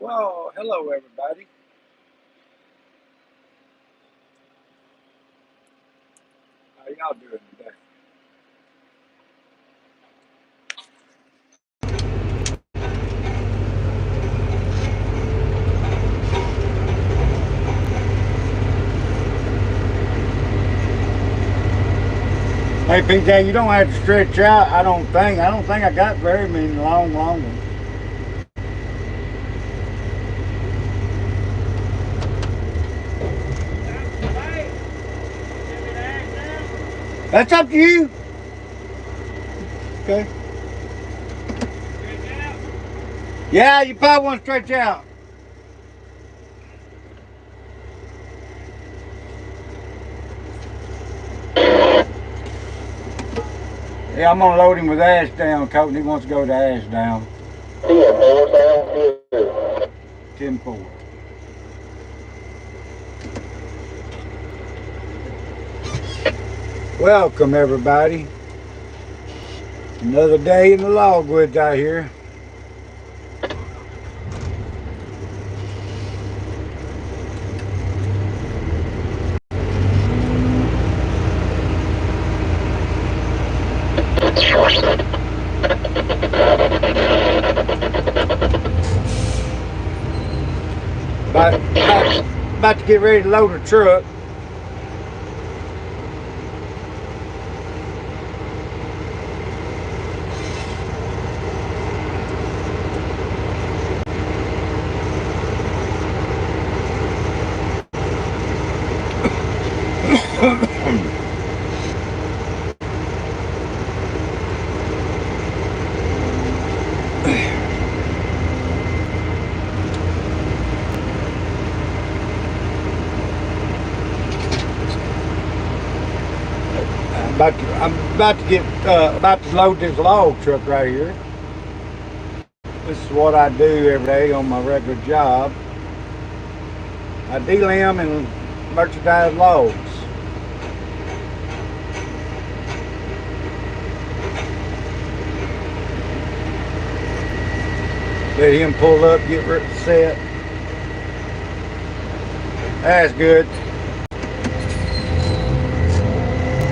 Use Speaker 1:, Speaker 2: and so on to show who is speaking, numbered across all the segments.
Speaker 1: Well, hello everybody. How y'all doing today?
Speaker 2: Hey PJ, you don't have to stretch out. I don't think. I got very many long ones. That's up to you. Okay. Yeah, you probably want to stretch out. Yeah, I'm gonna load him with ash down, Colton. He wants to go to ash down. 10-4. Welcome everybody. Another day in the logwoods out here. About to get ready to load a truck. I'm about to load this log truck right here. This is what I do every day on my regular job. I delim and merchandise logs. Let him pull up, get set. That's good.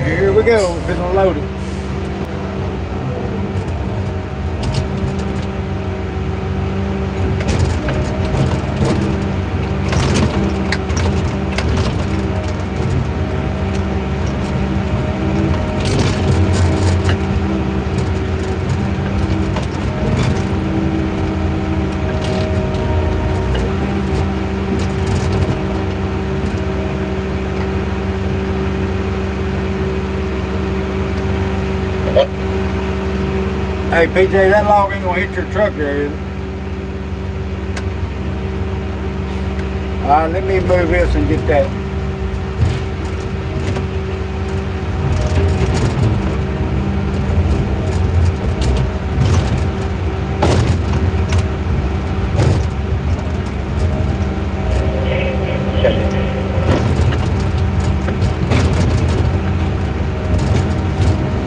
Speaker 2: Here we go. We're gonna load it. Hey PJ, that log ain't gonna hit your truck there, is it? Alright, let me move this and get that.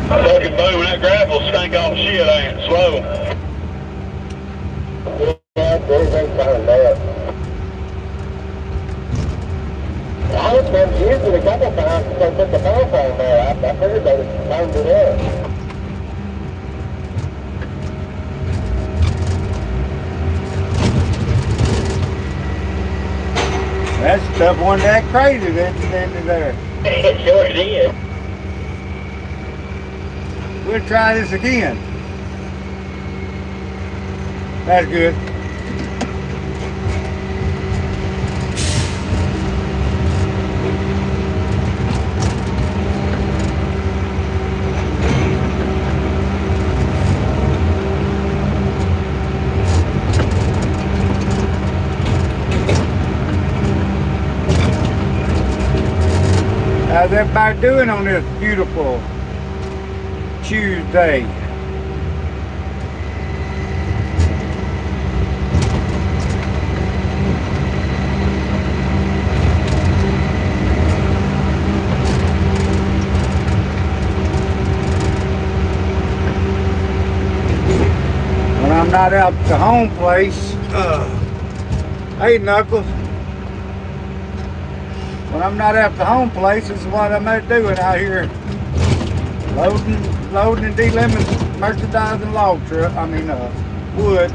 Speaker 3: Fucking moving that gravel stink off shit, ain't it? Slow. I was been used it a couple times since they put the telephone there. I figured they would turned it up.
Speaker 2: That stuff wasn't that crazy that standing there.
Speaker 3: It sure did.
Speaker 2: We'll try this again. That's good. How's everybody doing on this beautiful Tuesday? When I'm not out at the home place, Hey, Knuckles. When I'm not at the home place, this is what I'm doing out here. Loading and delimiting merchandise and log truck. I mean, wood.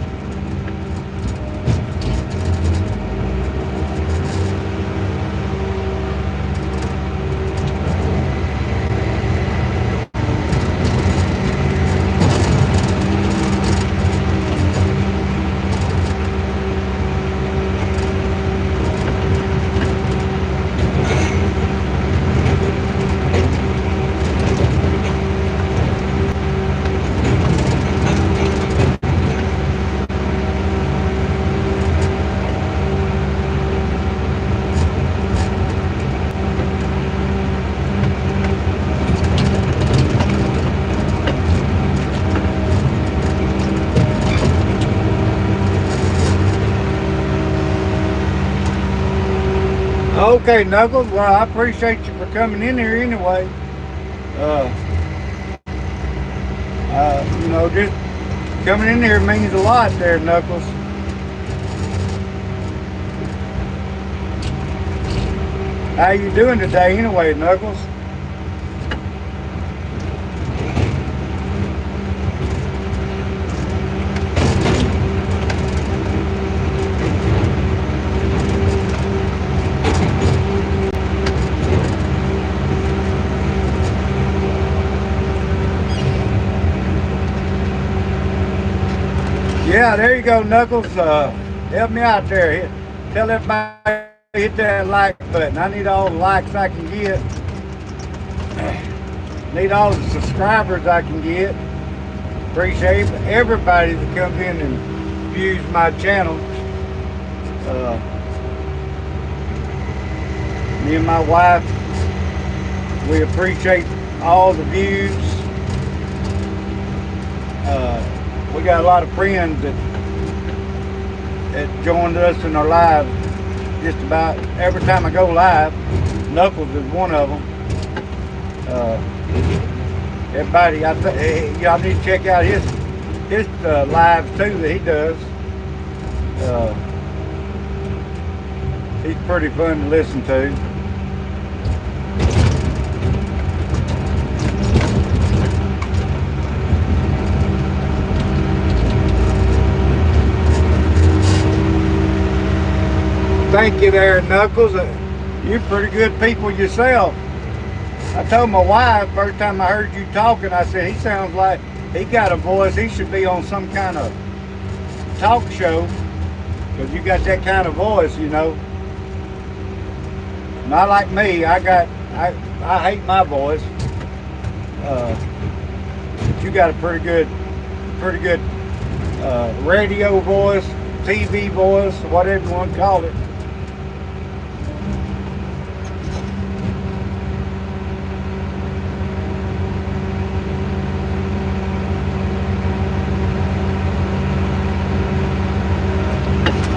Speaker 2: Okay, Knuckles. Well, I appreciate you for coming in here anyway. You know, just coming in here means a lot there, Knuckles. How you doing today anyway, Knuckles? Yeah, there you go, Knuckles. Help me out there. Tell everybody hit that like button. I need all the likes I can get. Need all the subscribers I can get. Appreciate everybody that comes in and views my channel. Me and my wife, we appreciate all the views. We got a lot of friends that joined us in our lives. Just about every time I go live, Knuckles is one of them. Everybody, y'all need to check out his lives too that he does. He's pretty fun to listen to. Thank you there, Knuckles. You're pretty good people yourself. I told my wife first time I heard you talking, I said, he sounds like he got a voice. He should be on some kind of talk show because you got that kind of voice, you know. Not like me. I hate my voice. But you got a pretty good radio voice, TV voice, whatever you want to call it.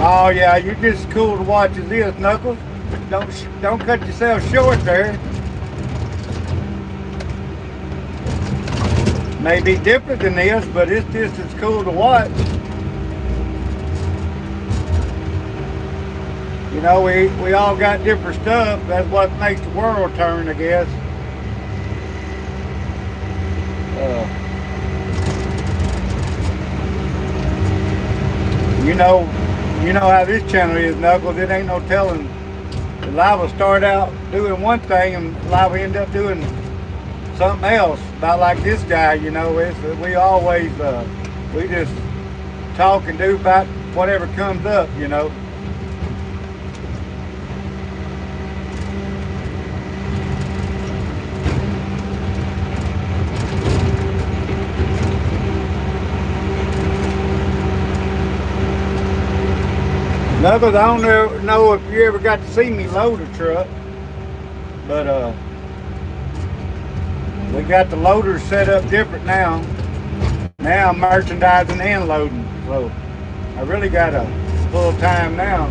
Speaker 2: Oh yeah, you're just as cool to watch as this, Knuckles. Don't cut yourself short there. May be different than this, but it's just as cool to watch. You know, we all got different stuff. That's what makes the world turn, I guess. You know how this channel is, Knuckles. It ain't no telling. The live will start out doing one thing and live will end up doing something else. About like this guy, you know. We always we just talk and do about whatever comes up, you know. Knuckles, I don't know if you ever got to see me load a truck, but we got the loaders set up different now. Now I'm merchandising and loading, so I really got a full time now.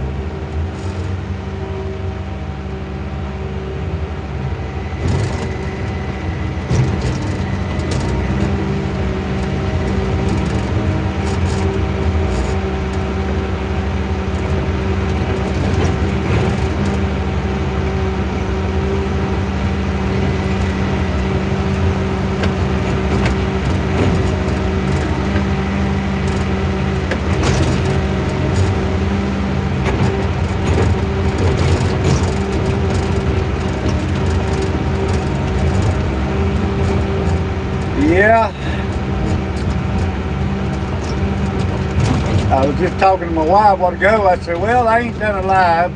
Speaker 2: I was just talking to my wife a while ago. I said, well, I ain't done a live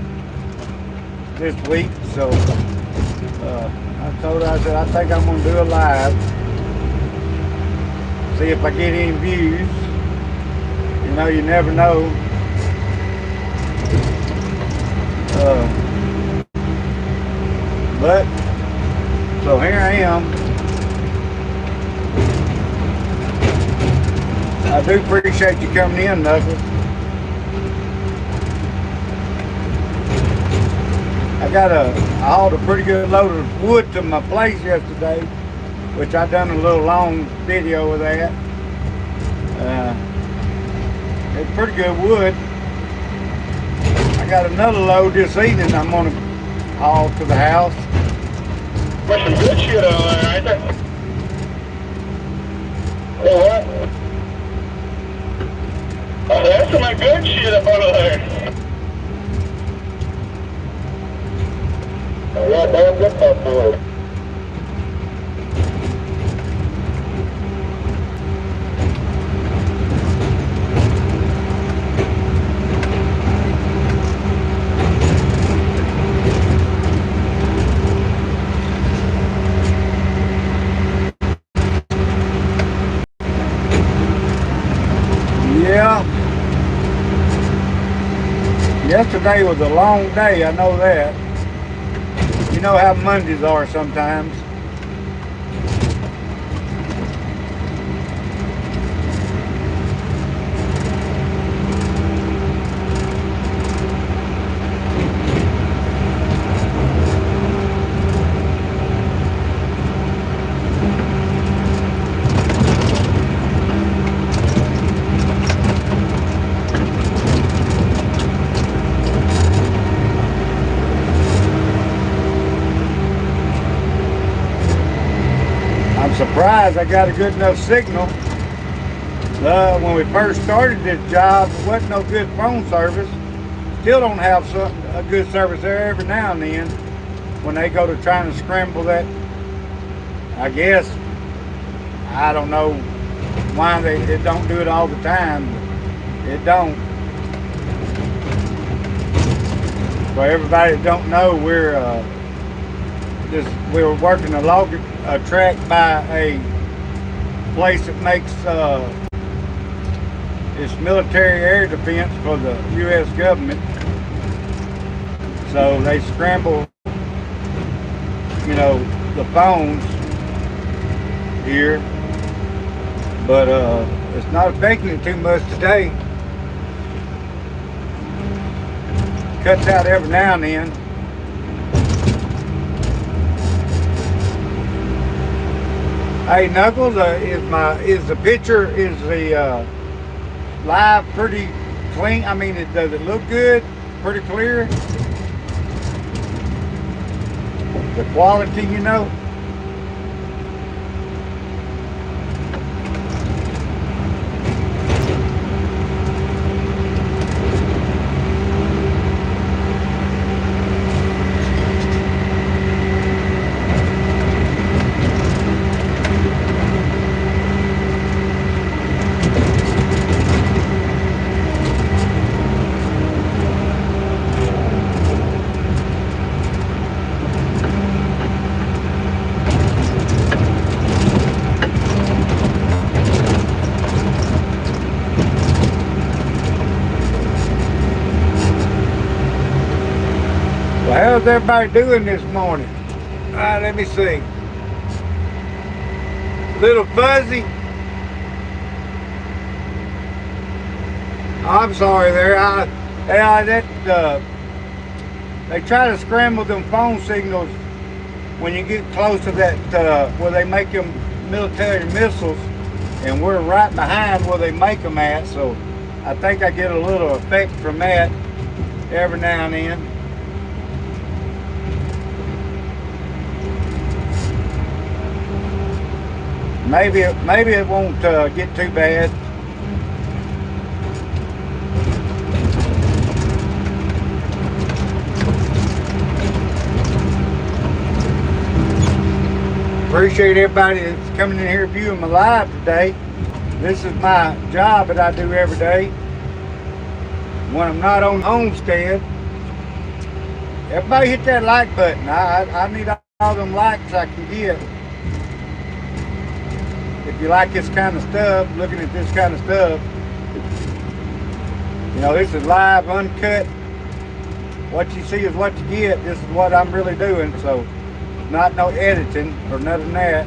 Speaker 2: this week, so I told her, I said, I think I'm going to do a live. See if I get any views. You know, you never know. But, so here I am. I do appreciate you coming in, Knuckles. I hauled a pretty good load of wood to my place yesterday, which I done a little long video of that. It's pretty good wood. I got another load this evening I'm gonna haul to the house.
Speaker 3: There's some good shit on there, ain't there? Hey, what? Oh, that's some good shit up under there. Oh, yeah, damn good stuff, boy.
Speaker 2: Yeah. Yesterday was a long day, I know that. You know how Mondays are sometimes. Surprised I got a good enough signal. When we first started this job, there wasn't no good phone service. Still don't have a good service there every now and then when they go to trying to scramble that. I guess, I don't know why they don't do it all the time, but it don't. For everybody that don't know, we're working a track by a place that makes it's military air defense for the U.S. government. So they scramble, you know, the phones here, but it's not affecting it too much today. Cuts out every now and then. Hey Knuckles, is the picture, is the live pretty clean? I mean, does it look good? Pretty clear? The quality, you know? How's everybody doing this morning? Let me see. A little fuzzy. I'm sorry there. They try to scramble them phone signals when you get close to that where they make them military missiles, and we're right behind where they make them at. So I think I get a little effect from that every now and then. Maybe it won't get too bad. Appreciate everybody that's coming in here viewing my live today. This is my job that I do every day. When I'm not on Homestead, everybody hit that like button. I need all them likes I can get. If you like this kind of stuff, looking at this kind of stuff, you know, this is live, uncut. What you see is what you get. This is what I'm really doing. So, not no editing or nothing that.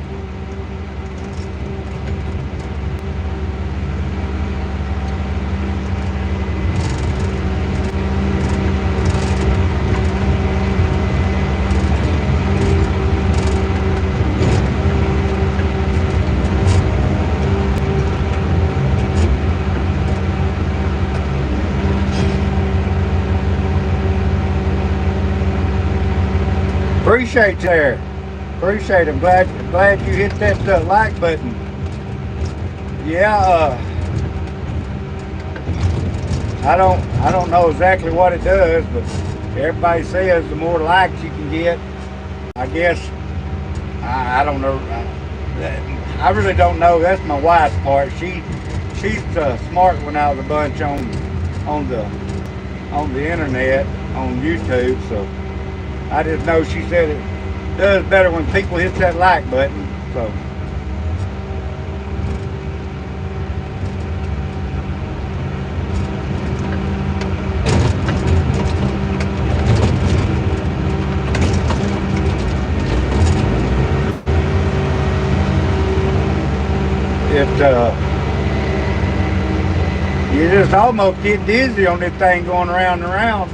Speaker 2: Appreciate you there. Appreciate it. I'm glad you hit that like button. Yeah, I don't know exactly what it does, but everybody says the more likes you can get, I guess I don't know. I really don't know. That's my wife's part. She's the smart one out of the bunch on the internet, on YouTube. So I just know she said it does better when people hit that like button. So. You just almost get dizzy on this thing going around and around.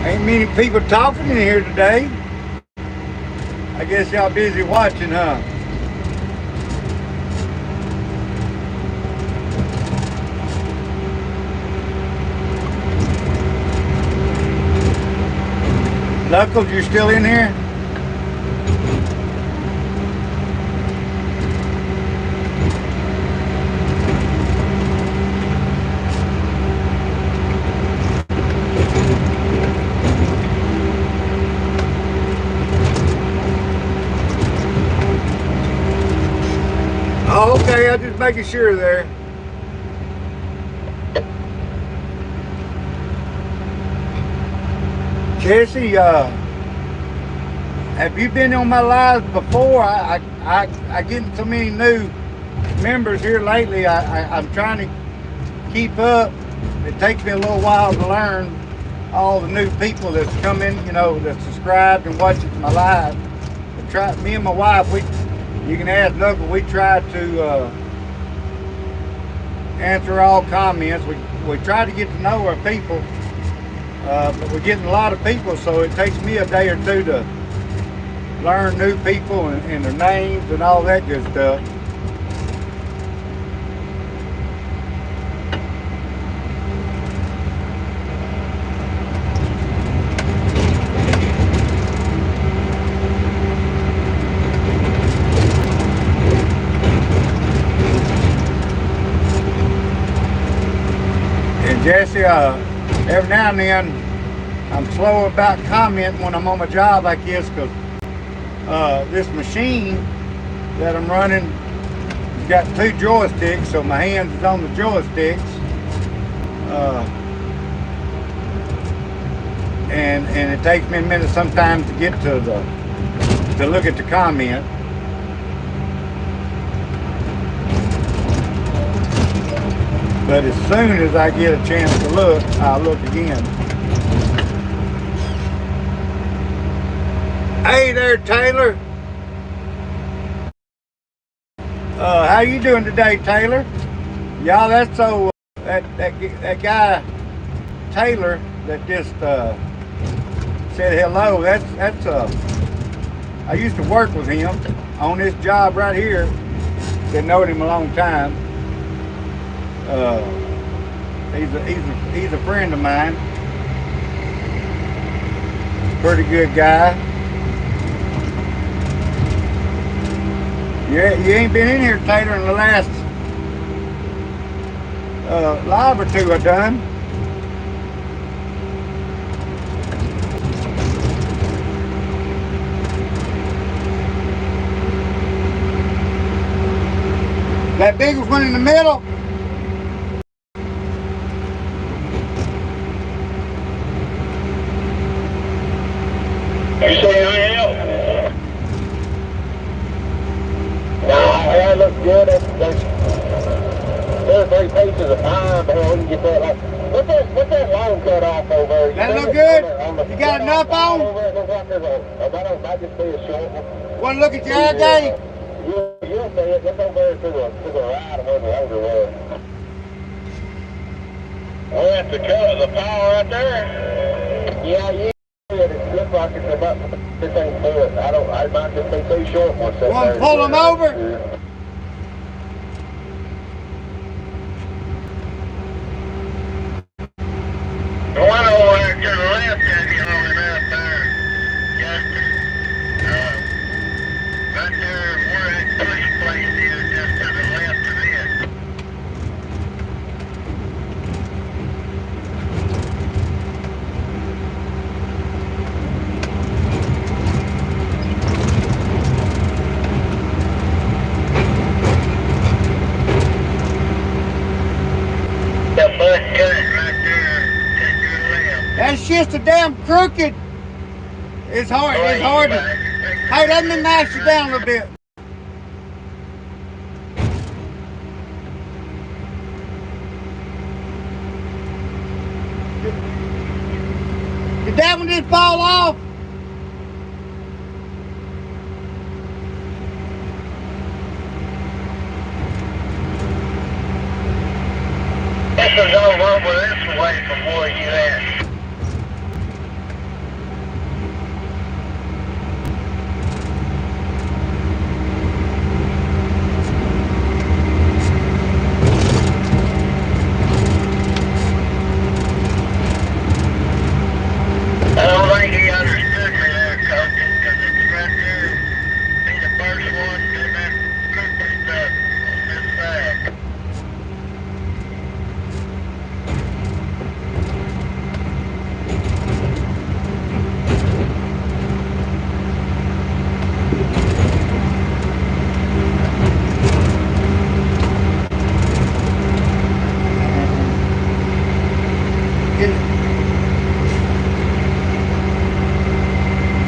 Speaker 2: Ain't many people talking in here today. I guess y'all busy watching, huh? Knuckles, you still in here? Oh, okay, I'm just making sure there. Jesse, have you been on my lives before? I get so many new members here lately. I'm trying to keep up. It takes me a little while to learn all the new people that's come in, you know, that subscribed and watches my live. Me and my wife, you can ask Knuckle, we try to answer all comments. We try to get to know our people, but we're getting a lot of people, so it takes me a day or two to learn new people and their names and all that good stuff. Jesse, every now and then I'm slow about commenting when I'm on my job like this, because this machine that I'm running has got 2 joysticks, so my hands is on the joysticks, and it takes me a minute sometimes to get to look at the comment. But as soon as I get a chance to look, I'll look again. Hey there, Taylor. How you doing today, Taylor? Y'all, that's so that guy Taylor that just said hello. That's I used to work with him on this job right here. Been knowing him a long time. Uh, he's a friend of mine. Pretty good guy. Yeah, you ain't been in here, Taylor, in the last live or two I done. That big one in the middle.
Speaker 3: You say I am? No, that looks good. There's 3 pieces of pine, but we can get that. Like, what's that long cut off over there?
Speaker 2: That look good? You got enough on?
Speaker 3: Over it looks like there's that might just be a short one.
Speaker 2: Want to look at your eye, Daddy?
Speaker 3: You'll see it. Look over there to the right of where the loader was. Oh, that's the power right there? Yeah, it looks like it's about 15 foot. I might just be too short one.
Speaker 2: Want to pull them over?
Speaker 3: Yeah. The one over there to the left has you long enough there, Justin. Right there where that push place is, just to the left of it. The butt cut right there to your left.
Speaker 2: That shit's a damn crooked. It's hard. It's hard to. Hey, let me mash you down a little bit. Did that one just fall off?
Speaker 3: This is over this way from where you at. I don't think he understood me there, Coach, because it's right there. Be the first one in that group of stuff on this side.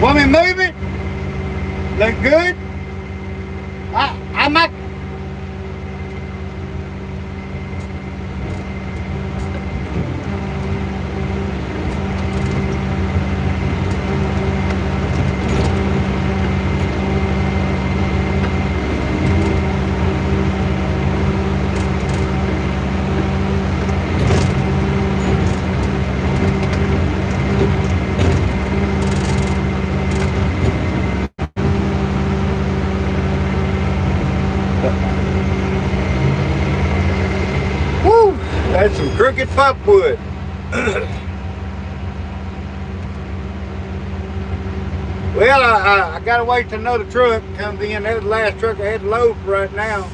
Speaker 2: Want me to move it? Look good? I might. Woo! That's some crooked pulpwood. Well, I gotta wait till another truck comes in. That's the last truck I had to load for right now.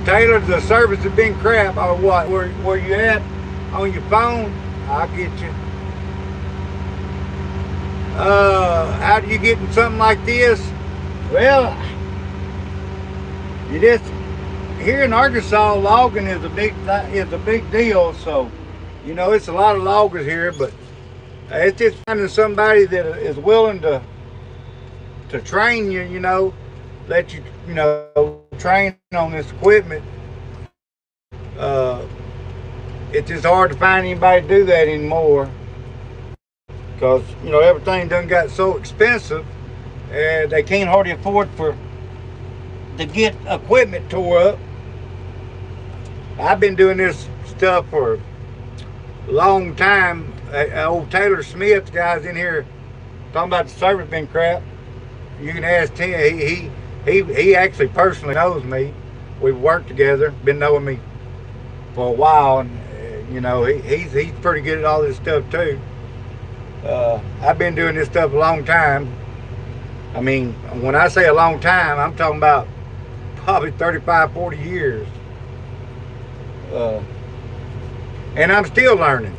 Speaker 2: Taylor, the service has been crap. Or what? Where you at? On your phone? I'll get you. How do you get in something like this? Well, you just here in Arkansas, logging is a big deal. So, you know, it's a lot of loggers here, but it's just finding somebody that is willing to train you. You know, let you train on this equipment. It's just hard to find anybody to do that anymore, because you know everything done got so expensive, and they can't hardly afford to get equipment tore up. I've been doing this stuff for a long time. Old Taylor Smith, guys in here talking about the service been crap. You can ask him. He actually personally knows me. We've worked together, been knowing me for a while, and you know he's pretty good at all this stuff too. I've been doing this stuff a long time. I mean, when I say a long time, I'm talking about probably 35, 40 years. Uh, and I'm still learning.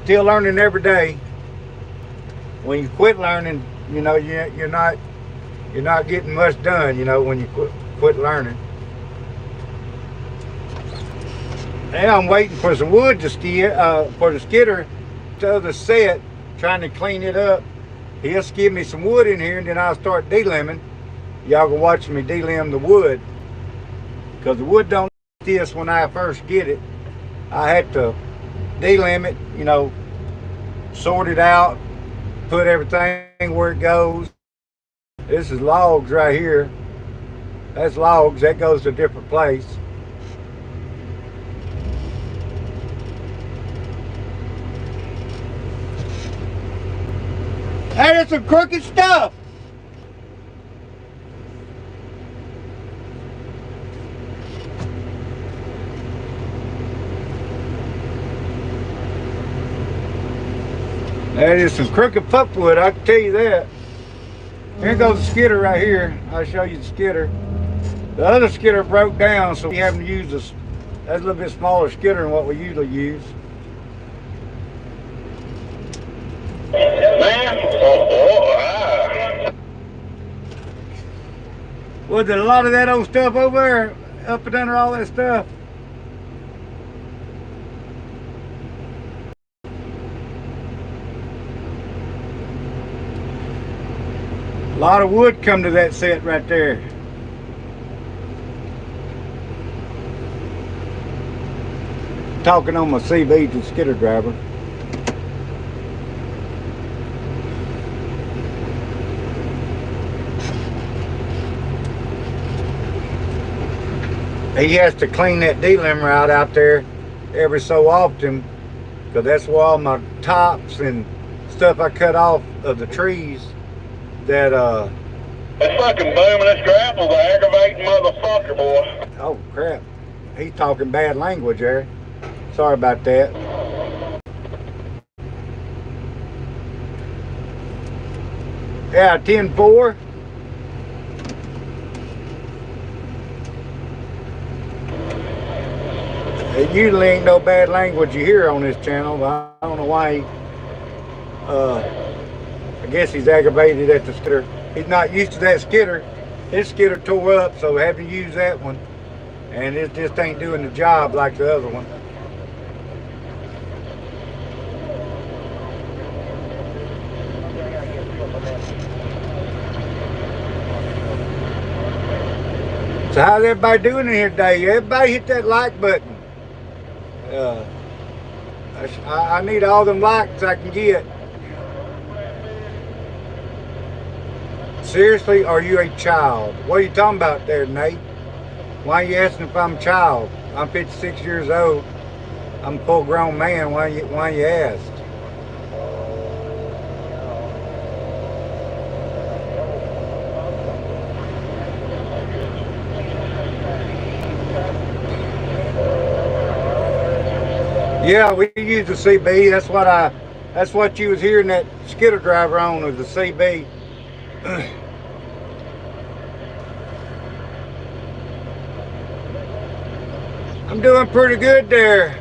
Speaker 2: Still learning every day. When you quit learning, you know, you're not getting much done, you know, when you quit learning. Now I'm waiting for some wood to for the skidder to the set, trying to clean it up. He'll skid me some wood in here, and then I'll start delimbing. Y'all can watch me delimb the wood, because the wood don't this when I first get it. I had to delimb it, you know, sort it out, put everything where it goes. This is logs right here. That's logs. That goes to a different place. Hey, that's some crooked stuff. That is some crooked pupwood, I can tell you that. Here goes the skidder right here. I'll show you the skidder. The other skidder broke down, so we having to use this. That's a little bit smaller skidder than what we usually use. Was there a lot of that old stuff over there, up and under all that stuff? A lot of wood come to that set right there. Talking on my CB to the skidder driver. He has to clean that delimber out there every so often, because that's where all my tops and stuff I cut off of the trees that
Speaker 3: This fucking booming, this grapple's an aggravating motherfucker, boy.
Speaker 2: Oh crap, he's talking bad language there. Sorry about that. Yeah, 10-4. It usually ain't no bad language you hear on this channel, but I don't know why I guess he's aggravated at the skidder. He's not used to that skidder. His skidder tore up, so having to use that one, and it just ain't doing the job like the other one. So how's everybody doing in here today? Everybody hit that like button. I need all them likes I can get. Seriously, are you a child? What are you talking about there, Nate? Why are you asking if I'm a child? I'm 56 years old. I'm a full grown man. Why you ask? Yeah, we use the CB. That's what you was hearing that skidder driver on, was the CB. I'm doing pretty good there,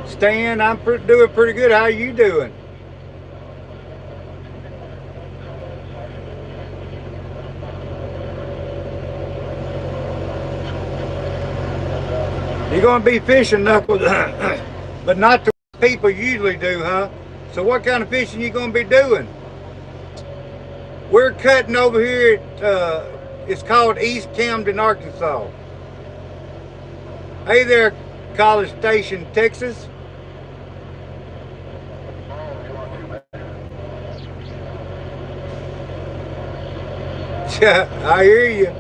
Speaker 2: Stan. I'm doing pretty good. How you doing? You're gonna be fishing, Knuckles, but not the people usually do, huh? So what kind of fishing you gonna be doing? We're cutting over here at, it's called East Camden, Arkansas. Hey there, College Station, Texas. I hear you.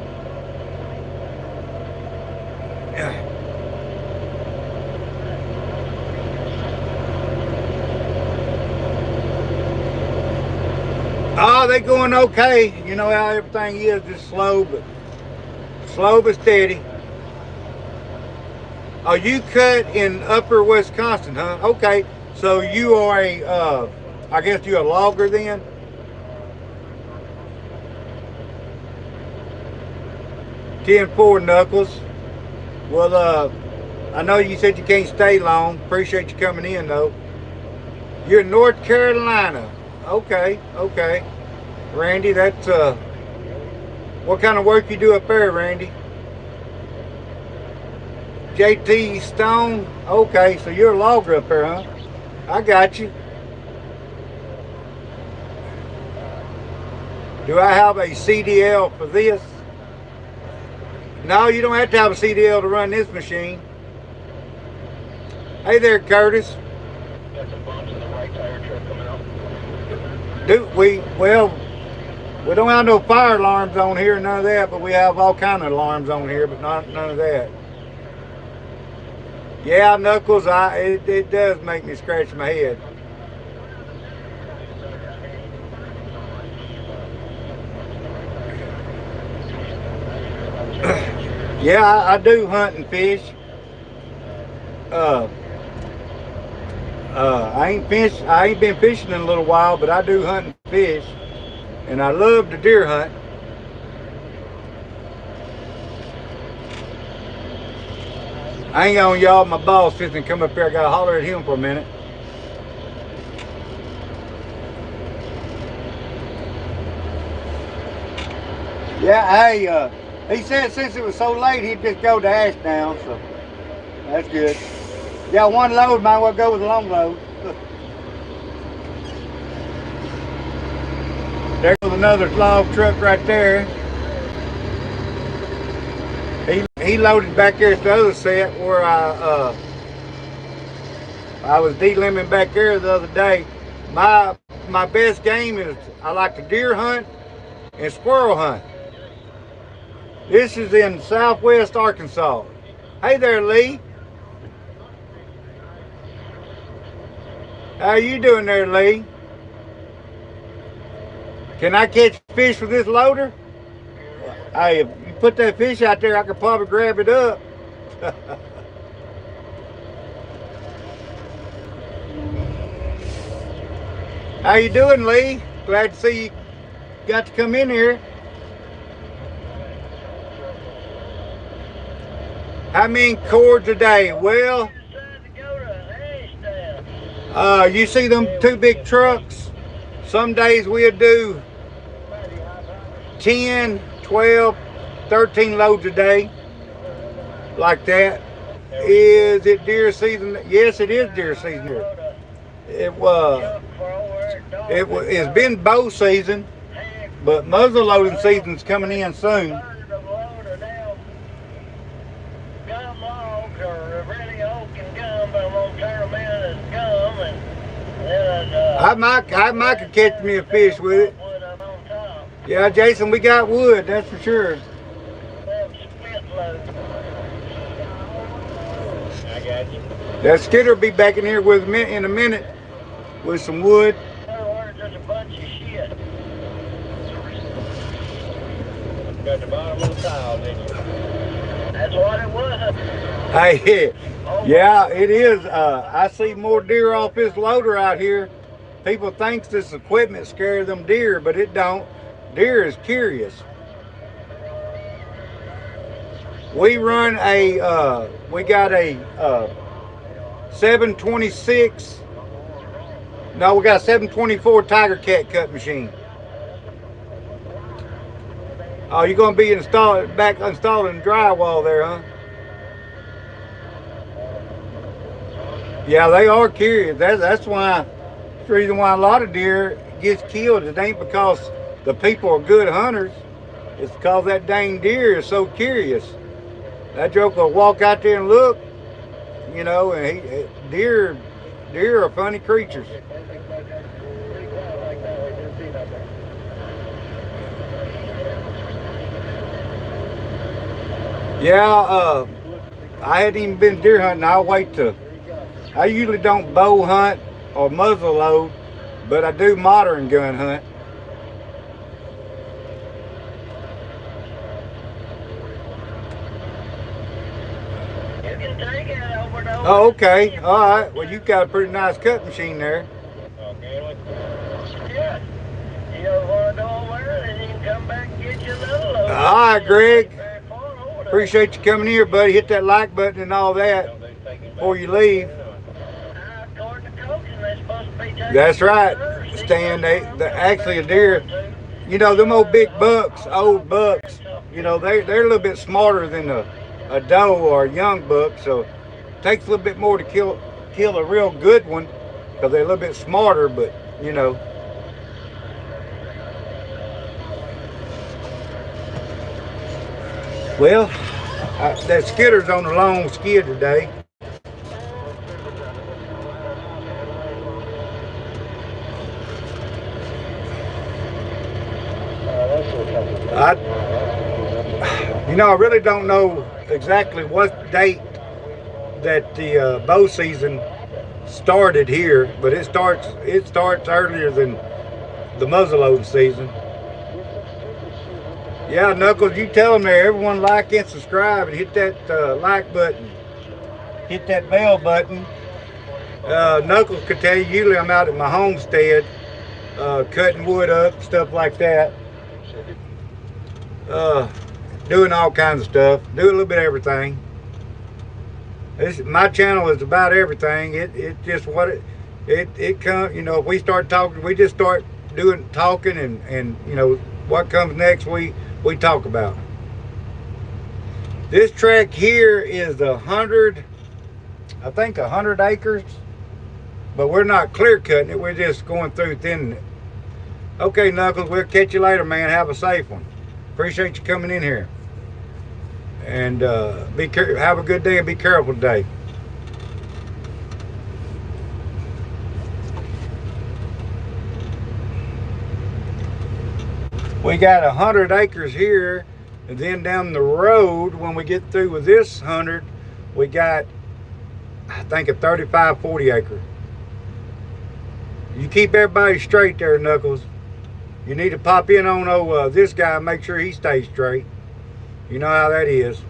Speaker 2: Oh, they going okay. You know how everything is, just slow but steady. Oh, you cut in upper Wisconsin, huh? Okay, so you are I guess you're a logger then? 10-4 Knuckles. Well, I know you said you can't stay long. Appreciate you coming in, though. You're in North Carolina. Okay, okay. Randy, that's, what kind of work you do up there, Randy? JT Stone? Okay, so you're a logger up there, huh? I got you. Do I have a CDL for this? No, you don't have to have a CDL to run this machine. Hey there, Curtis.
Speaker 3: Got some bumps in the right tire truck coming out.
Speaker 2: Well, we don't have no fire alarms on here, none of that, but we have all kind of alarms on here, but none of that. Yeah, Knuckles, it does make me scratch my head. Yeah, I do hunt and fish. Uh, I ain't been fishing in a little while, but I do hunt and fish, and I love to deer hunt. Hang on, y'all. My boss is gonna come up here. I gotta holler at him for a minute. Yeah, hey, he said since it was so late, he'd just go to Ashdown, so that's good. Yeah, one load, might well go with a long load. There goes another log truck right there. He loaded back there at the other set where I was de-limbing back there the other day. My best game is I like to deer hunt and squirrel hunt. This is in southwest Arkansas. Hey there, Lee. How you doing there, Lee? Can I catch fish with this loader? Hey, if you put that fish out there, I could probably grab it up. How you doing, Lee? Glad to see you got to come in here. How many cords a day? Well, you see them two big trucks? Some days we'll do 10, 12, 13 loads a day, like that. Is it deer season? Yes, it is deer season here. It's been bow season, but muzzle loading season's coming in soon. I might could catch me a fish with it. Yeah, Jason, we got wood, that's for sure.
Speaker 3: I got you.
Speaker 2: That skidder will be back in here with me in a minute with some wood.
Speaker 3: Just a bunch of shit. Got the bottom of the tile, didn't you? That's what it was.
Speaker 2: Hey, yeah, it is. I see more deer off this loader out here. People think this equipment scares them deer, but it don't. Deer is curious. We run we got a 726. No, we got a 724 Tiger Cat cut machine. Oh, you're gonna be installing drywall there, huh? Yeah, they are curious. That's why. That's the reason why a lot of deer gets killed. It ain't because the people are good hunters. It's because that dang deer is so curious. That joker will walk out there and look, you know, and deer are funny creatures. Yeah, I hadn't even been deer hunting. I usually don't bow hunt or muzzle load, but I do modern gun hunt. Oh, okay. All right. Well, you've got a pretty nice cut machine there.
Speaker 3: Okay, yeah. You know what over and you can come back and get you another load.
Speaker 2: All right, Greg.
Speaker 3: Very far over there.
Speaker 2: Appreciate you coming here, buddy. Hit that like button and all that before you leave.
Speaker 3: According to coaching, they're supposed to be taking
Speaker 2: That's right,
Speaker 3: Thursday.
Speaker 2: Stan. They actually a deer. You know, them old big bucks, old bucks. You know, they're a little bit smarter than a doe or a young buck. So it takes a little bit more to kill a real good one because they're a little bit smarter. But you know. Well, that skidder's on a long skid today. I really don't know exactly what date that the bow season started here, but it starts earlier than the muzzleloading season. Yeah, Knuckles, you tell them there. Everyone like and subscribe and hit that like button. Hit that bell button. Knuckles could tell you, usually I'm out at my homestead cutting wood up, stuff like that. Doing all kinds of stuff. Do a little bit of everything. My channel is about everything. It just what it comes. You know, if we start talking, we just start talking, and you know what comes next. We talk about. This tract here is 100, I think 100 acres, but we're not clear cutting it. We're just going through thinning it. Okay, Knuckles, we'll catch you later, man. Have a safe one. Appreciate you coming in here. And have a good day and be careful today. We got 100 acres here, and then down the road, when we get through with this 100, we got, I think, a 35, 40 acre. You keep everybody straight there, Knuckles. You need to pop in on this guy and make sure he stays straight. You know how that is.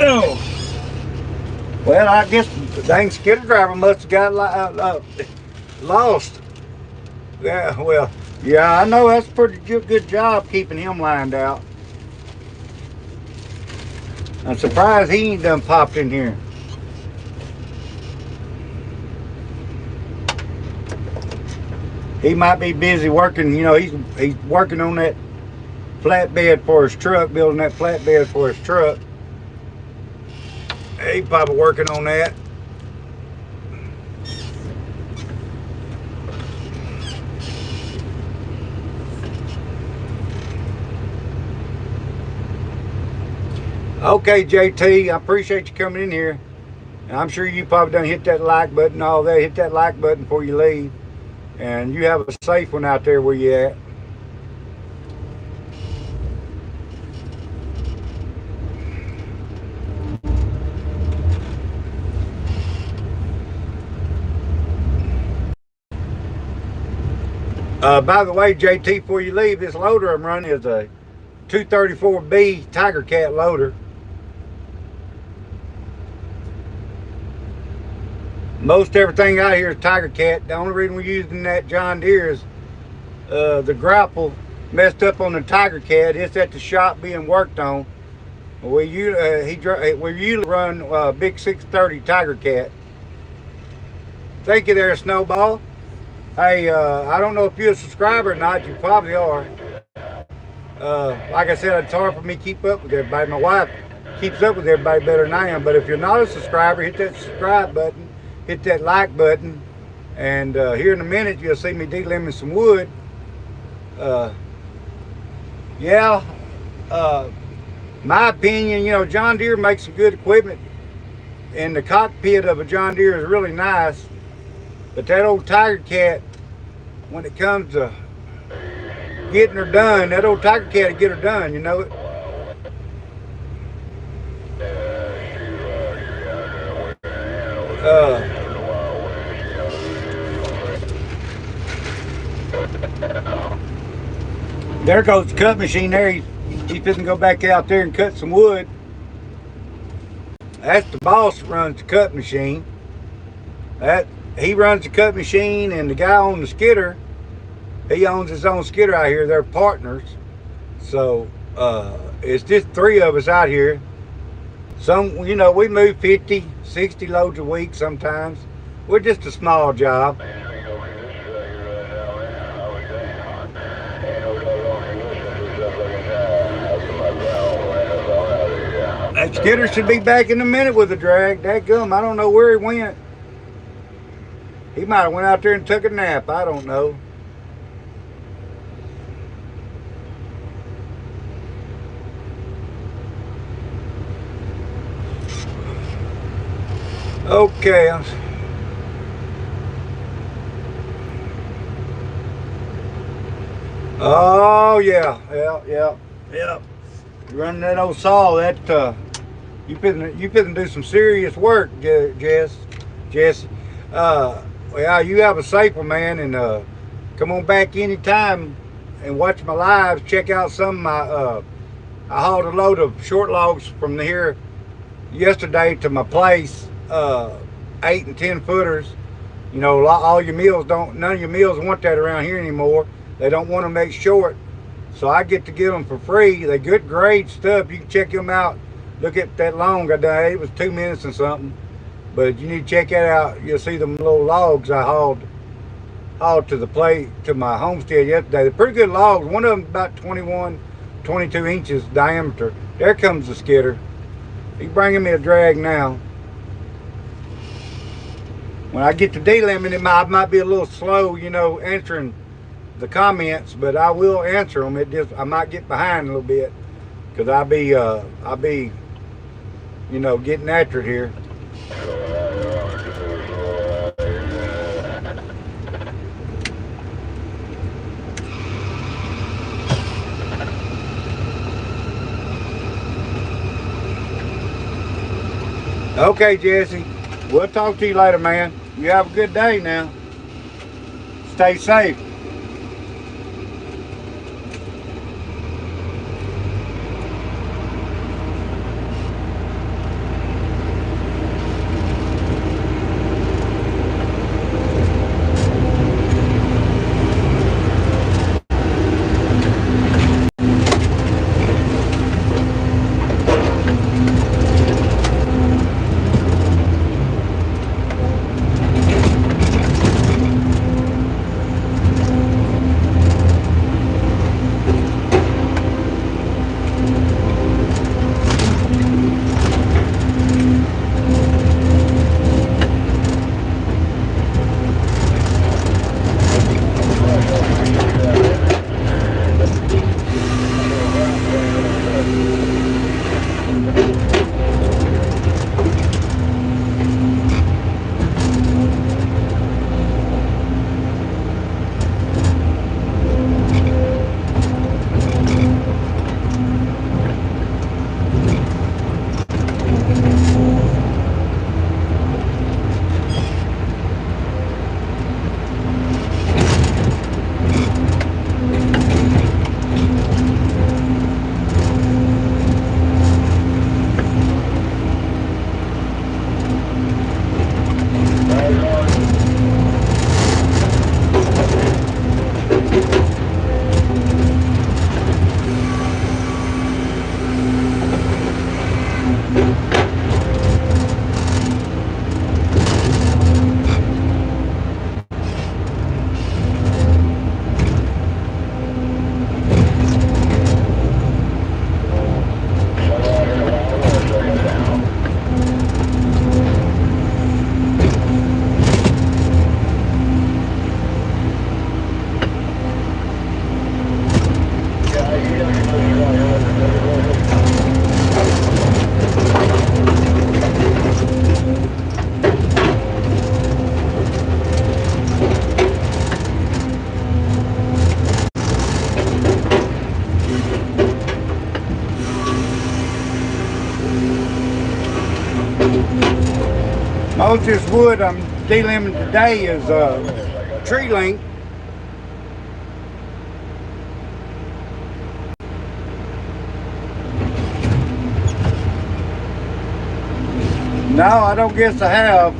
Speaker 2: Oh. Well, I guess the dang skidder driver must have got lost. Yeah, well, yeah, I know that's a pretty good job keeping him lined out. I'm surprised he ain't done popped in here. He might be busy working, you know, he's working on that flatbed for his truck, building that flatbed for his truck. He's probably working on that. Okay, JT, I appreciate you coming in here. And I'm sure you probably done hit that like button and all that. Hit that like button before you leave. And you have a safe one out there where you at. By the way, JT, before you leave, this loader I'm running is a 234B Tiger Cat loader. Most everything out here is Tiger Cat. The only reason we're using that John Deere is the grapple messed up on the Tiger Cat. It's at the shop being worked on. We usually run big 630 Tiger Cat. Thank you there, Snowball. Hey, I don't know if you're a subscriber or not. You probably are. Like I said, it's hard for me to keep up with everybody. My wife keeps up with everybody better than I am. But if you're not a subscriber, hit that subscribe button, hit that like button, and here in a minute you'll see me delimbing some wood. Yeah, my opinion, you know, John Deere makes some good equipment, and the cockpit of a John Deere is really nice. But that old Tiger Cat, when it comes to getting her done, that old Tiger Cat will get her done, you know it. There goes the cut machine there. He's fixing to go back out there and cut some wood. That's the boss that runs the cut machine. He runs the cut machine, and the guy on the skidder, he owns his own skidder out here. They're partners. So it's just three of us out here. Some, you know, we move 50, 60 loads a week sometimes. We're just a small job. That skidder should be back in a minute with a drag. Dadgum, I don't know where he went. He might have went out there and took a nap. I don't know. Okay. Oh yeah, yeah. Running that old saw, that you finna do some serious work, Jesse. Well, you have a safe one, man, and come on back anytime and watch my lives. Check out some of my. I hauled a load of short logs from here yesterday to my place. 8 and 10 footers. You know, all your mills none of your mills want that around here anymore. They don't want to make short. So I get to get them for free. They good grade stuff. You can check them out. Look at that long I done. It was 2 minutes and something. But you need to check that out. You'll see them little logs I hauled to my homestead yesterday. They're pretty good logs. One of them about 21, 22 inches diameter. There comes the skidder. He's bringing me a drag now. When I get to D-limit, I might be a little slow, you know, answering the comments, but I will answer them. I might get behind a little bit because I'll be, you know, getting after it here. Okay, Jesse. We'll talk to you later, man. You have a good day now. Stay safe. Most of this wood I'm delimbing today is tree length. No, I don't guess I have.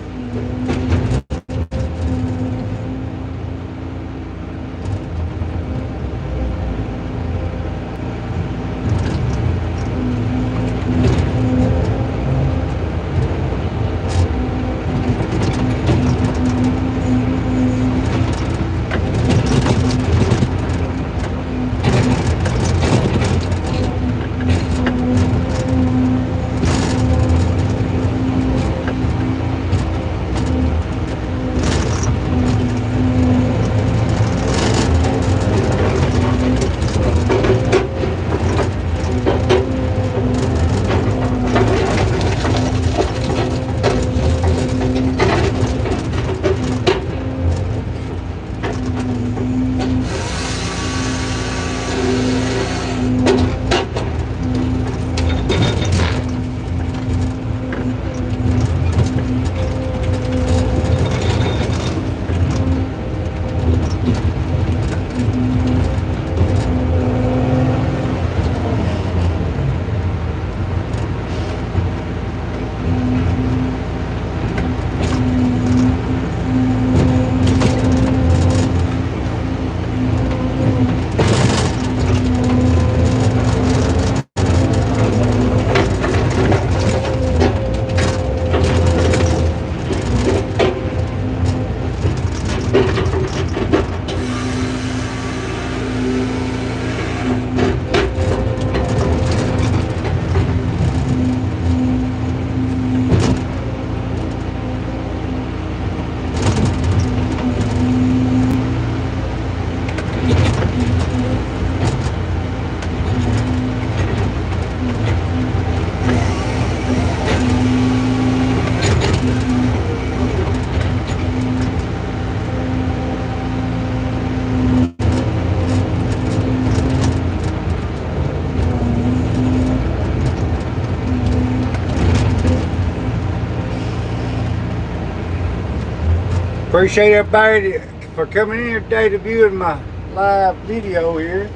Speaker 2: Appreciate everybody for coming in here today to viewing my live video here.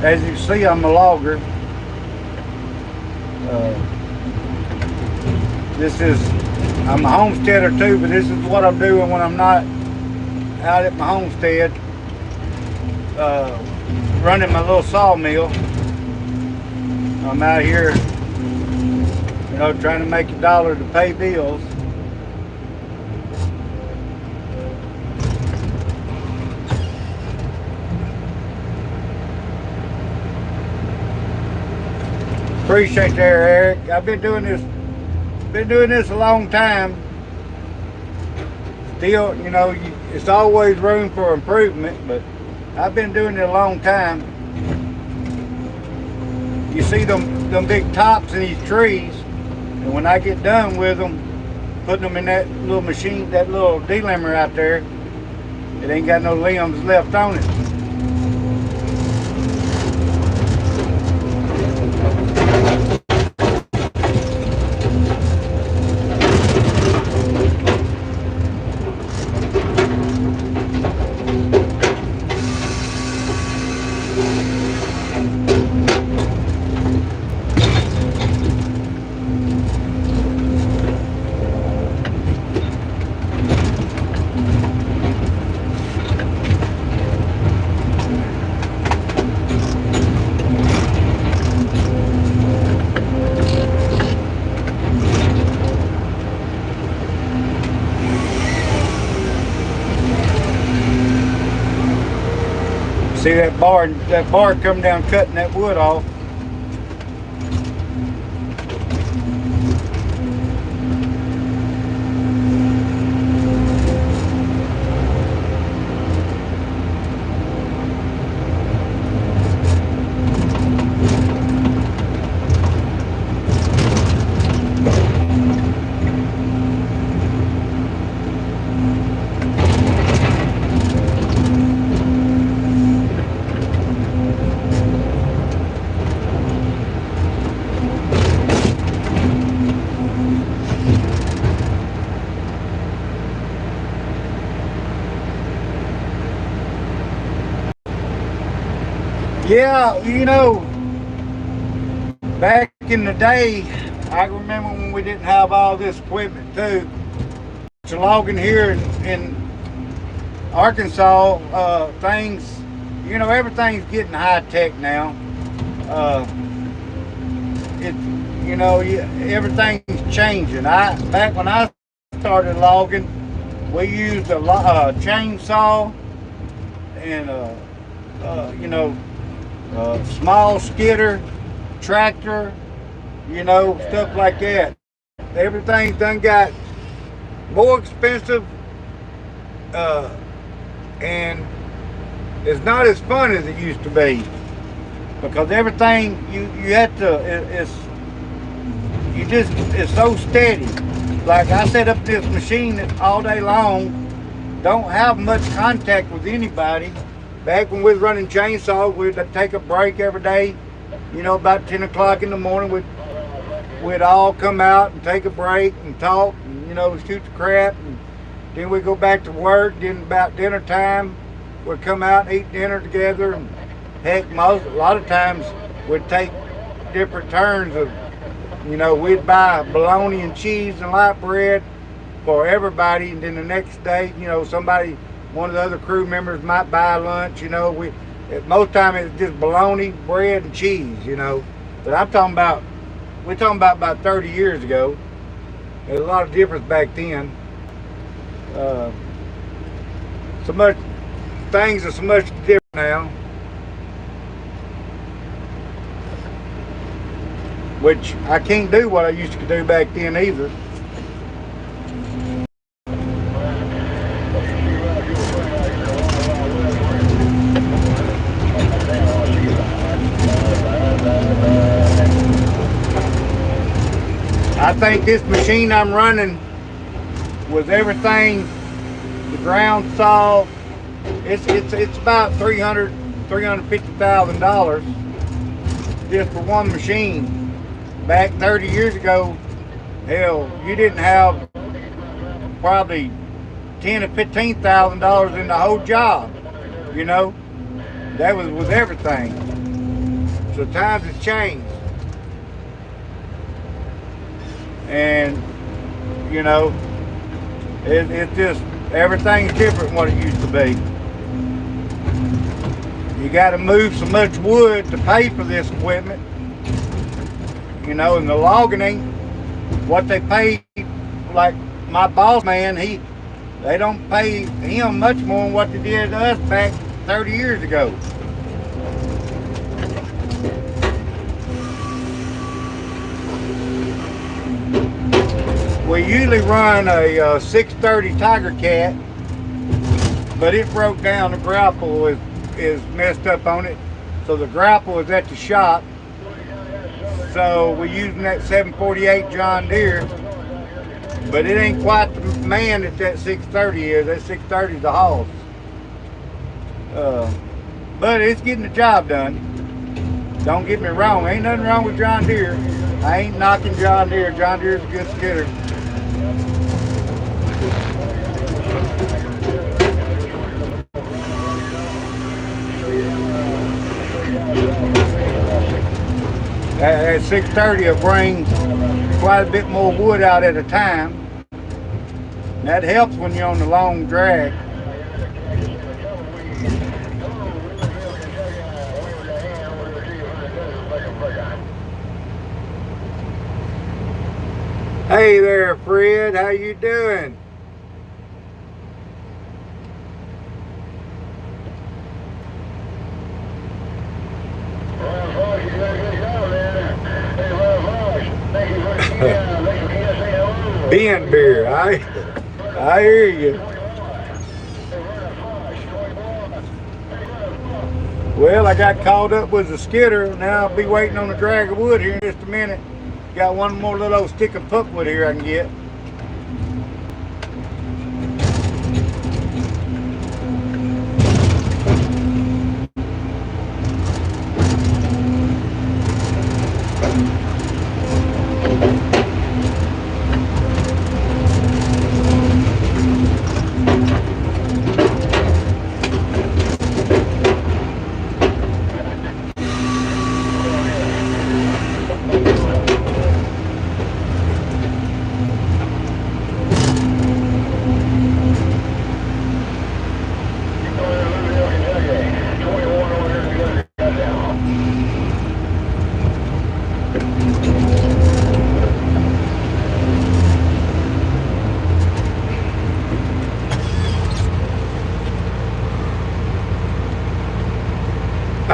Speaker 2: As you can see, I'm a logger. I'm a homesteader too, but this is what I'm doing when I'm not out at my homestead, running my little sawmill. I'm out here, you know, trying to make a dollar to pay bills. Appreciate there, Eric. I've been doing this a long time. Still, you know, it's always room for improvement, but I've been doing it a long time. You see them big tops in these trees, and when I get done with them, putting them in that little machine, that little delimber out there, it ain't got no limbs left on it. See that bar come down cutting that wood off. Yeah, you know, back in the day, I remember when we didn't have all this equipment too. So logging here in Arkansas, things, you know, everything's getting high tech now. Uh, it, you know, everything's changing. Back when I started logging, we used a chainsaw and you know, small skidder, tractor, you know, stuff like that. Everything's done got more expensive, uh, and it's not as fun as it used to be because everything you have to it's so steady. Like I set up this machine all day long, don't have much contact with anybody. Back when we was running chainsaws, we'd take a break every day. You know, about 10 o'clock in the morning, we'd all come out and take a break and talk and, you know, shoot the crap. And then we'd go back to work. Then about dinner time, we'd come out and eat dinner together. And heck, a lot of times we'd take different turns of, you know, we'd buy bologna and cheese and light bread for everybody. And then the next day, you know, one of the other crew members might buy lunch. You know, most time it's just bologna, bread, and cheese. You know, but we're talking about 30 years ago. There's a lot of difference back then. Things are so much different now, which I can't do what I used to do back then either. I think this machine I'm running with everything, the ground saw, it's about $350,000 just for one machine. Back 30 years ago, hell, you didn't have probably $10,000 to $15,000 in the whole job. You know, that was with everything. So times have changed. And, you know, it's just, everything's different than what it used to be. You got to move so much wood to pay for this equipment. You know, and the logging ain't what they pay. Like my boss man, they don't pay him much more than what they did to us back 30 years ago. We usually run a 630 Tiger Cat, but it broke down. The grapple is messed up on it, so the grapple is at the shop. So we're using that 748 John Deere, but it ain't quite the man that 630 is. That 630 is the hoss. But it's getting the job done. Don't get me wrong, ain't nothing wrong with John Deere. I ain't knocking John Deere. John Deere's a good skidder. That 630 will bring quite a bit more wood out at a time. And that helps when you're on the long drag. Hey there, Fred. How you doing? Ben beer, I hear you. Well, I got caught up with the skidder. Now I'll be waiting on the drag of wood here in just a minute. Got one more little old stick of pulpwood here I can get.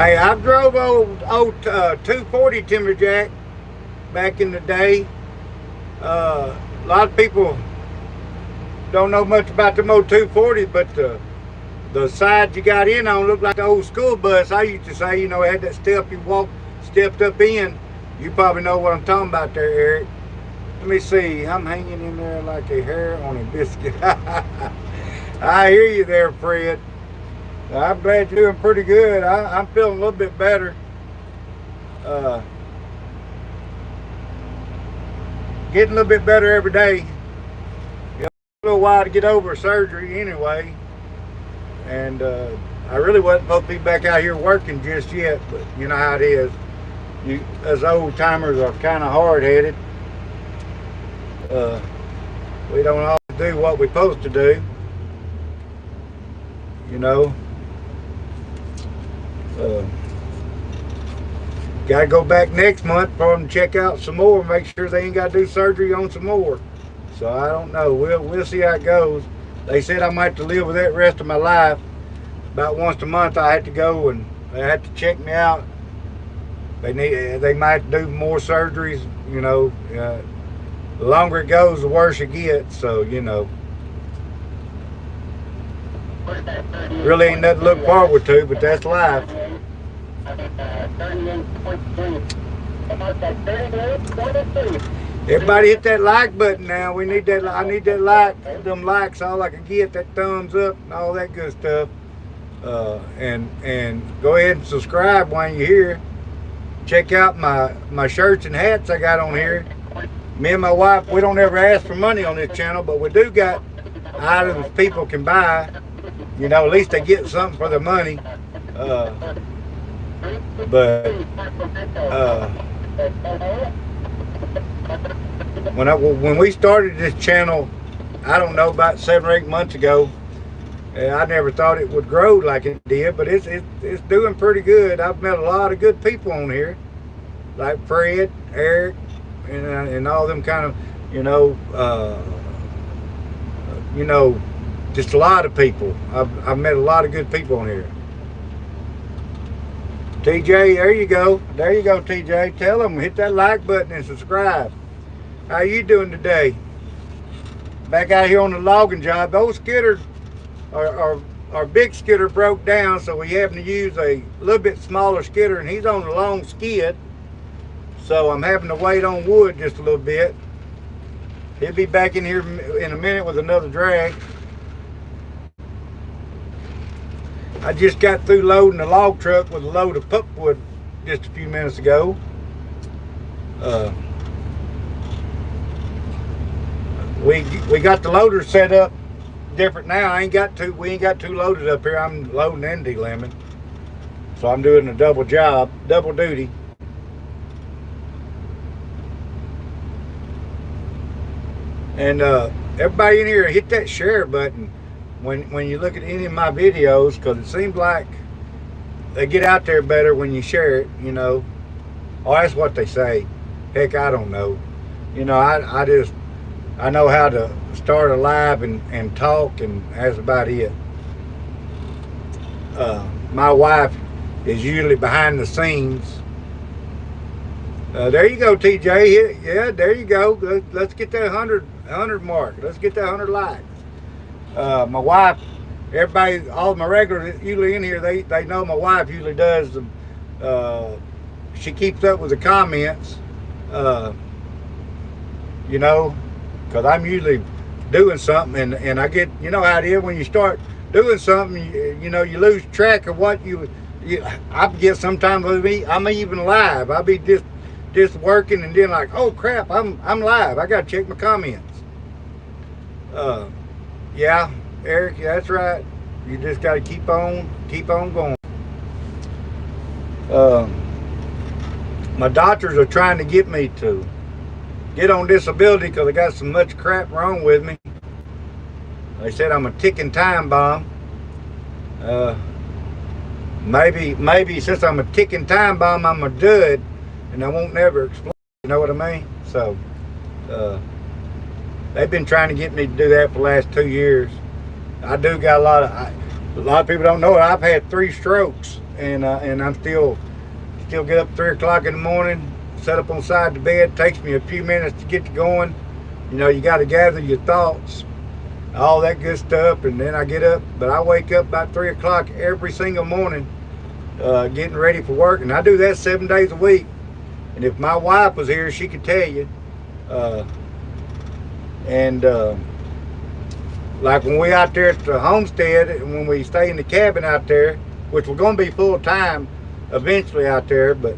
Speaker 2: Hey, I drove old 240 Timberjack back in the day. A lot of people don't know much about them old 240s, but the side you got in on looked like the old school bus. I used to say, you know, it had that step you stepped up in. You probably know what I'm talking about there, Eric. Let me see. I'm hanging in there like a hair on a biscuit. I hear you there, Fred. I'm glad you're doing pretty good. I'm feeling a little bit better. Getting a little bit better every day. You know, a little while to get over surgery anyway. And I really wasn't supposed to be back out here working just yet, but you know how it is. Us old timers are kind of hard-headed. We don't always do what we're supposed to do. You know. Gotta go back next month for them to check out some more, make sure they ain't got to do surgery on some more. So I don't know. We'll see how it goes. They said I might have to live with that the rest of my life. About once a month I had to go and they had to check me out. They might do more surgeries. You know, the longer it goes, the worse it gets. So you know, really ain't nothing to look forward to, but that's life. Everybody hit that like button now. We need that. I need that like, them likes, all I can get, that thumbs up and all that good stuff. And go ahead and subscribe while you're here. Check out my shirts and hats I got on here. Me and my wife, we don't ever ask for money on this channel, but we do got items people can buy. You know, at least they get something for their money. When we started this channel, I don't know, about 7 or 8 months ago, I never thought it would grow like it did, but it's doing pretty good. I've met a lot of good people on here, like Fred, Eric, and all them kind of, you know, just a lot of people. I've met a lot of good people on here. TJ, there you go. There you go, TJ. Tell them, hit that like button and subscribe. How you doing today? Back out here on the logging job. Those skidders, our big skidder broke down, so we having to use a little bit smaller skidder, and he's on a long skid. So I'm having to wait on wood just a little bit. He'll be back in here in a minute with another drag. I just got through loading the log truck with a load of pulpwood just a few minutes ago. We got the loader set up different now. We ain't got two loaded up here. I'm loading and delimbing, so I'm doing a double job, double duty. And everybody in here, hit that share button when you look at any of my videos, because it seems like they get out there better when you share it, you know. Oh, that's what they say. Heck, I don't know. You know, I know how to start a live and talk, and that's about it. My wife is usually behind the scenes. There you go, TJ. Yeah, there you go. Let's get that 100 mark. Let's get that 100 likes. My wife, everybody, all my regulars usually in here, they know my wife usually does the, she keeps up with the comments, you know, because I'm usually doing something, and I get, you know how it is when you start doing something, you know, you lose track of what I get sometimes with me, I'm even live. I'll be just working, and then like, oh crap, I'm live. I gotta check my comments. Yeah, Eric, that's right. You just got to keep on going. My doctors are trying to get me to get on disability because I got so much crap wrong with me. They said I'm a ticking time bomb. Maybe since I'm a ticking time bomb, I'm a dud, and I won't never explode. You know what I mean? So, they've been trying to get me to do that for the last 2 years. I do got a lot of people don't know it. I've had 3 strokes and I'm still get up 3 o'clock in the morning, set up on the side of the bed. Takes me a few minutes to get to going. You know, you got to gather your thoughts, all that good stuff, and then I get up. But I wake up about 3 o'clock every single morning, getting ready for work, and I do that 7 days a week. And if my wife was here, she could tell you. Like when we out there at the homestead, and when we stay in the cabin out there, which we're going to be full time eventually out there, but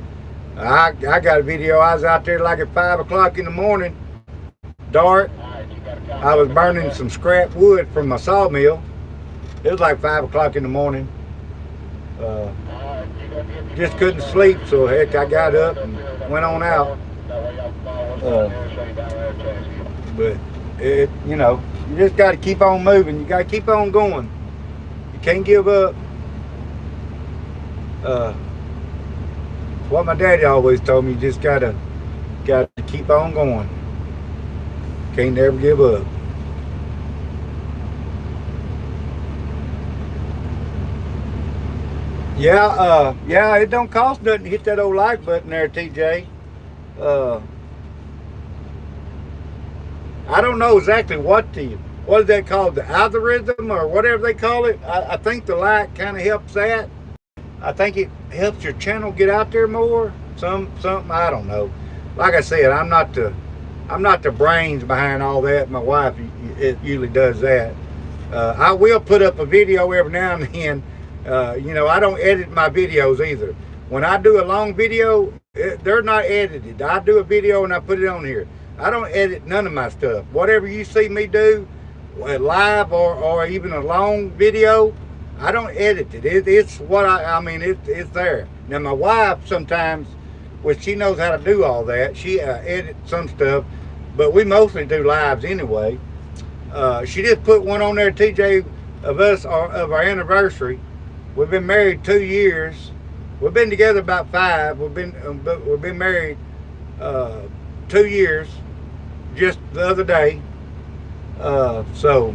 Speaker 2: I got a video. I was out there like at 5 o'clock in the morning, dark. I was burning some scrap wood from my sawmill. It was like 5 o'clock in the morning. Just couldn't sleep, so heck, I got up and went on out. But it, you know, you just got to keep on moving. You got to keep on going. You can't give up. What my daddy always told me, you just gotta keep on going. Can't never give up. Yeah, it don't cost nothing to hit that old like button there, TJ. I don't know exactly what is that called, the algorithm or whatever they call it. I think the like kind of helps that. I think it helps your channel get out there more. Something I don't know. Like I said, I'm not the brains behind all that. My wife usually does that. I will put up a video every now and then. You know, I don't edit my videos either. When I do a long video, they're not edited. I do a video and I put it on here. I don't edit none of my stuff. Whatever you see me do, live or even a long video, I don't edit it. It's what I mean, it's there. Now my wife sometimes, well, she knows how to do all that. She edits some stuff, but we mostly do lives anyway. She just put one on there, TJ, of our anniversary. We've been married 2 years. We've been together about 5. We've been married 2 years, just the other day. So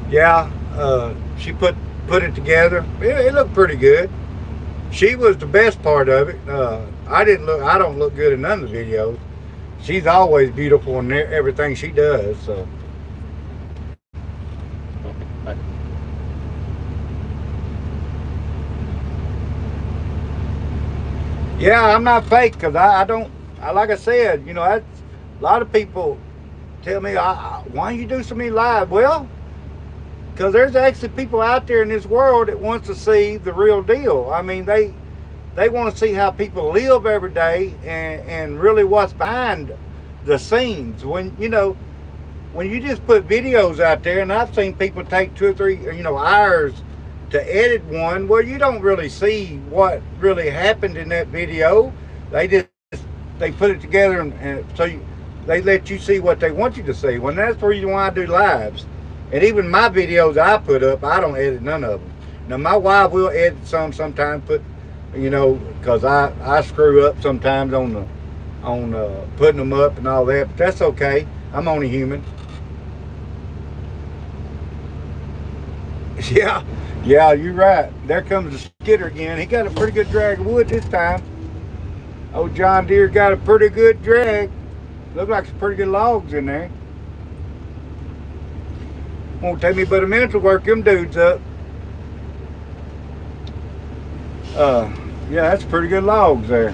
Speaker 2: yeah, she put it together. It looked pretty good. She was the best part of it. I don't look good in none of the videos. She's always beautiful in everything she does. So. Yeah, I'm not fake, because like I said, you know, a lot of people tell me, why you do so many live? Well, because there's actually people out there in this world that wants to see the real deal. I mean, they want to see how people live every day and really what's behind the scenes. When you just put videos out there, and I've seen people take 2 or 3, hours to edit one, well, you don't really see what really happened in that video. They put it together and so they let you see what they want you to see. Well, that's the reason why I do lives. And even my videos I put up, I don't edit none of them. Now my wife will edit sometimes, because I screw up sometimes on putting them up and all that. But that's okay. I'm only human. Yeah, you're right. There comes the skidder again. He got a pretty good drag of wood this time. Old John Deere got a pretty good drag. Looks like some pretty good logs in there. Won't take me but a minute to work them dudes up. Yeah, that's pretty good logs there.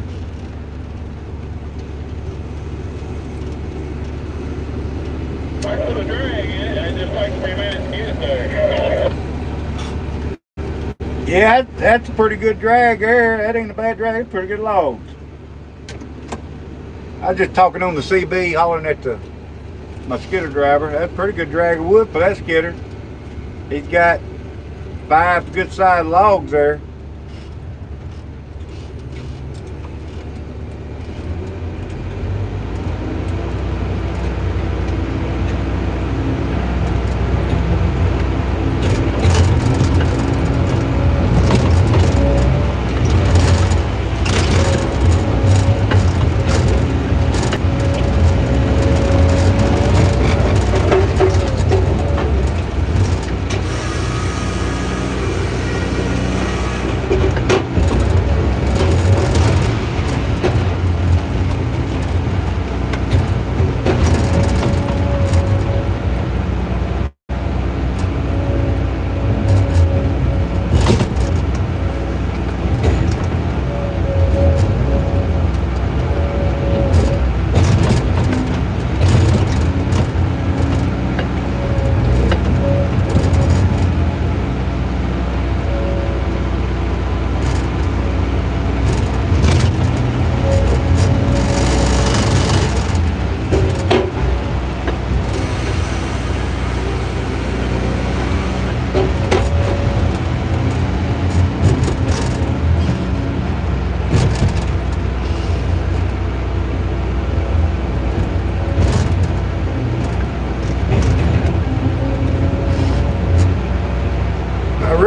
Speaker 3: I put a drag in it. I just like 3 minutes to get there.
Speaker 2: Yeah, that's a pretty good drag there. That ain't a bad drag. It's pretty good logs. I was just talking on the CB, hollering at my skidder driver. That's a pretty good drag of wood for that skidder. He's got 5 good sized logs there.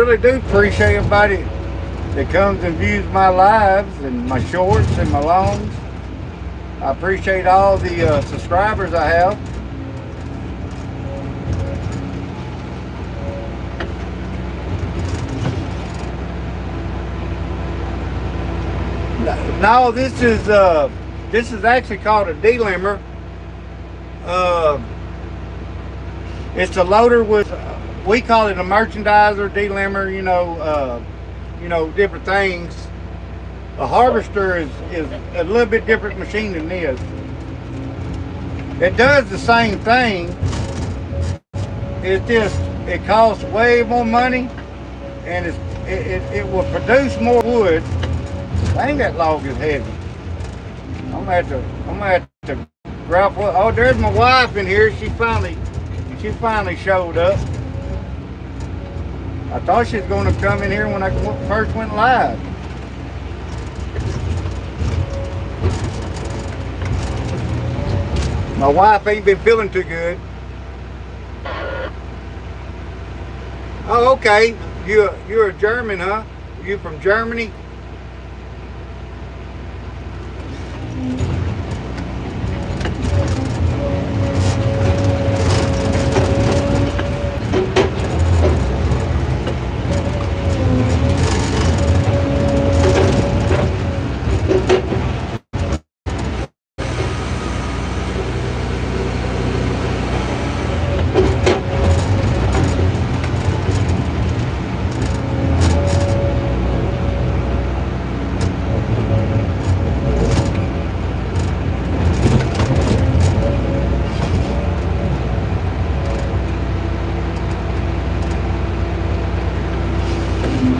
Speaker 2: really do appreciate everybody that comes and views my lives and my shorts and my longs. I appreciate all the subscribers I have. No, this is actually called a delimber. It's a loader with, we call it a merchandiser, delimber, you know, different things. A harvester is a little bit different machine than this. It does the same thing. It's just, it costs way more money, and it will produce more wood. Dang, that log is heavy. I'm gonna have to grab. Oh, there's my wife in here. She finally showed up. I thought she was going to come in here when I first went live. My wife ain't been feeling too good. Oh, okay. You're a German, huh? You from Germany?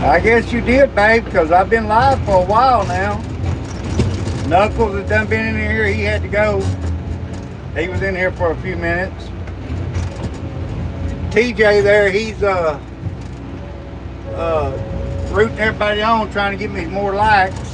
Speaker 2: I guess you did, babe, because I've been live for a while now. Knuckles has done been in here. He had to go. He was in here for a few minutes. TJ there, he's rooting everybody on, trying to give me more likes.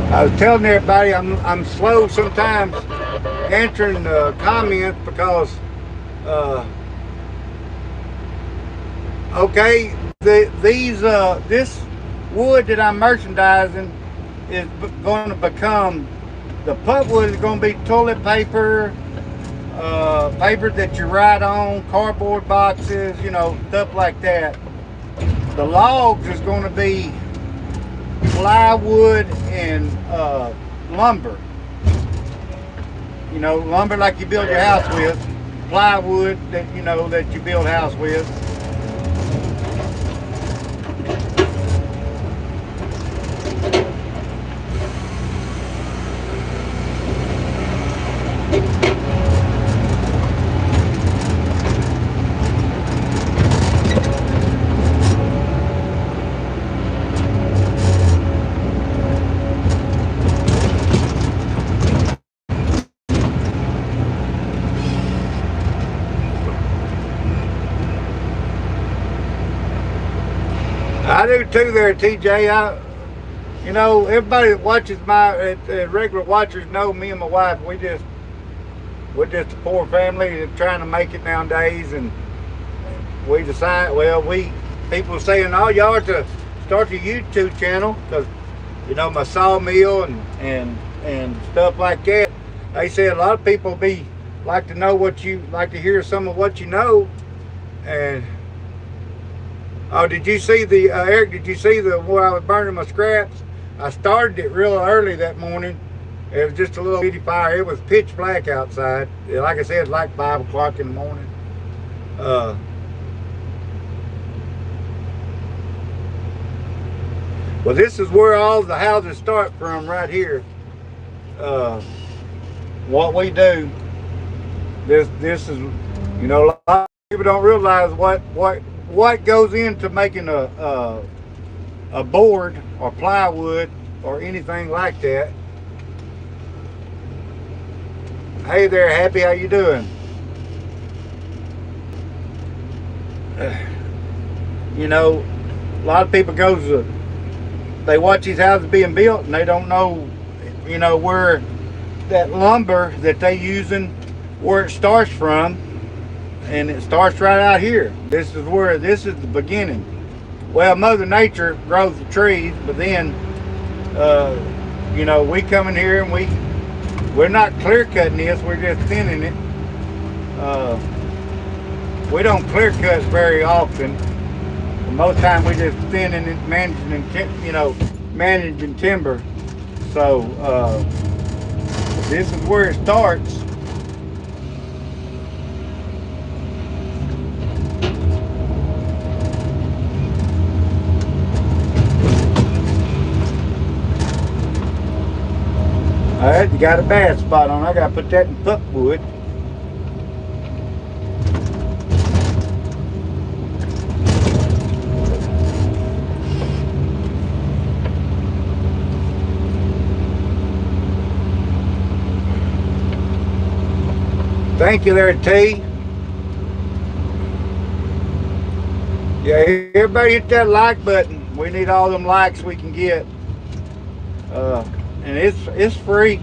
Speaker 2: I was telling everybody I'm slow sometimes answering comments because okay, this wood that I'm merchandising is going to become, the pulpwood is going to be toilet paper, paper that you write on, cardboard boxes, you know, stuff like that. The logs is going to be plywood and lumber. You know, lumber like you build your house with, plywood that you know that you build a house with. I do too there, TJ. You know, everybody that watches regular watchers know me and my wife, we're just a poor family that's trying to make it nowadays, and we decide, well, people saying, oh, y'all ought to start your YouTube channel, because, you know, my sawmill and stuff like that. They say a lot of people like to know like to hear some of what you know. And oh, did you see the, Eric, did you see where I was burning my scraps? I started it real early that morning. It was just a little bitty fire. It was pitch black outside. Like I said, it's like 5 o'clock in the morning. Well, this is where all the houses start from, right here. What we do, this is, you know, a lot of people don't realize what goes into making a board or plywood or anything like that. Hey there, Happy, how you doing? You know, a lot of people they watch these houses being built and they don't know, you know, where that lumber that they using, where it starts from, and it starts right out here. This is the beginning. Well, Mother Nature grows the trees, but then, you know, we come in here and we're not clear cutting this, we're just thinning it. We don't clear cut very often. Most time we just thinning it, managing timber. So this is where it starts. All right, you got a bad spot on. I gotta put that in pulpwood. Thank you there, T. Yeah, everybody hit that like button. We need all them likes we can get. And it's free.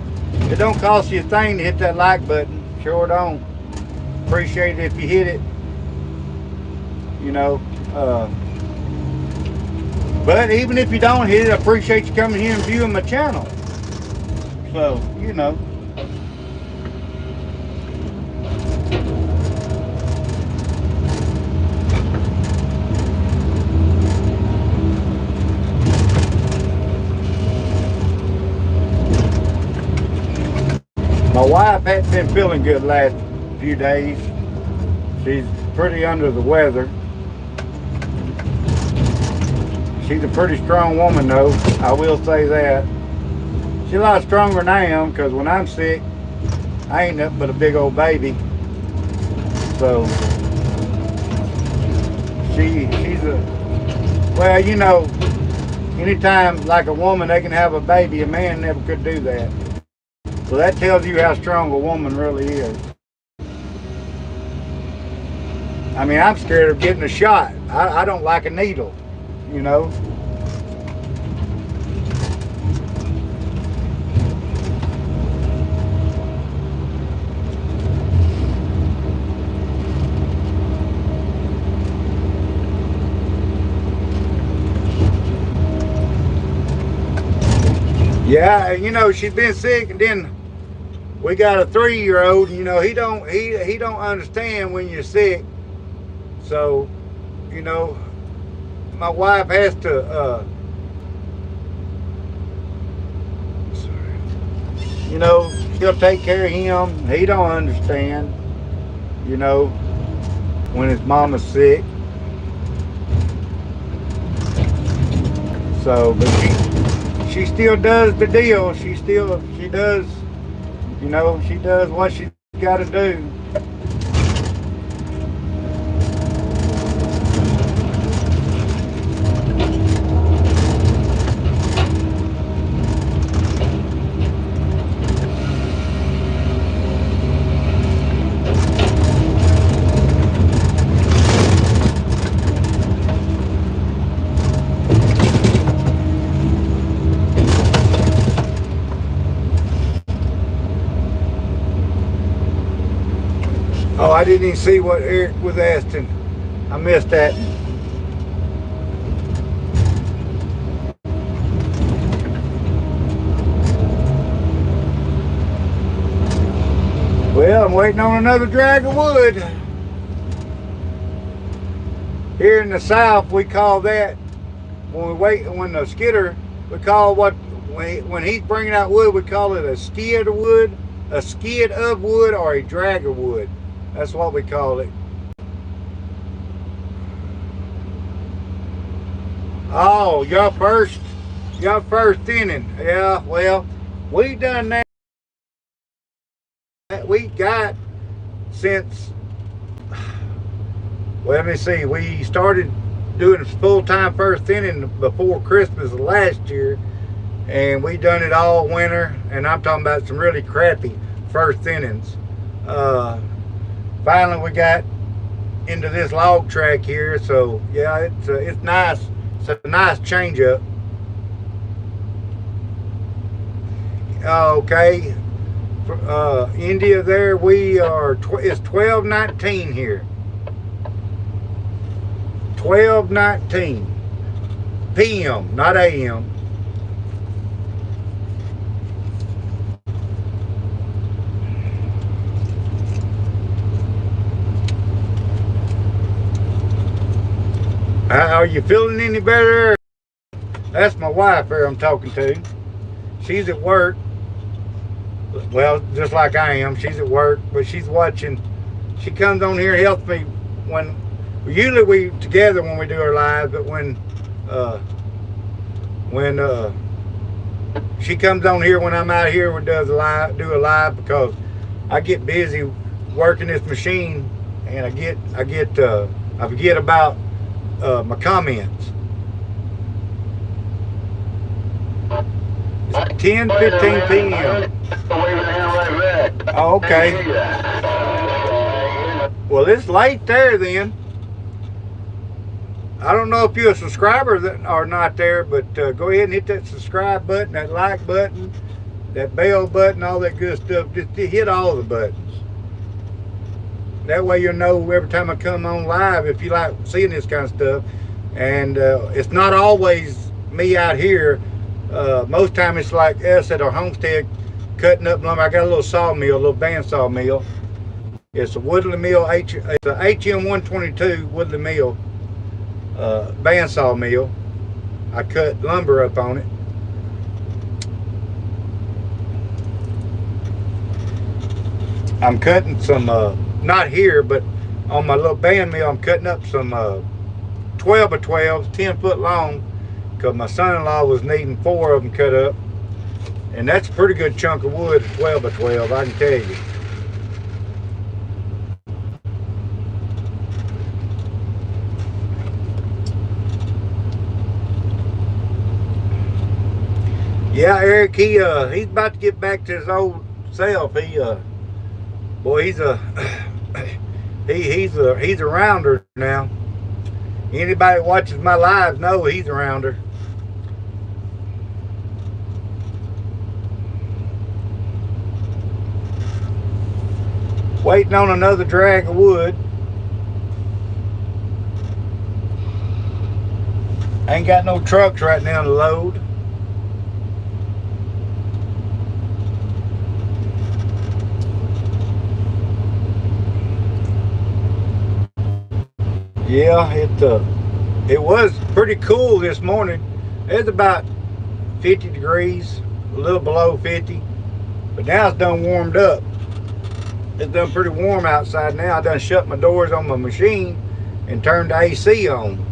Speaker 2: It don't cost you a thing to hit that like button. Sure don't. Appreciate it if you hit it. You know. But even if you don't hit it, I appreciate you coming here and viewing my channel. So, you know. My wife hasn't been feeling good the last few days. She's pretty under the weather. She's a pretty strong woman though, I will say that. She's a lot stronger than I am, because when I'm sick, I ain't nothing but a big old baby. So, she's well, you know, anytime like a woman they can have a baby, a man never could do that. So that tells you how strong a woman really is. I mean, I'm scared of getting a shot. I don't like a needle, you know. Yeah, you know, she's been sick, and then we got a 3-year-old, and you know, he don't understand when you're sick. So, you know, my wife has to you know, she'll take care of him. He don't understand, you know, when his mama's sick. So, but she still does the deal. She does, you know, she does what she's got to do. Oh, I didn't even see what Eric was asking. I missed that. Well, I'm waiting on another drag of wood. Here in the South, we call that, when the skidder, we call when he's bringing out wood, we call it a skid of wood, or a drag of wood. That's what we call it. Oh, y'all first? Y'all first inning. Yeah, well, we done that. We got since, well, let me see, we started doing full-time first inning before Christmas of last year, and we done it all winter, and I'm talking about some really crappy first innings. Finally we got into this log track here, so yeah, it's nice. It's a nice change up. Okay, India there, we are, it's 12:19 here. 12:19 p.m., not a.m. Are you feeling any better? That's my wife here I'm talking to. She's at work. Well, just like I am. She's at work, but she's watching. She comes on here and helps me when, usually we together when we do our live, but when she comes on here when I'm out here, we do a live because I get busy working this machine, and I forget about my comments. It's 10:15 p.m. Oh, okay. Well, it's late there then. I don't know if you're a subscriber that are not there, but go ahead and hit that subscribe button, that like button, that bell button, all that good stuff. Just hit all the buttons. That way you'll know every time I come on live if you like seeing this kind of stuff. And it's not always me out here. Most time it's like us at our homestead cutting up lumber. I got a little sawmill, a little bandsaw mill. It's a Woodley mill, it's a HM 122 Woodley mill, bandsaw mill. I cut lumber up on it. I'm cutting some, not here, but on my little band mill, I'm cutting up some 12 by 12s, 10 foot long, because my son-in-law was needing 4 of them cut up. And that's a pretty good chunk of wood, 12 by 12, I can tell you. Yeah, Eric, he's about to get back to his old self. Boy, he's a rounder now. Anybody that watches my lives know he's a rounder. Waiting on another drag of wood. Ain't got no trucks right now to load. Yeah, it was pretty cool this morning. It's about 50 degrees, a little below 50, but now it's done warmed up. It's done pretty warm outside now. I done shut my doors on my machine and turned the AC on.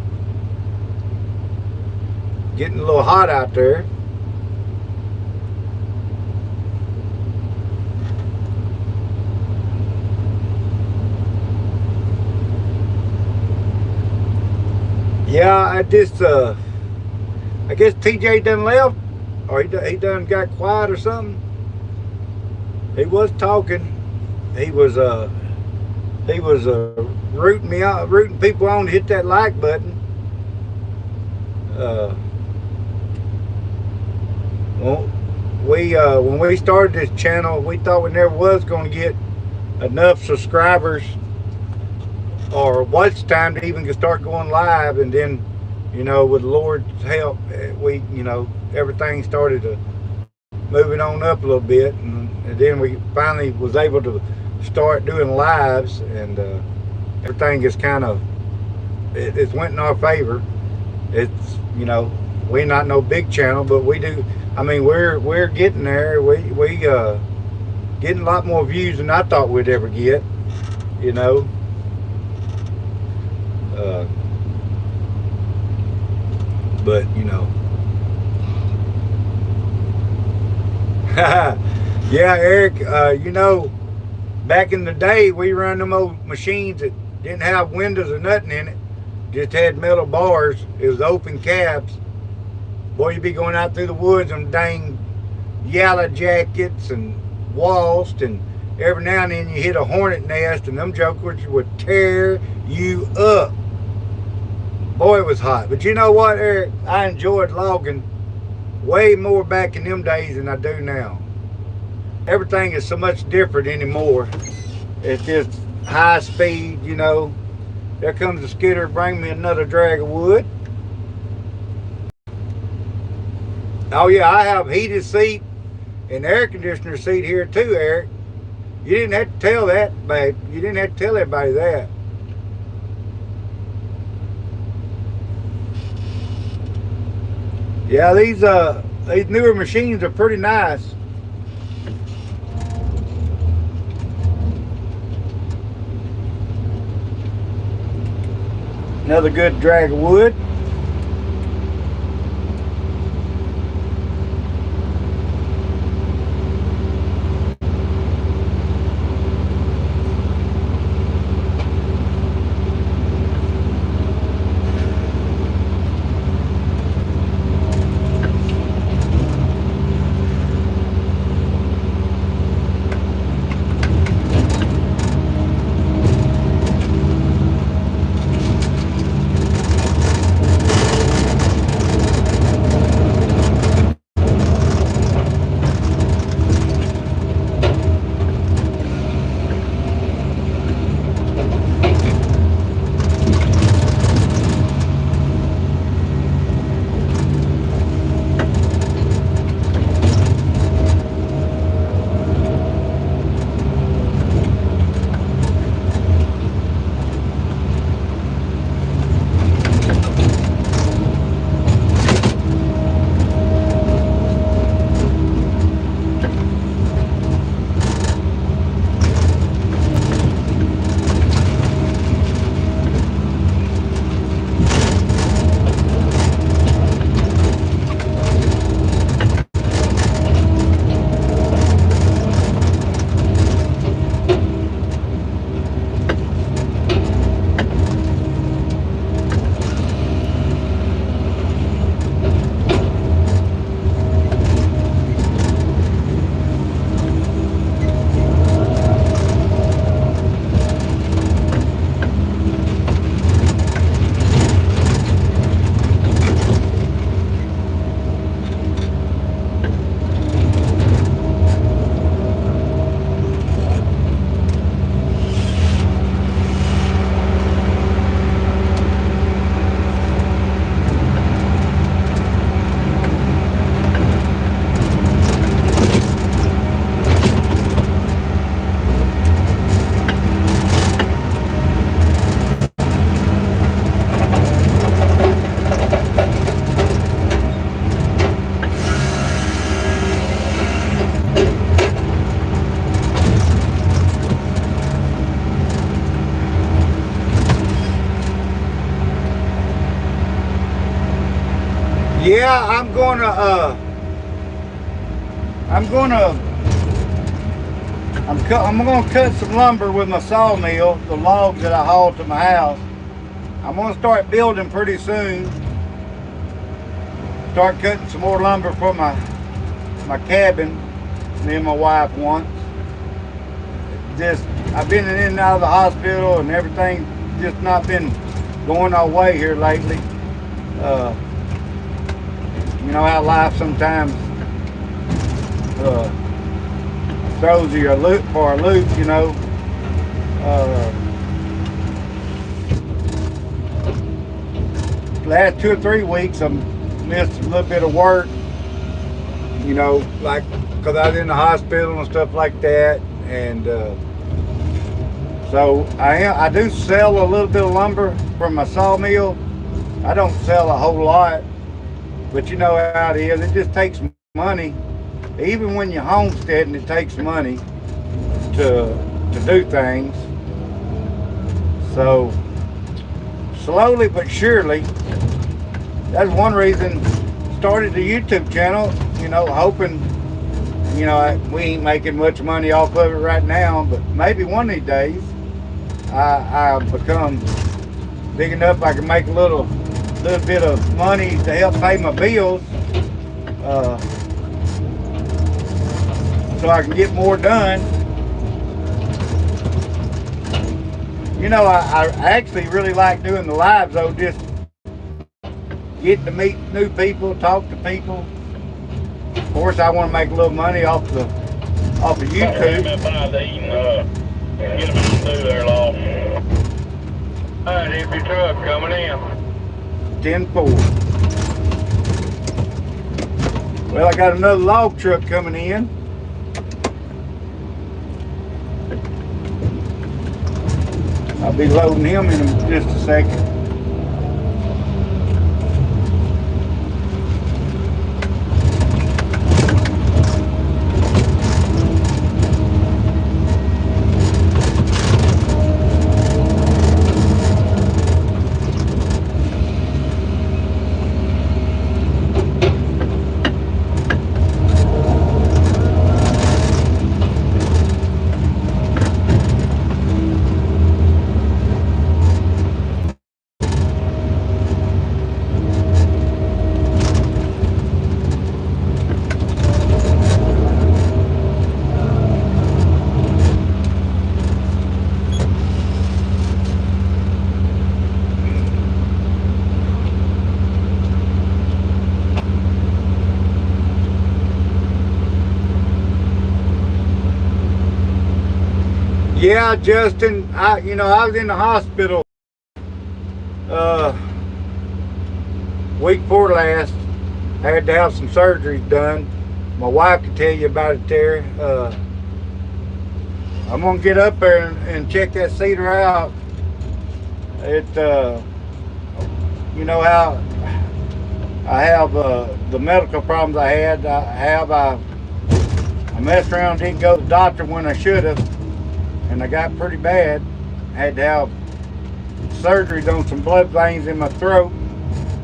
Speaker 2: Getting a little hot out there. Yeah, I guess TJ done left, or he done got quiet or something. He was talking. He was rooting me out, rooting people on to hit that like button. Well, when we started this channel, we thought we never was going to get enough subscribers or watch time to even start going live. And then, you know, with the Lord's help, everything started to moving on up a little bit, and then we finally was able to start doing lives, and everything is kind of it's went in our favor. It's, you know, we're not no big channel, but we do. I mean, we're getting there. We getting a lot more views than I thought we'd ever get. You know. But you know, Yeah, Eric, you know, back in the day, we run them old machines that didn't have windows or nothing in it, just had metal bars. It was open cabs. Boy, you'd be going out through the woods and dang yellow jackets and wasps, and every now and then you hit a hornet nest, and them jokers would tear you up. Boy, it was hot. But you know what, Eric? I enjoyed logging way more back in them days than I do now. Everything is so much different anymore. It's just high speed, you know. There comes the skidder, bring me another drag of wood. Oh yeah, I have heated seat and air conditioner seat here too, Eric. You didn't have to tell that, babe. You didn't have to tell everybody that. Yeah, these newer machines are pretty nice. Another good drag of wood. Yeah, I'm gonna cut some lumber with my sawmill, the logs that I haul to my house. I'm gonna start building pretty soon. Start cutting some more lumber for my cabin. Me and my wife wants. Just I've been in and out of the hospital and everything just not been going our way here lately. You know how life sometimes throws you for a loop, you know. Last 2 or 3 weeks I missed a little bit of work, you know, like because I was in the hospital and stuff like that, and so I do sell a little bit of lumber from my sawmill. I don't sell a whole lot, but you know how it is. It just takes money. Even when you're homesteading, it takes money to do things. So slowly but surely, that's one reason started the YouTube channel, you know, hoping you know, we ain't making much money off of it right now, but maybe one of these days I become big enough I can make a little bit of money to help pay my bills, uh, so I can get more done. You know, I actually really like doing the lives though, just getting to meet new people, talk to people. Of course, I want to make a little money off of YouTube.
Speaker 3: Get them through there, Law. Alright, if your truck coming in.
Speaker 2: 10-4. Well, I got another log truck coming in. I'll be loading him in just a second. Yeah, Justin, I was in the hospital week before last. I had to have some surgeries done. My wife can tell you about it there. I'm gonna get up there and check that cedar out. It, you know how I have the medical problems I had. I messed around, didn't go to the doctor when I should have. And I got pretty bad. I had to have surgeries on some blood veins in my throat,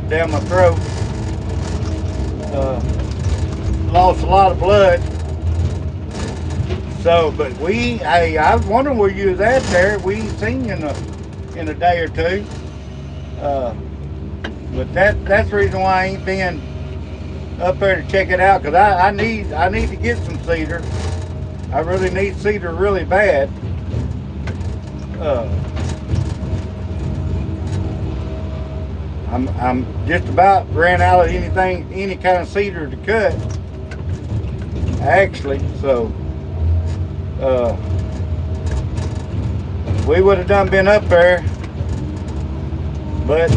Speaker 2: down my throat. Lost a lot of blood. So, but hey, I was wondering where you was at there. We ain't seen you in a day or two. But that's the reason why I ain't been up there to check it out, because I need to get some cedar. I really need cedar really bad. I'm just about ran out of any kind of cedar to cut, actually. So we would have been up there, but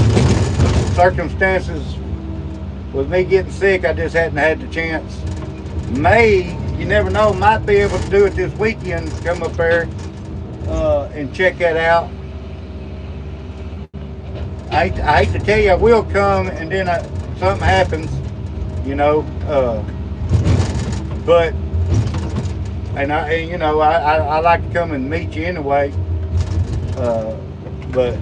Speaker 2: circumstances with me getting sick, I just hadn't had the chance. You never know, might be able to do it this weekend. Come up there and check that out. I hate to tell you, I will come, and then something happens, you know. But I like to come and meet you anyway. But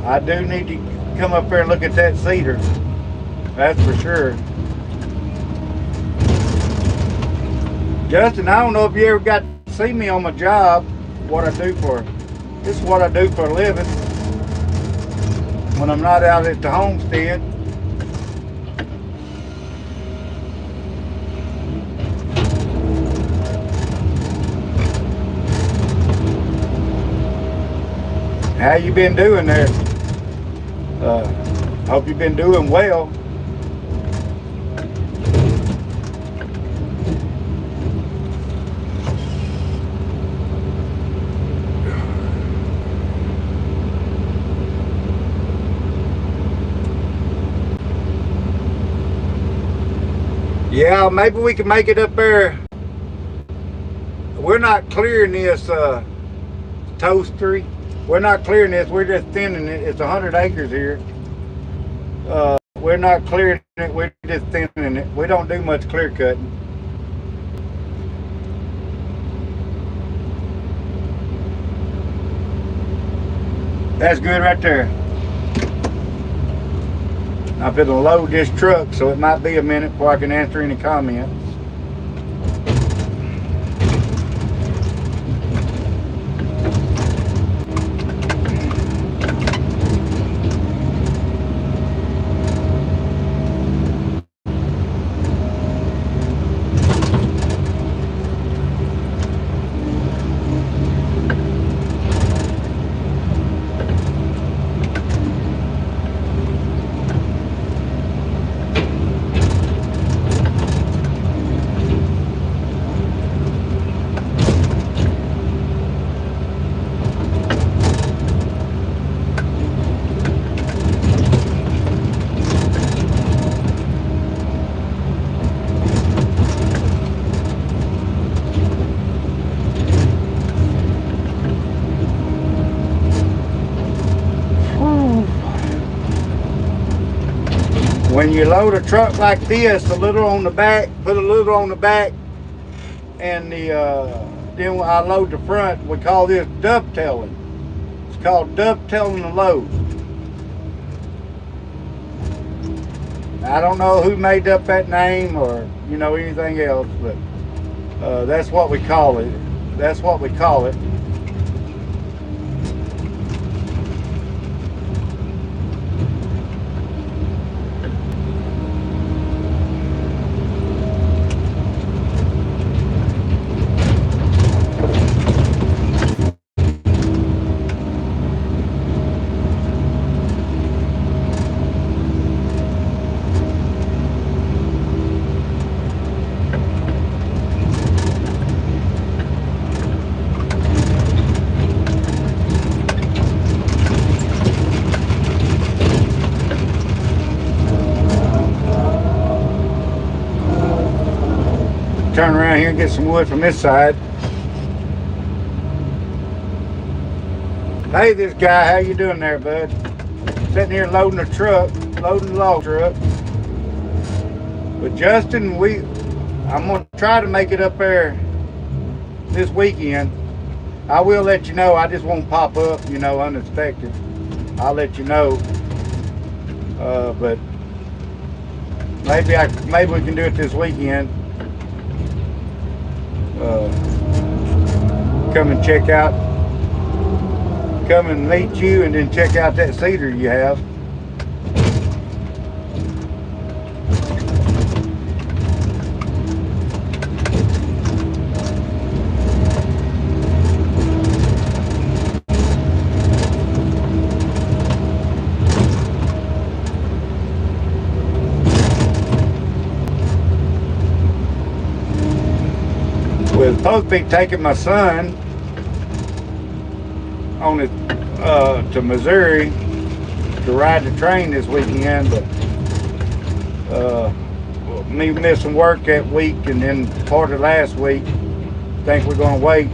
Speaker 2: I do need to come up there and look at that cedar. That's for sure. Justin, I don't know if you ever got to see me on my job. This is what I do for a living when I'm not out at the homestead. How you been doing there? Hope you've been doing well. Yeah, maybe we can make it up there. We're not clearing this toastery. We're not clearing this. We're just thinning it. It's 100 acres here. We're not clearing it. We're just thinning it. We don't do much clear cutting. That's good right there. I'm going to load this truck, so it might be a minute before I can answer any comments. When you load a truck like this, a little on the back, put a little on the back, and then I load the front. We call this dovetailing. It's called dovetailing the load. I don't know who made up that name or anything else, but that's what we call it. That's what we call it. Turn around here and get some wood from this side. Hey, this guy, how you doing there, bud? Sitting here loading a truck, loading the log truck. But Justin, I'm gonna try to make it up there this weekend. I will let you know. I just won't pop up, unexpected. I'll let you know. But maybe we can do it this weekend. Come and check out, come and meet you, and then check out that cedar you have. We're supposed to be taking my son on it to Missouri to ride the train this weekend, but me missing work that week and then part of last week, think we're going to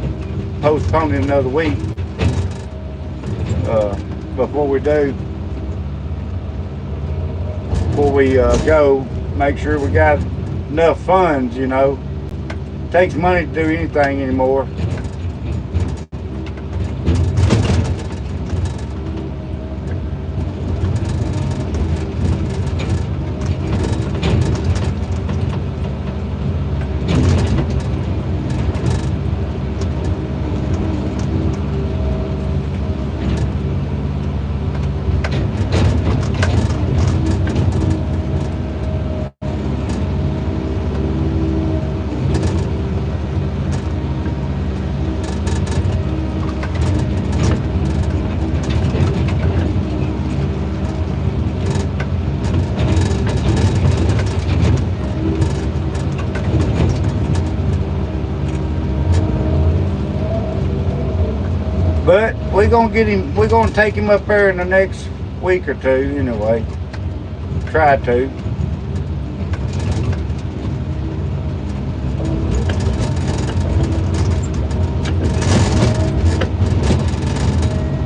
Speaker 2: postpone it another week before we go, make sure we got enough funds, takes money to do anything anymore. But we're gonna take him up there in the next week or two anyway. Try to.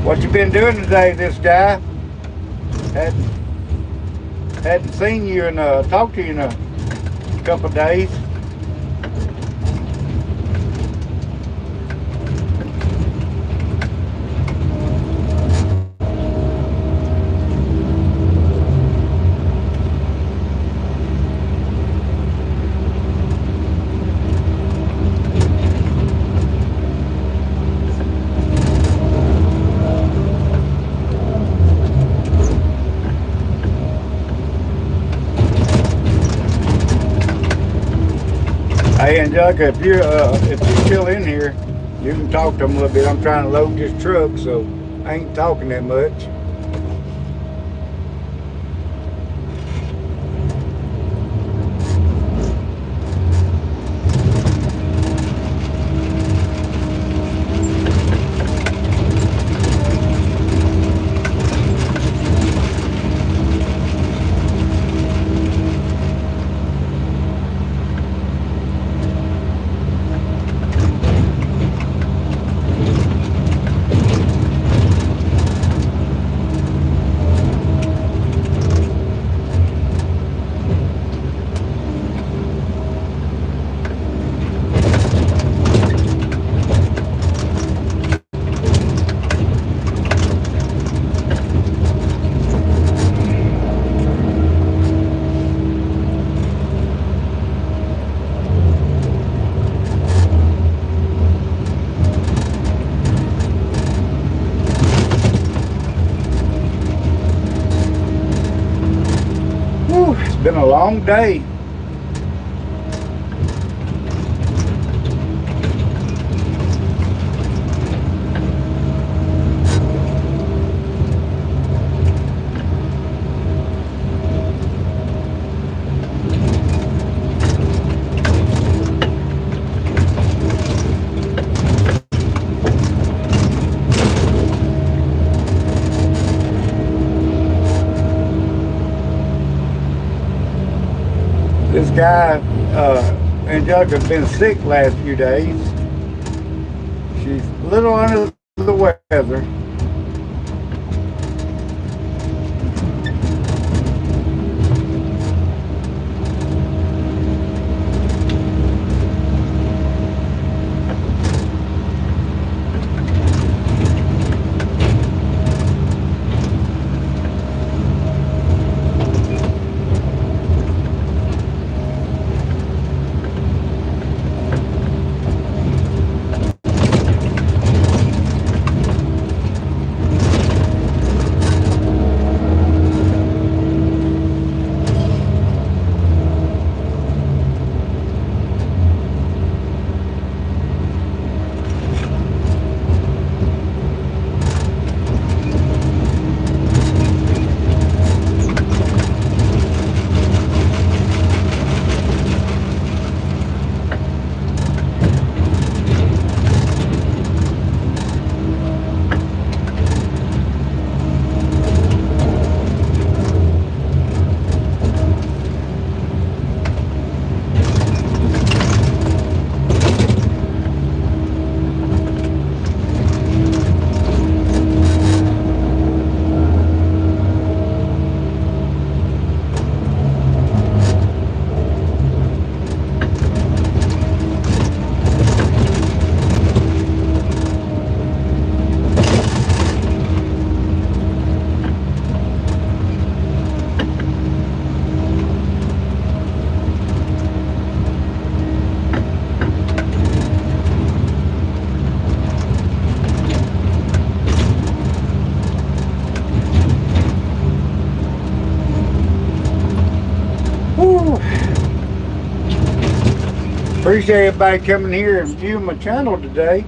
Speaker 2: What you been doing today, this guy? Hadn't seen you and talked to you in a couple of days. Hey, Angelica, if you're still in here, you can talk to him a little bit. I'm trying to load this truck, so I ain't talking that much. long day. This guy, Angelica's been sick last few days. She's a little under the weather. Appreciate everybody coming here and viewing my channel today.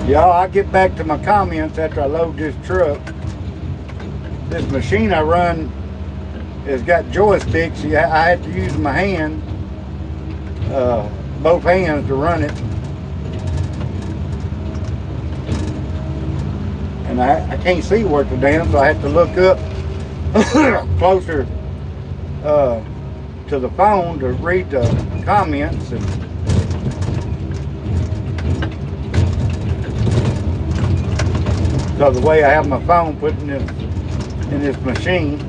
Speaker 2: Y'all, I'll get back to my comments after I load this truck. This machine I run has got joysticks. I had to use my hand, both hands to run it. And I can't see worth a damn, so I have to look up closer to the phone to read the comments. And so the way I have my phone put in this machine.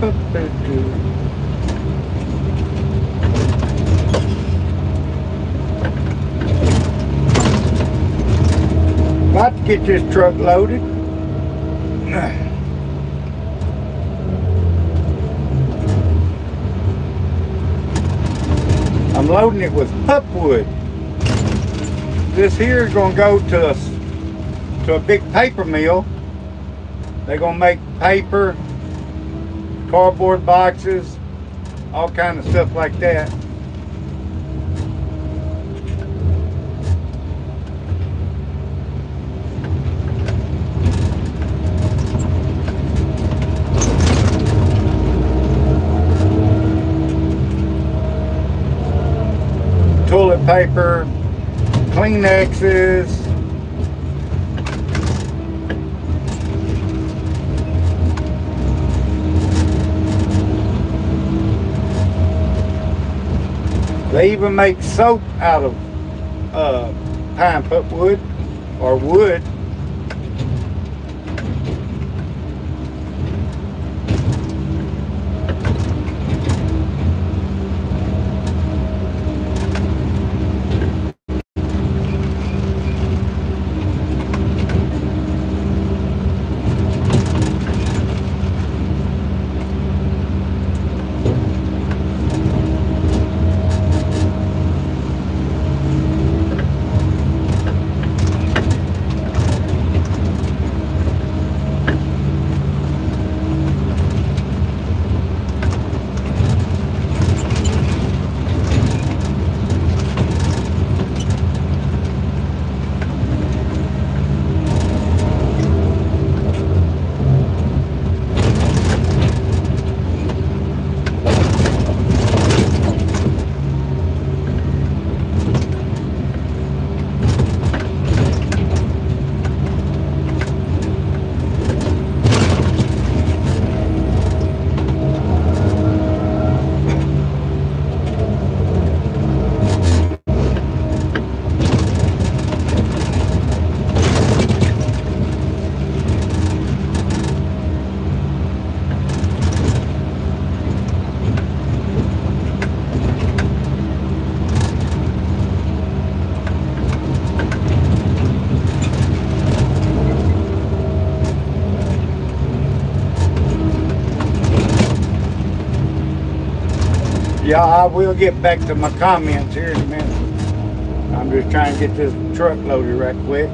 Speaker 2: About to get this truck loaded. I'm loading it with pulpwood. This here is going to go to a big paper mill. They're going to make paper, cardboard boxes, all kind of stuff like that. Toilet paper, Kleenexes, they even make soap out of pine pulpwood or wood. Yeah, I will get back to my comments here in a minute. I'm just trying to get this truck loaded right quick.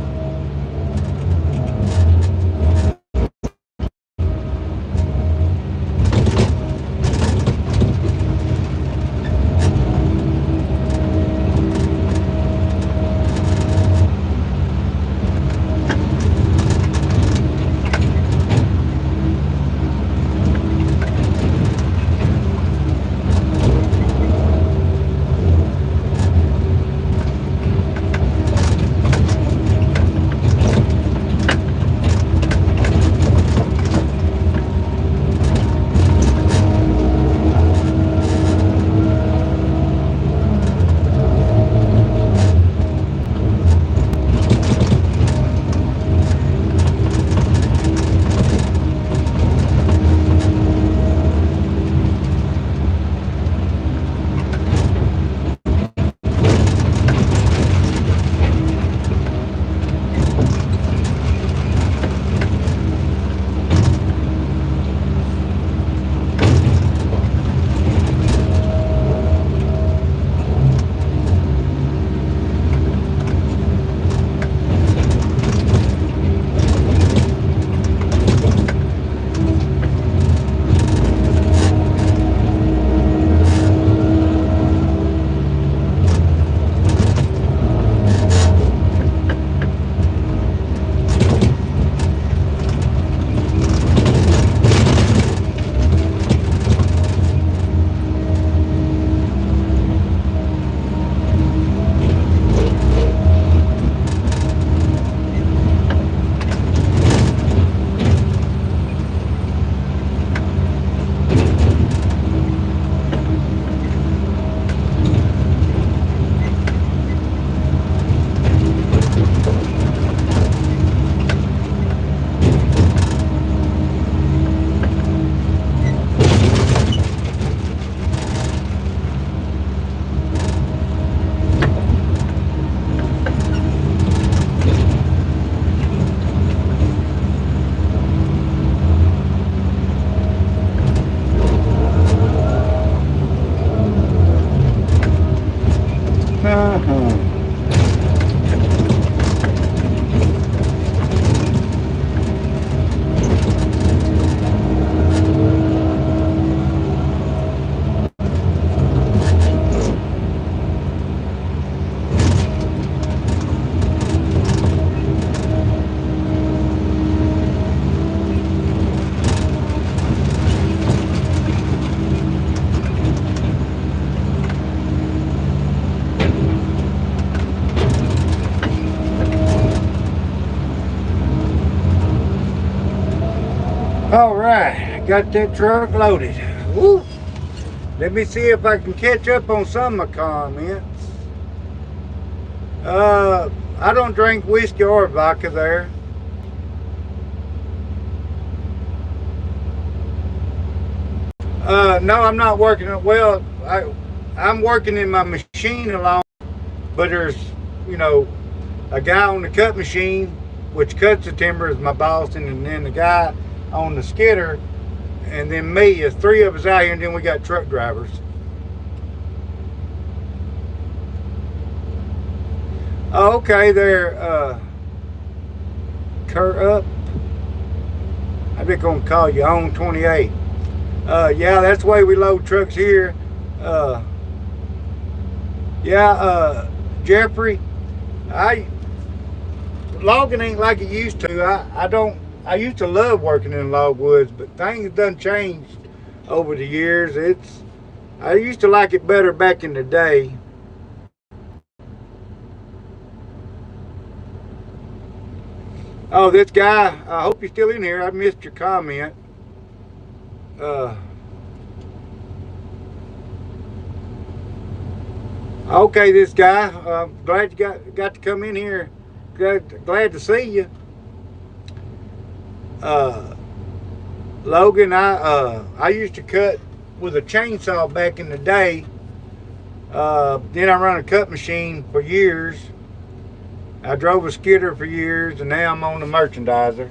Speaker 2: right, got that truck loaded. Woo. Let me see if I can catch up on some of my comments. I don't drink whiskey or vodka there. No, I'm not working. Well, I'm working in my machine alone, but there's, you know, a guy on the cut machine, which cuts the timber, is my boss, and then the guy on the skidder, and then me. Is three of us out here, and then we got truck drivers. Oh, okay, there, Kurt up. I've been gonna call you on 28. Yeah, that's the way we load trucks here. Jeffrey, logging ain't like it used to. I used to love working in logwoods, but things done changed over the years. I used to like it better back in the day. Oh, this guy, I hope you're still in here. I missed your comment. Okay, this guy, glad you got to come in here. Glad to see you. Logan, I used to cut with a chainsaw back in the day. Then I run a cut machine for years. I drove a skidder for years, and now I'm on the merchandiser.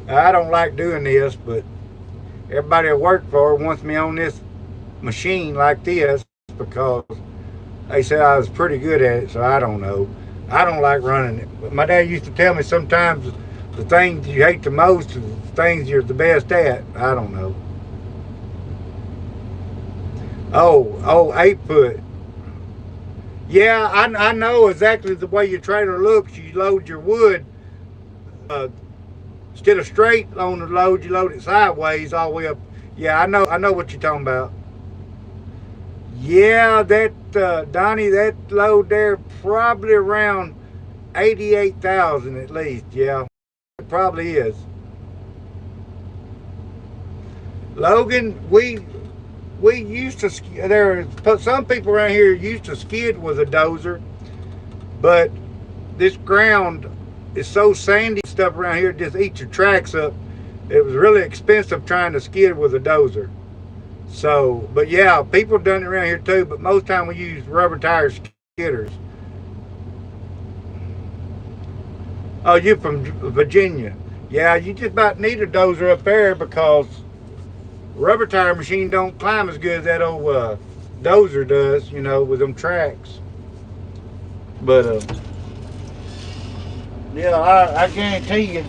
Speaker 2: I don't like doing this, but everybody I work for wants me on this machine like this because they said I was pretty good at it, so I don't know. I don't like running it. But my dad used to tell me sometimes the things you hate the most are the things you're the best at. I don't know. Oh, 8-foot. Yeah, I know exactly the way your trailer looks. You load your wood, instead of straight on the load, you load it sideways all the way up. Yeah, I know what you're talking about. Yeah, that Donnie, that load there probably around 88,000 at least. Yeah, it probably is. Logan, we used to, some people around here used to skid with a dozer, but this ground is so sandy, stuff around here just eats your tracks up. It was really expensive trying to skid with a dozer. So, but yeah, people done it around here too, but most time we use rubber tire skidders. Oh, you from Virginia? Yeah, you just about need a dozer up there because rubber tire machine don't climb as good as that old dozer does, you know, with them tracks. But yeah, I guarantee you,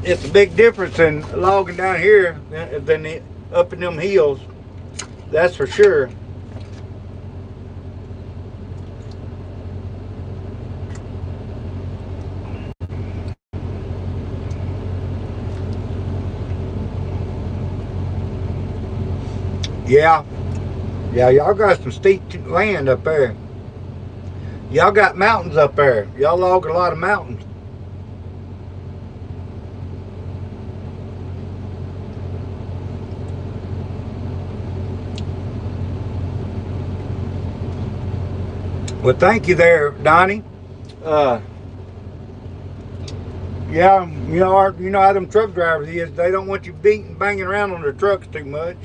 Speaker 2: it's a big difference in logging down here than up in them hills. That's for sure. Yeah, y'all got some steep land up there. Y'all got mountains up there. Y'all log a lot of mountains. Well, thank you there, Donnie. Yeah, you know how them truck drivers is. They don't want you banging around on their trucks too much.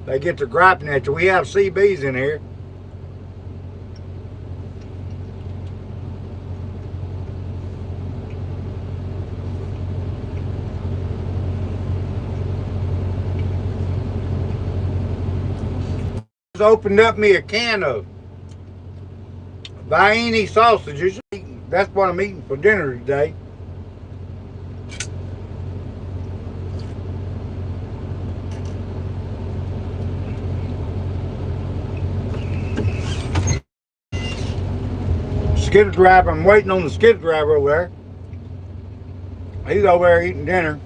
Speaker 2: They get to griping at you. We have CBs in here. Just opened up me a can of Vienna sausages. That's what I'm eating for dinner today. Skidder driver, I'm waiting on the skidder driver over there. He's over there eating dinner.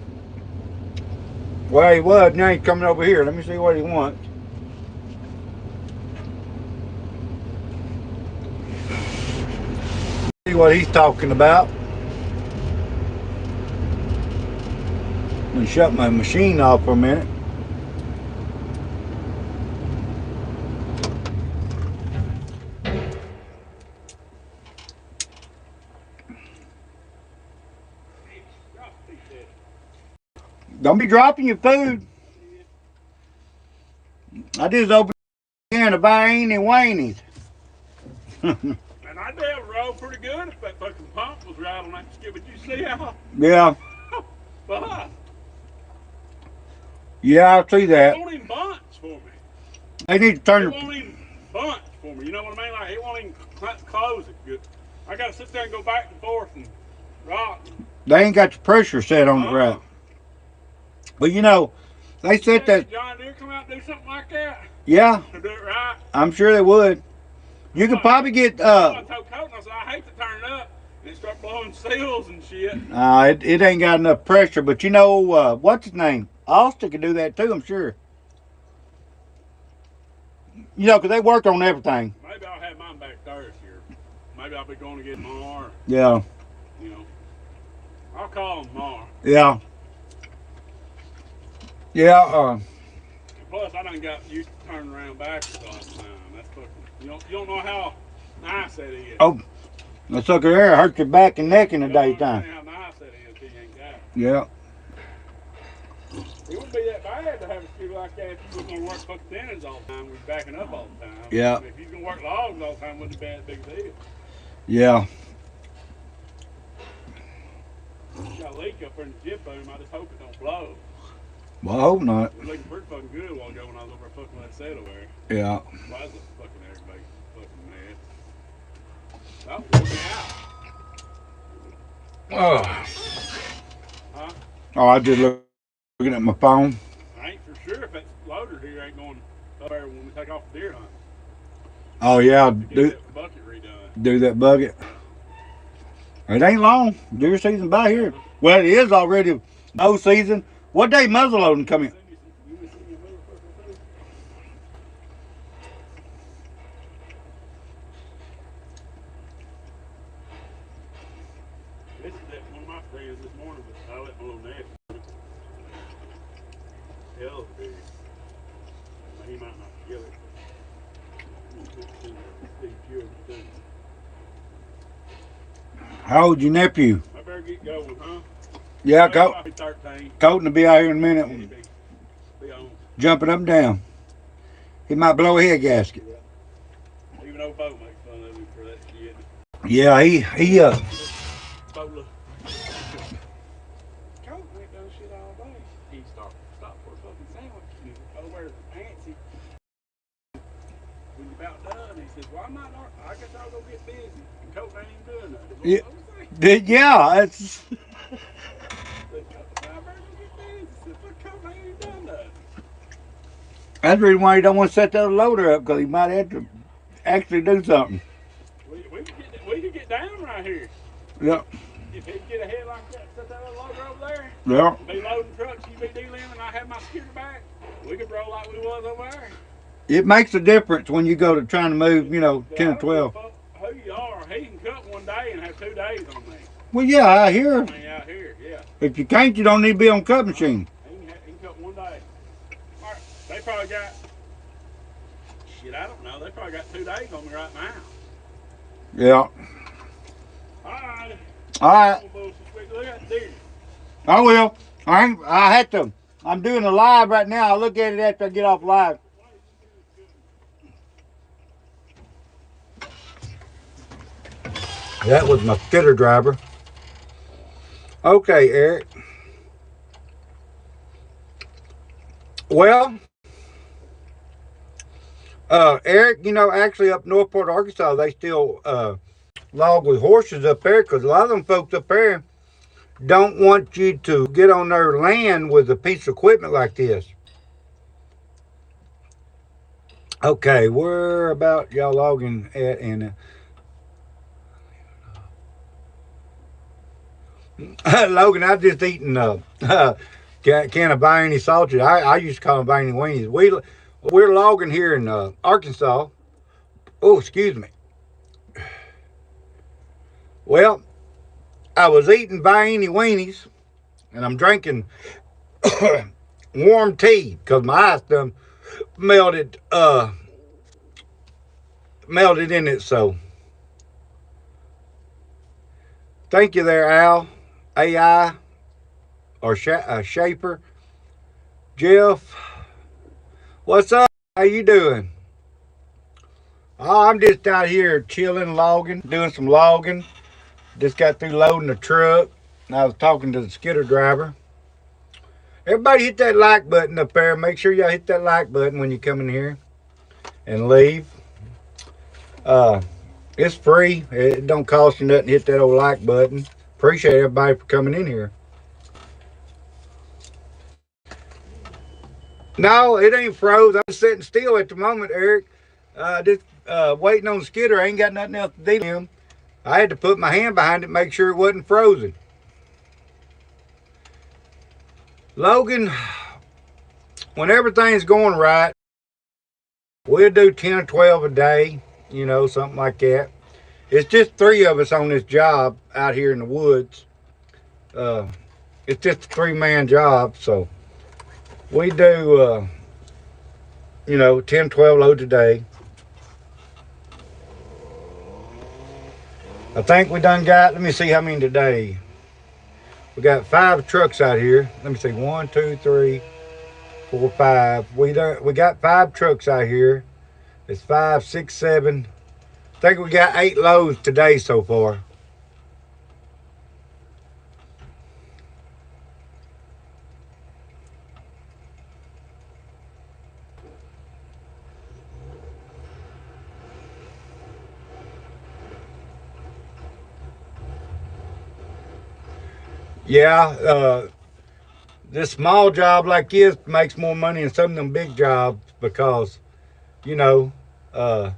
Speaker 2: Well, he was, now he's coming over here. Let me see what he wants. See what he's talking about. And shut my machine off for a minute. Don't be dropping your food. I just opened the can of Vienney Wanies.
Speaker 4: And I did roll pretty good if that fucking pump was right on that skid. But you see how?
Speaker 2: Yeah.
Speaker 4: Fuck.
Speaker 2: Yeah, I see
Speaker 4: It
Speaker 2: that.
Speaker 4: won't even bunch for me.
Speaker 2: They need to turn
Speaker 4: It
Speaker 2: the...
Speaker 4: won't even bunch for me. You know what I mean? Like, it won't even close it good. I gotta sit there and go back and forth and rock.
Speaker 2: They ain't got the pressure set on it right. But you know, they said that...
Speaker 4: John Deere come out and do something like that?
Speaker 2: Yeah.
Speaker 4: To do it right?
Speaker 2: I'm sure they would. You could probably get...
Speaker 4: I told Colton, I said, I hate to turn it up and start blowing seals and shit.
Speaker 2: It ain't got enough pressure. But you know, what's his name? Austin could do that too, I'm sure. You know, because they work on everything.
Speaker 4: Maybe I'll have mine back Thursday. Maybe I'll be going to get more.
Speaker 2: Yeah.
Speaker 4: You know, I'll call them more.
Speaker 2: Yeah. Yeah.
Speaker 4: Plus, I done got used to turning around backwards all the time. That's fucking. You don't know how nice that is.
Speaker 2: Oh, that sucker there hurt your back and neck in the daytime.
Speaker 4: How nice that is if you ain't got it.
Speaker 2: Yeah.
Speaker 4: It wouldn't be that bad to have a skid like that if you was gonna work fucking tendons all the time. We're backing up all the time.
Speaker 2: Yeah.
Speaker 4: If you're gonna work logs all the time, wouldn't be that big a deal.
Speaker 2: Yeah.
Speaker 4: You got a leak up there in the jib boom. I just hope it don't blow.
Speaker 2: Well, I hope not.
Speaker 4: It was looking pretty fucking good a while ago when I was over there fucking with that settle there.
Speaker 2: Yeah.
Speaker 4: Why is it fucking everybody fucking mad? Oh, let me out.
Speaker 2: Oh.
Speaker 4: Huh?
Speaker 2: Oh, I just looking at my phone.
Speaker 4: I ain't for sure if that loader here ain't going up there when we take off the deer hunt.
Speaker 2: Oh yeah,
Speaker 4: Get that bucket redone.
Speaker 2: do that bucket. It ain't long. Deer season by here. Well, it is already no season. What day muzzleloading come in?
Speaker 4: This is one of my friends this morning, but I let my little nephew hell of a deer. He might not kill it.
Speaker 2: How old's your nephew?
Speaker 4: I better get going, huh?
Speaker 2: Yeah,
Speaker 4: Probably 13.
Speaker 2: Colton will be out here in a minute.
Speaker 4: Be on.
Speaker 2: Jumping up and down. He might blow a head gasket.
Speaker 4: Even though Bo makes fun of him for that shit.
Speaker 2: Yeah, he
Speaker 4: Bo, Colton ain't done shit all day. He stopped for a fucking sandwich. He over there fancy. When you're about done, he says, well, I guess I'll go get busy. And Colton ain't even doing nothing.
Speaker 2: yeah, it's that's the reason why he don't want to set that loader up, because he might have to actually do something.
Speaker 4: We could get down right here.
Speaker 2: Yeah.
Speaker 4: If he could get ahead like that, set that little loader over there.
Speaker 2: Yeah.
Speaker 4: Be loading trucks, you be dealing, and I have my skidder back. We could roll like we was over there.
Speaker 2: It makes a difference when you go to trying to move, 10 or 12.
Speaker 4: Who you are? He can cut one day and have 2 days on me.
Speaker 2: Well, yeah, out here.
Speaker 4: I mean, out here, yeah.
Speaker 2: If you can't, you don't need to be on cut machine.
Speaker 4: He can cut one day. Right. They probably got, shit, I don't know. They probably got 2 days on me right now.
Speaker 2: Yeah.
Speaker 4: All right.
Speaker 2: All right.
Speaker 4: Look at that deer.
Speaker 2: I will. I had to. I'm doing a live right now. I'll look at it after I get off live. That was my skidder driver. Okay, Eric. Well, Eric, actually up Northport, Arkansas, they still log with horses up there, because a lot of them folks up there don't want you to get on their land with a piece of equipment like this. Okay, where about y'all logging at? And Logan, I just eaten can of Vienney sausage. I used to call them Vienney weenies. We're logging here in Arkansas. Oh, excuse me. Well, I was eating Vienney weenies, and I'm drinking warm tea because my ice done melted melted in it. So thank you there, Al, AI or Shaper. Jeff, what's up? How you doing? Oh, I'm just out here chilling, logging, doing some logging. Just got through loading the truck, and I was talking to the skidder driver. Everybody hit that like button up there. Make sure y'all hit that like button when you come in here and leave. It's free. It don't cost you nothing to hit that old like button. Appreciate everybody for coming in here. No, it ain't froze. I'm sitting still at the moment, Eric. Just waiting on the skidder. I ain't got nothing else to do with him. I had to put my hand behind it, make sure it wasn't frozen. Logan, when everything's going right, we'll do 10 or 12 a day, you know, something like that. It's just 3 of us on this job out here in the woods. It's just a 3-man job, so we do, you know, 10, 12 loads a day. I think we done got, let me see how many today. We got 5 trucks out here. Let me see, 1, 2, 3, 4, 5. We got 5 trucks out here. It's 5, 6, 7. I think we got 8 loads today so far. Yeah, this small job like this makes more money than some of them big jobs because, you know, the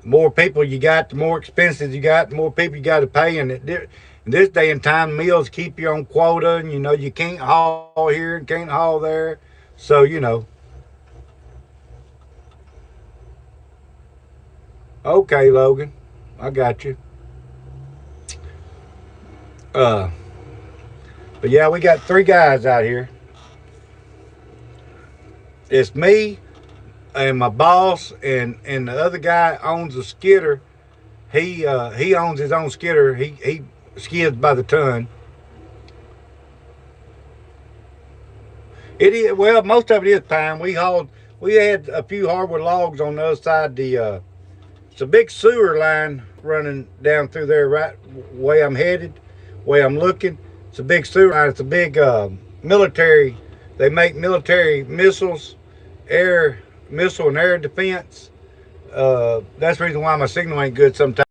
Speaker 2: more people you got, the more expenses you got, the more people you got to pay. And in this day and time, mills keep you on quota, and you know you can't haul here and can't haul there. So you know. Okay, Logan, I got you. But yeah, we got 3 guys out here. It's me and my boss, and the other guy owns a skidder. He owns his own skidder. He skids by the ton. It is, well, most of it is pine. We had a few hardwood logs on the other side. It's a big sewer line running down through there, right way I'm headed, way I'm looking. It's a big sewer line. It's a big military. They make military missiles, air missile and air defense. That's the reason why my signal ain't good sometimes.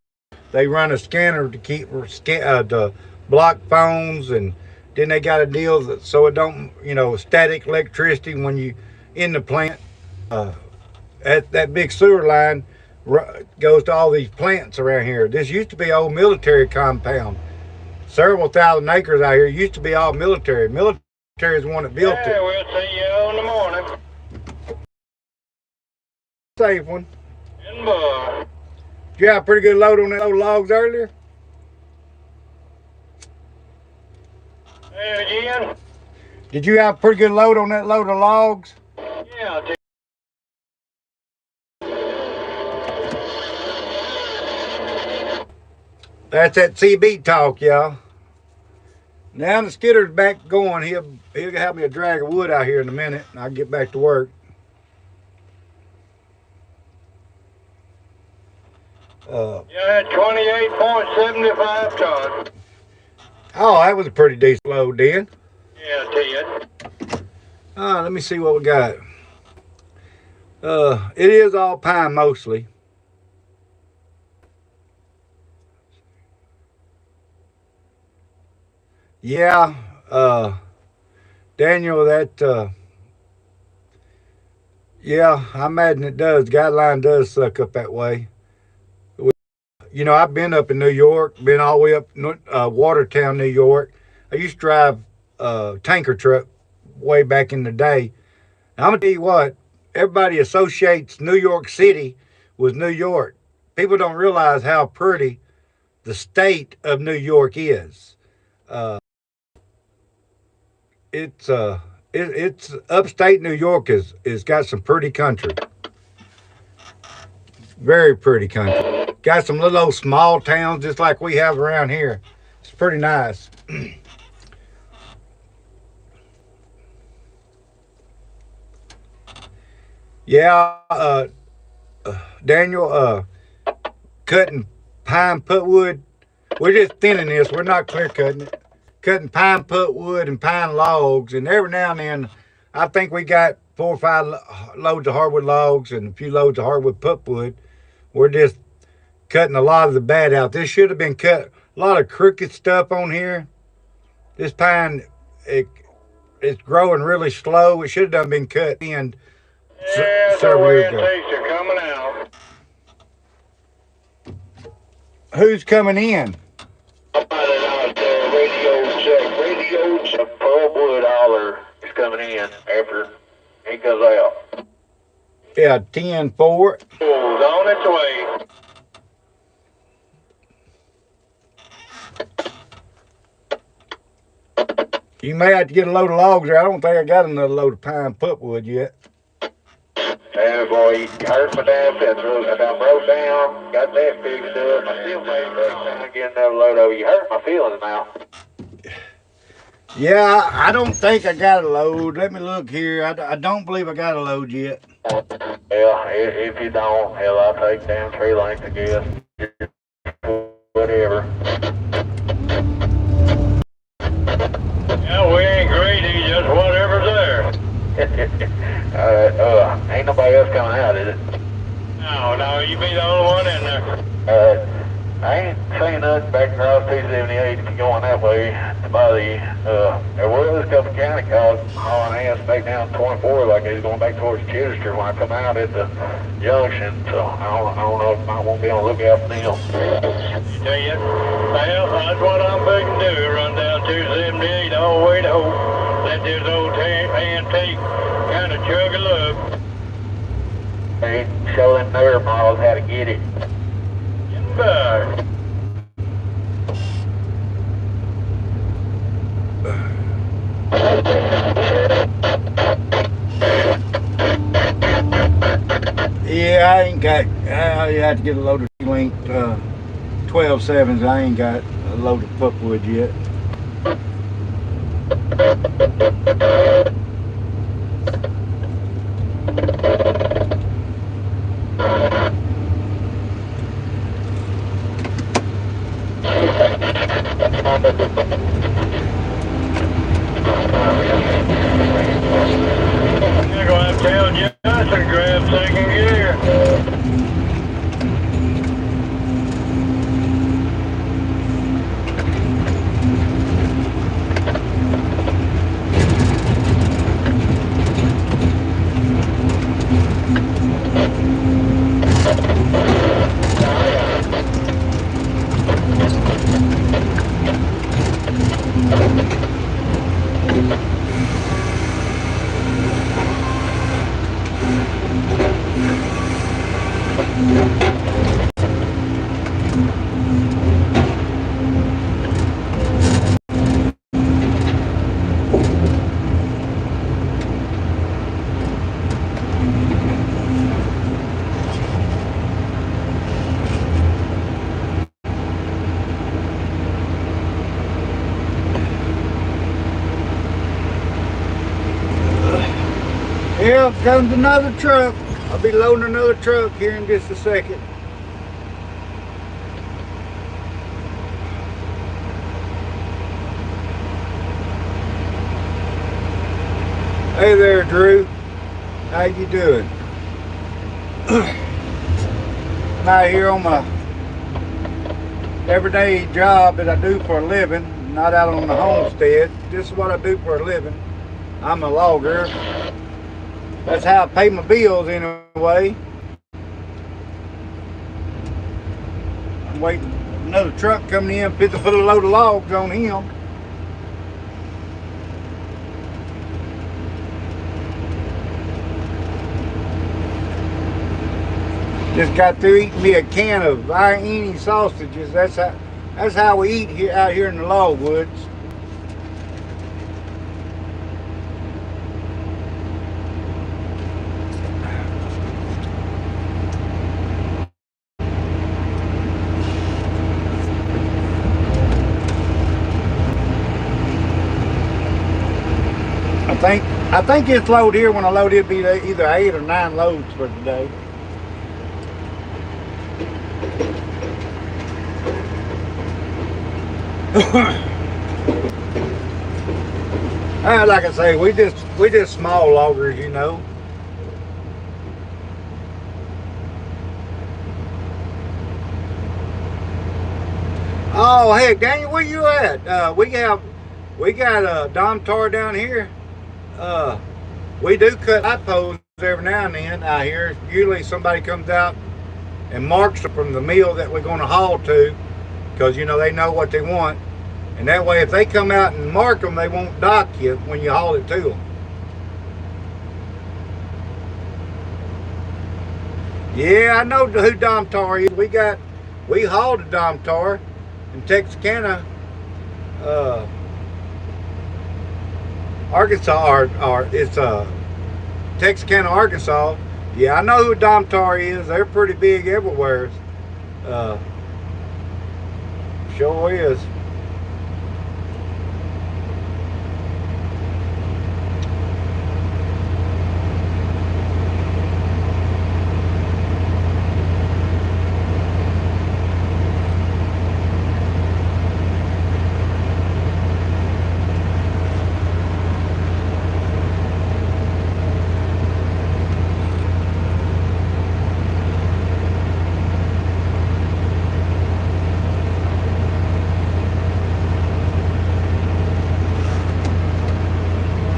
Speaker 2: They run a scanner to keep to block phones, and then they got a deal that, so it don't, you know, static electricity when you in the plant. That big sewer line goes to all these plants around here. This used to be old military compound. Several thousand acres out here. It used to be all military. Military is the one that built it.
Speaker 3: Yeah, we'll see you in the morning.
Speaker 2: Safe one.
Speaker 3: In bar.
Speaker 2: Did you have a pretty good load on those logs earlier?
Speaker 3: Hey, again?
Speaker 2: Did you have a pretty good load on that load of logs?
Speaker 3: Yeah, I'll take.
Speaker 2: That's that CB talk, y'all. Now the skidder's back going. He'll have me a drag of wood out here in a minute, and I'll get back to work.
Speaker 3: Yeah, 28.75 tons.
Speaker 2: Oh, that was a pretty decent load then.
Speaker 3: Yeah, Ted.
Speaker 2: Let me see what we got. It is all pine mostly. Yeah, Daniel, yeah, I imagine it does. Guideline does suck up that way. You know, I've been up in New York, been all the way up Watertown, New York. I used to drive a tanker truck way back in the day. And I'm gonna tell you what, everybody associates New York City with New York. People don't realize how pretty the state of New York is. It's it's upstate New York is got some pretty country. Very pretty country. Got some little old small towns just like we have around here. It's pretty nice. Yeah, Daniel, cutting pine putwood. We're just thinning this. We're not clear cutting it. Cutting pine putwood and pine logs, and every now and then, I think we got 4 or 5 loads of hardwood logs and a few loads of hardwood putwood. We're just cutting a lot of the bad out. This should have been cut. A lot of crooked stuff on here. This pine, it's growing really slow. It should have done been cut in
Speaker 3: Yeah, the
Speaker 2: several years ago.
Speaker 3: orientation are coming out.
Speaker 2: Who's coming in?
Speaker 3: I'm finding out radio check, pulpwood holler is coming in after he goes out.
Speaker 2: Yeah, 10-4.
Speaker 3: It's on its way.
Speaker 2: You may have to get a load of logs there. I don't think I got another load of pine putwood yet.
Speaker 3: And boy, you hurt my damn fence. I done broke down, got that fixed up. I still made break down and get another load over. You hurt my feelings now.
Speaker 2: Yeah, I don't think I got a load. Let me look here. I don't believe I got a load yet.
Speaker 3: Well, if you don't, hell, I'll take damn tree length, I guess. Whatever. Yeah, we ain't greedy, just whatever's there. Ain't nobody else coming out, is it? No, you be the only one in there. I ain't saying nothing back across 278 if you're going that way to bother you. There was a couple county cars hauling ass back down 24 like they was going back towards Chittister when I come out at the junction. So I don't know if I won't be on the lookout for them. You tell you, well, that's what I'm fixing to do. Run down 278 all the way to home. Let this old antique kind of chug along. They show them nerve models how to get it. Back.
Speaker 2: Yeah, I ain't got. I had to get a load of length 12-7s. I ain't got a load of putwood yet.
Speaker 3: You're going to tell Johnson to grab second gear.
Speaker 2: Here comes another truck. I'll be loading another truck here in just a second. Hey there, Drew. How you doing? I'm out here on my everyday job that I do for a living, not out on the homestead. This is what I do for a living. I'm a logger. That's how I pay my bills anyway. I'm waiting for another truck coming in, fit to put a load of logs on him. Just got through eating me a can of Vienna sausages. That's how we eat here out here in the logwoods. I think this load here, when I load, it'll be either 8 or 9 loads for today. Like I say, we just small loggers, you know. Oh heck, Daniel, where you at? We got Dom Tar down here. We do cut light poles every now and then out here. Usually somebody comes out and marks them from the mill that we're going to haul to, because you know they know what they want, and that way if they come out and mark them, they won't dock you when you haul it to them. Yeah, I know who Dom Tar is. We hauled to Dom Tar in Texarkana, Arkansas, or it's Texarkana, Arkansas. Yeah, I know who Dom Tar is. They're pretty big everywhere. Sure is.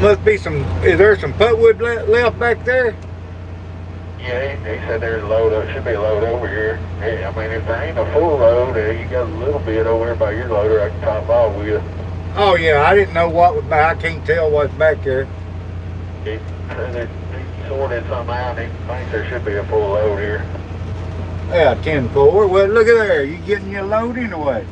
Speaker 2: Must be some. Is there some putwood left back there?
Speaker 3: Yeah, they said there's a load. Should be a load over here. Hey, I mean, if there ain't a full load, you got a little bit over there by your loader. I can top off with.
Speaker 2: Oh yeah, I didn't know what was back. I can't tell what's back there.
Speaker 3: They sorted some out. They think there should be a full load here.
Speaker 2: Yeah, 10-4. Well, look at there. You getting your load anyway?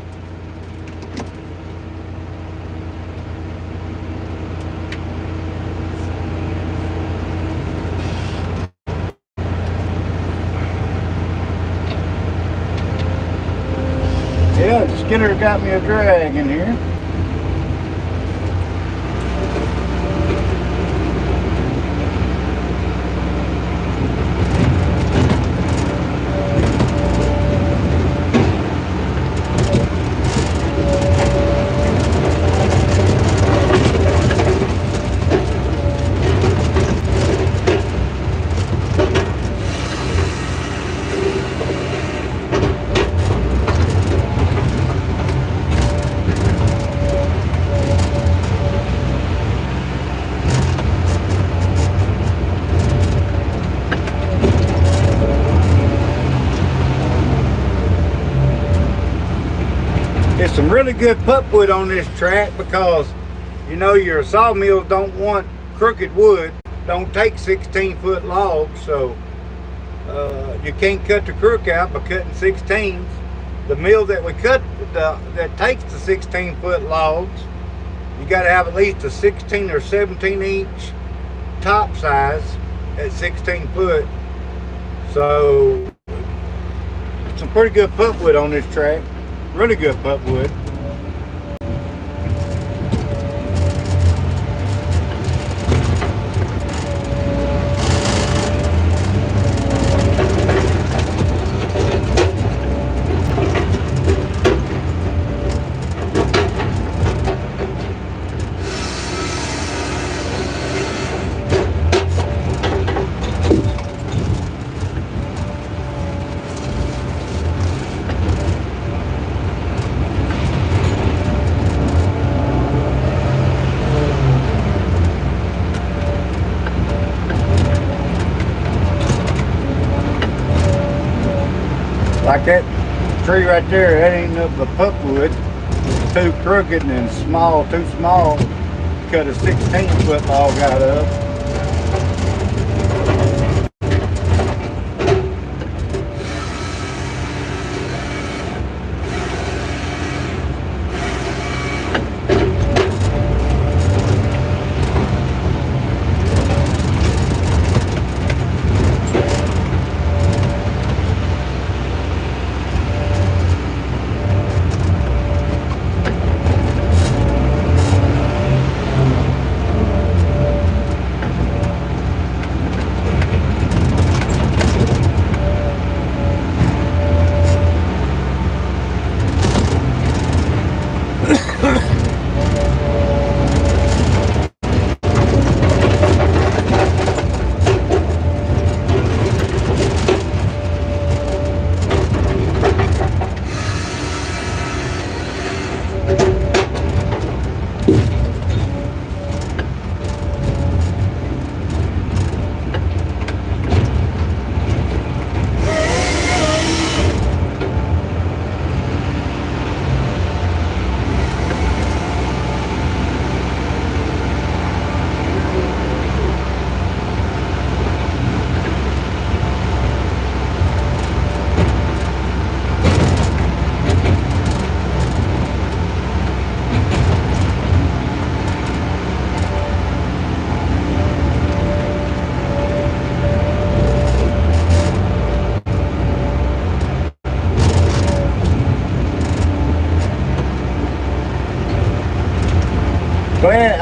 Speaker 2: Yeah, the Skinner got me a drag in here. There's some really good pulpwood on this track, because you know your sawmills don't want crooked wood, don't take 16-foot logs, so you can't cut the crook out by cutting 16s. The mill that we cut that takes the 16-foot logs, you got to have at least a 16 or 17 inch top size at 16 foot. So some pretty good pulpwood on this track. Really good pulpwood. Like that tree right there, that ain't nothing but pulpwood. It's too crooked and small, too small. Cut a 16-foot log out of.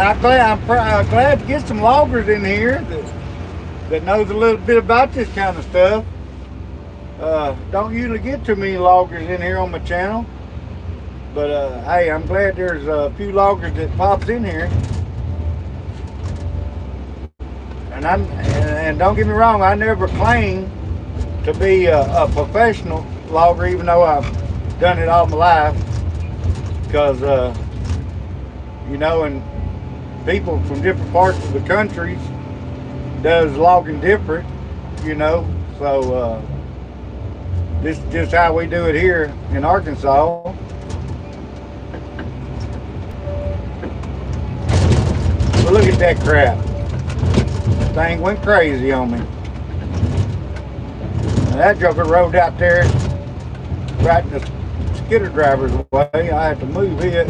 Speaker 2: I'm glad to get some loggers in here that knows a little bit about this kind of stuff. Don't usually get too many loggers in here on my channel, but hey, I'm glad there's a few loggers that pops in here. And don't get me wrong, I never claimed to be a professional logger, even though I've done it all my life. Because you know, and people from different parts of the countries does logging different, you know. So this is just how we do it here in Arkansas. But look at that crap. Thing went crazy on me. Now that joker rode out there right in the skidder driver's way. I had to move it.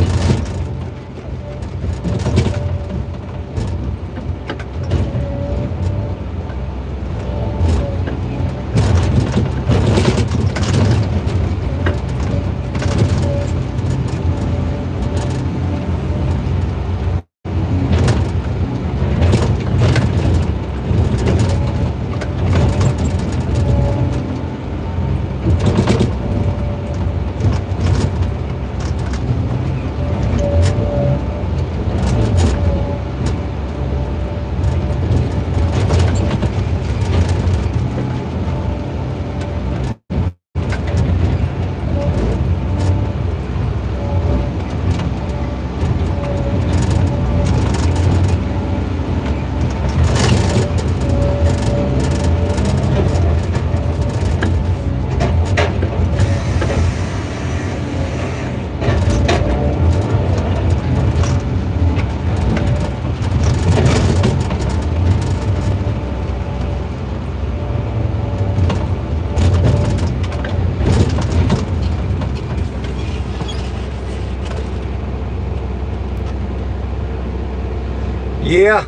Speaker 2: Yeah,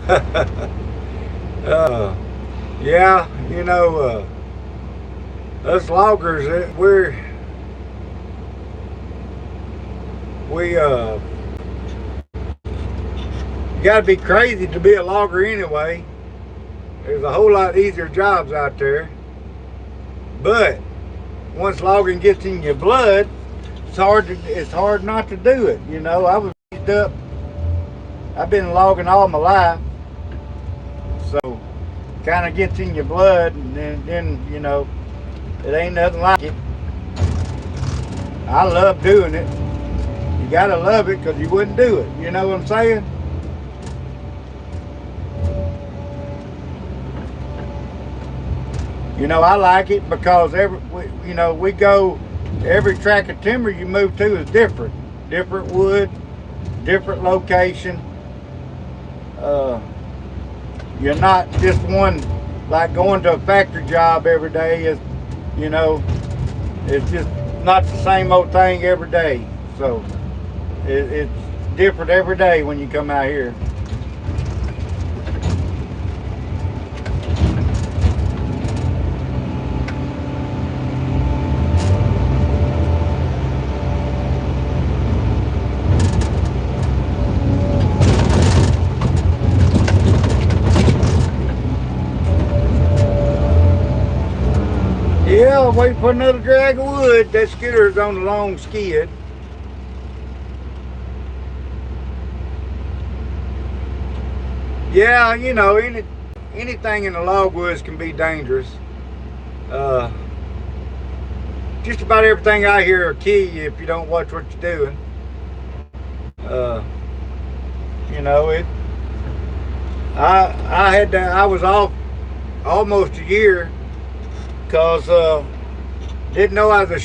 Speaker 2: yeah, you know, us loggers, we gotta be crazy to be a logger anyway. There's a whole lot easier jobs out there, but once logging gets in your blood, it's hard not to do it. You know, I was raised up. I've been logging all my life, so kind of gets in your blood, and then you know, it ain't nothing like it. I love doing it. You gotta love it, because you wouldn't do it. You know what I'm saying? You know, I like it because we go, every tract of timber you move to is different. Different wood, different location. You're not just one, like going to a factory job every day is, you know, it's just not the same old thing every day. So it's different every day when you come out here. Yeah, wait for another drag of wood. That skidder's on the long skid. Yeah, you know, anything in the logwoods can be dangerous. Just about everything out here will kill you if you don't watch what you're doing. You know, I was off almost a year because didn't know I was a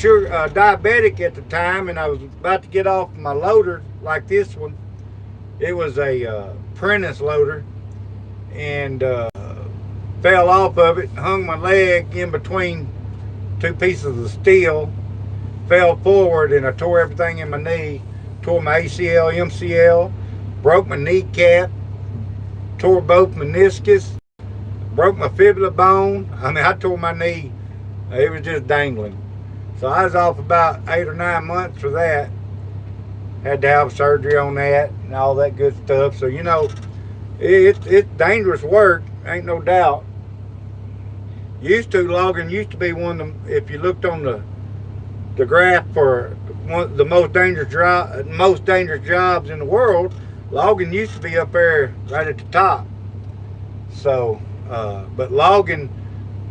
Speaker 2: diabetic at the time, and I was about to get off my loader like this one. It was a Prentice loader, and fell off of it, hung my leg in between two pieces of steel, fell forward, and I tore everything in my knee. Tore my ACL, MCL, broke my kneecap, tore both meniscus, broke my fibula bone. I mean, I tore my knee. It was just dangling. So I was off about 8 or 9 months for that. Had to have surgery on that and all that good stuff. So you know, it's dangerous work, ain't no doubt. Logging used to be one of them. If you looked on the graph for one of the most dangerous jobs in the world, logging used to be up there right at the top. So, but logging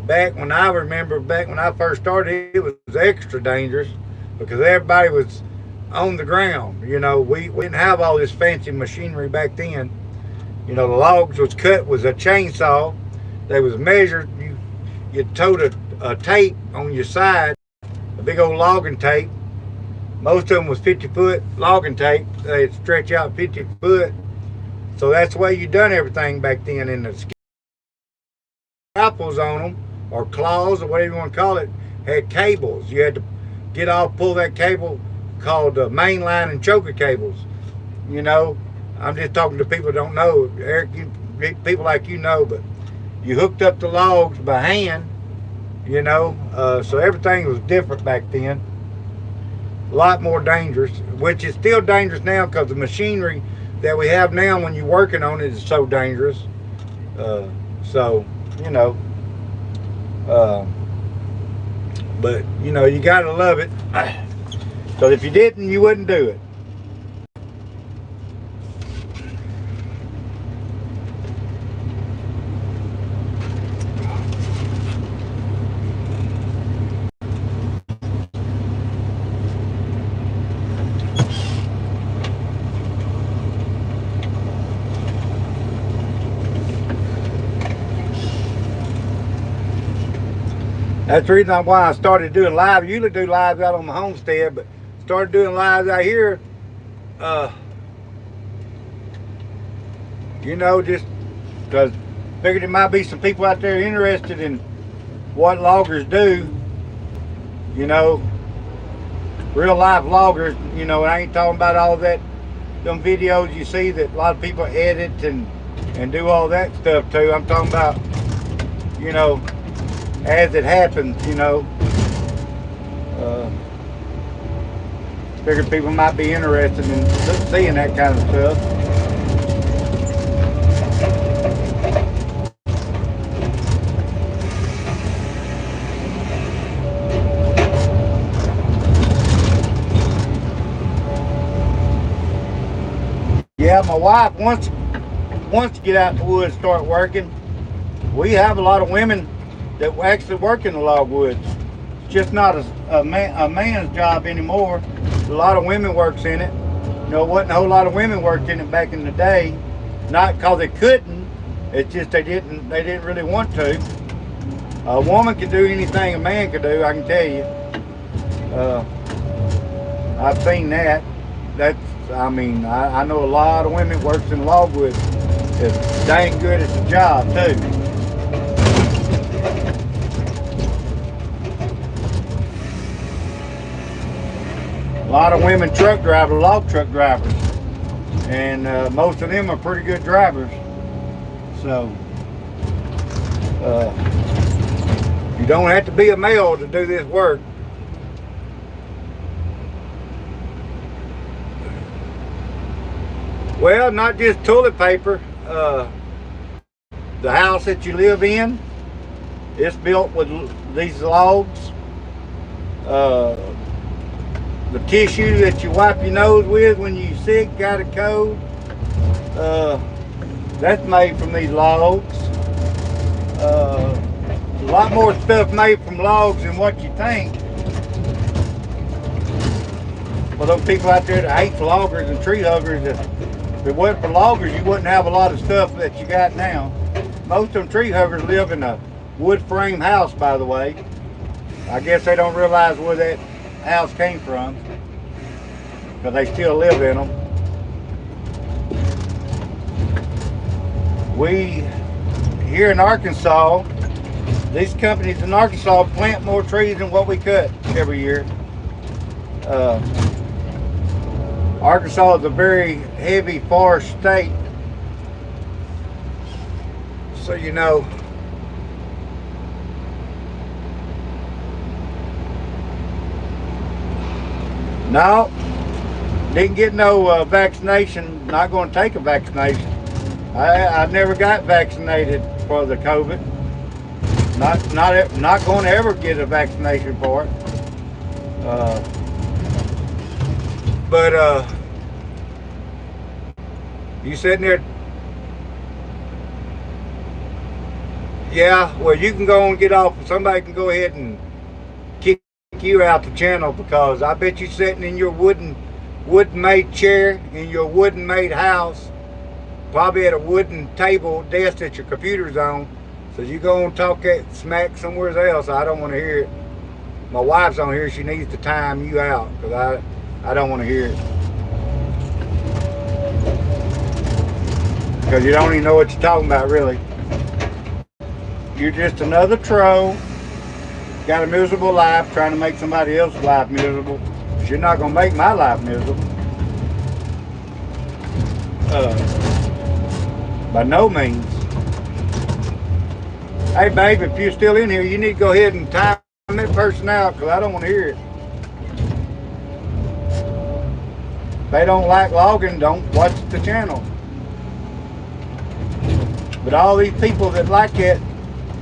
Speaker 2: back when I first started, it was extra dangerous because everybody was on the ground. You know, we didn't have all this fancy machinery back then. You know, the logs was cut with a chainsaw. They was measured. You towed a tape on your side, a big old logging tape. Most of them was 50-foot logging tape. They'd stretch out 50 foot. So that's the way you done everything back then. In the scalpels on them, or claws, or whatever you want to call it, had cables. You had to pull that cable called mainline and choker cables. You know, I'm just talking to people who don't know. Eric, people like you know, but you hooked up the logs by hand, you know, so everything was different back then. A lot more dangerous, which is still dangerous now because the machinery that we have now when you're working on it is so dangerous. So, you know, but, you know, you got to love it. So if you didn't, you wouldn't do it. That's the reason why I started doing live. I usually do lives out on the homestead, but started doing lives out here. You know, just because figured there might be some people out there interested in what loggers do. You know, real life loggers. You know, I ain't talking about all that, them videos you see that a lot of people edit and do all that stuff too. I'm talking about, you know, as it happens, you know. Figured people might be interested in seeing that kind of stuff. Yeah, my wife wants to get out in the woods and start working. We have a lot of women that actually work in the logwoods. It's just not a man's job anymore. A lot of women works in it. You know, wasn't a whole lot of women worked in it back in the day. Not because they couldn't. It's just they didn't really want to. A woman can do anything a man can do, I can tell you. I've seen that. I know a lot of women works in logwoods. It's dang good at the job too. A lot of women truck drivers, log truck drivers, and most of them are pretty good drivers. So you don't have to be a male to do this work. Well, not just toilet paper. The house that you live in, it's built with these logs. The tissue that you wipe your nose with when you're sick, got a cold, that's made from these logs. A lot more stuff made from logs than what you think. For those people out there that hate loggers and tree huggers, if it wasn't for loggers, you wouldn't have a lot of stuff that you got now. Most of them tree huggers live in a wood frame house, by the way. I guess they don't realize where that house came from, because they still live in them. We, here in Arkansas, these companies in Arkansas plant more trees than what we cut every year. Arkansas is a very heavy forest state. So you know, no, Didn't get no vaccination. Not going to take a vaccination. I never got vaccinated for the COVID. Not going to ever get a vaccination for it. But you sitting there. Yeah, well, you can go and get off. Somebody can go ahead and kick you out the channel, because I bet you sitting in your wooden-made chair in your wooden-made house, probably at a wooden table desk that your computer's on. So you go and talk that smack somewhere else. I don't want to hear it. My wife's on here. She needs to time you out, because I don't want to hear it. Because you don't even know what you're talking about, really. You're just another troll. Got a miserable life, trying to make somebody else's life miserable. But you're not going to make my life miserable. By no means. Hey, babe, if you're still in here, you need to go ahead and time that person out, because I don't want to hear it. If they don't like logging, don't watch the channel. But all these people that like that,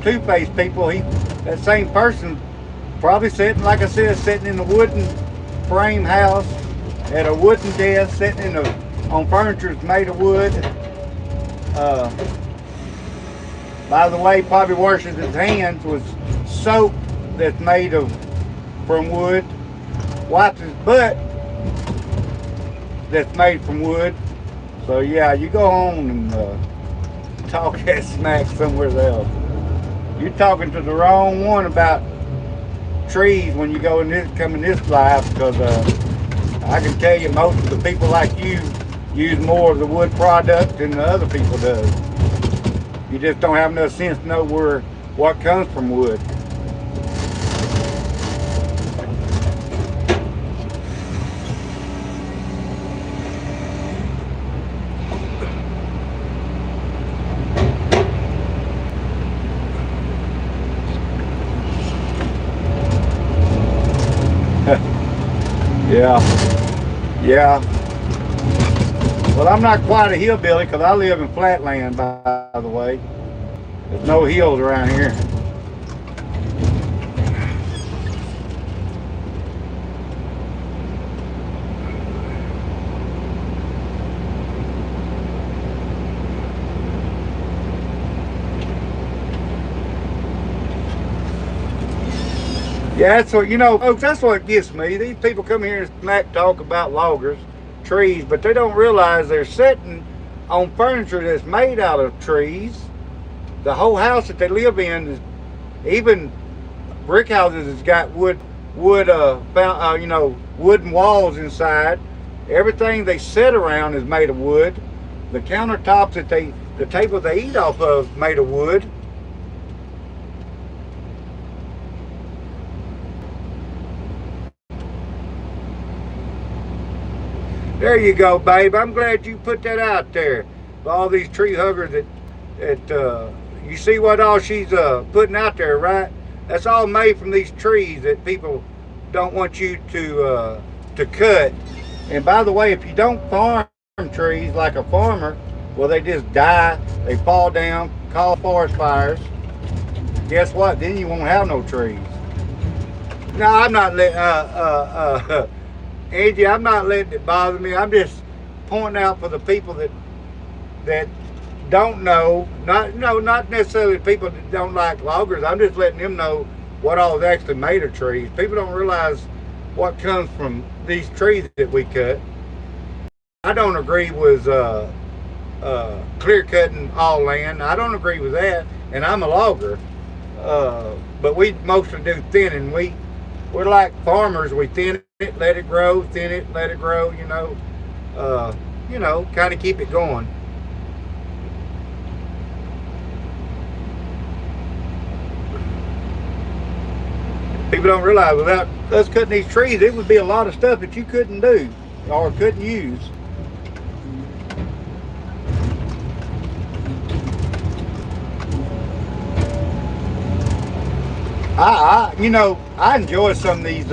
Speaker 2: two-faced people, that same person probably sitting, like I said, sitting in a wooden frame house at a wooden desk, sitting on furniture made of wood. By the way, probably washes his hands with soap that's made from wood. Wipes his butt that's made from wood. So yeah, you go on and talk that smack somewhere else. You're talking to the wrong one about trees when you come in this life, because I can tell you most of the people like you use more of the wood product than the other people does. You just don't have enough sense to know what comes from wood. Yeah. Well, I'm not quite a hillbilly, because I live in flatland, by the way. There's no hills around here. Yeah, that's what, folks, that's what gets me. These people come here and smack talk about loggers, trees, but they don't realize they're sitting on furniture that's made out of trees. The whole house that they live in is, even brick houses, has got wooden walls inside. Everything they sit around is made of wood. The countertops the table they eat off of is made of wood. There you go, babe. I'm glad you put that out there. All these tree huggers that you see what all she's putting out there, right? That's all made from these trees that people don't want you to cut. And by the way, if you don't farm trees like a farmer, well, they just die. They fall down, cause forest fires. Guess what? Then you won't have no trees. No, I'm not letting Angie, I'm not letting it bother me. I'm just pointing out for the people that don't know, not necessarily people that don't like loggers. I'm just letting them know what all is actually made of trees. People don't realize what comes from these trees that we cut. I don't agree with clear cutting all land. I don't agree with that, and I'm a logger. But we mostly do thinning. We're like farmers. We thin it, let it grow, thin it, let it grow, kind of keep it going. People don't realize without us cutting these trees, it would be a lot of stuff that you couldn't do or couldn't use. I enjoy some of these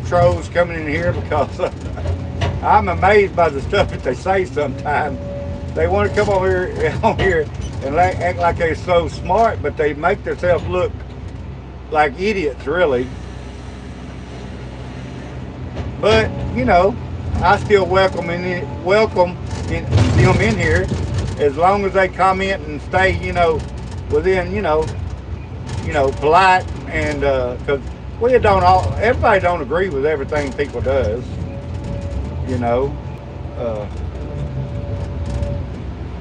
Speaker 2: trolls coming in here, because I'm amazed by the stuff that they say sometimes. They want to come over here, on here and act like they're so smart, but they make themselves look like idiots, really. But you know, I still welcome them in here as long as they comment and stay, within, polite and because we don't all everybody don't agree with everything people does, you know. Uh,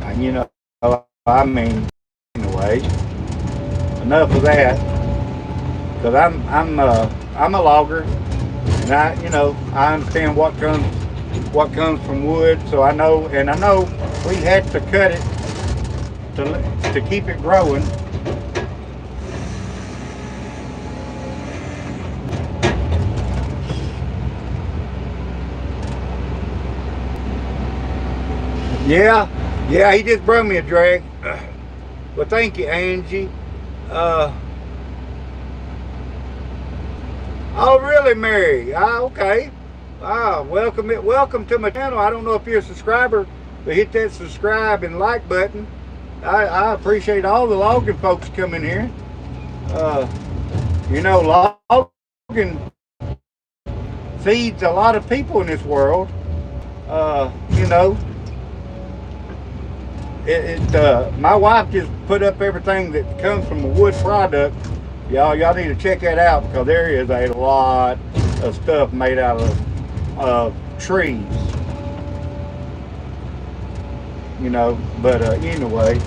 Speaker 2: and, I mean, anyway, enough of that. Because I'm a logger, and I understand what comes from wood. So I know we had to cut it to keep it growing. Yeah, he just brought me a drag. Well, thank you, Angie. Oh, really, Mary? Okay. Welcome to my channel. I don't know if you're a subscriber, but hit that subscribe and like button. I appreciate all the logging folks coming here. Logging feeds a lot of people in this world. You know, my wife just put up everything that comes from a wood product. Y'all need to check that out because there is a lot of stuff made out of trees. But anyway.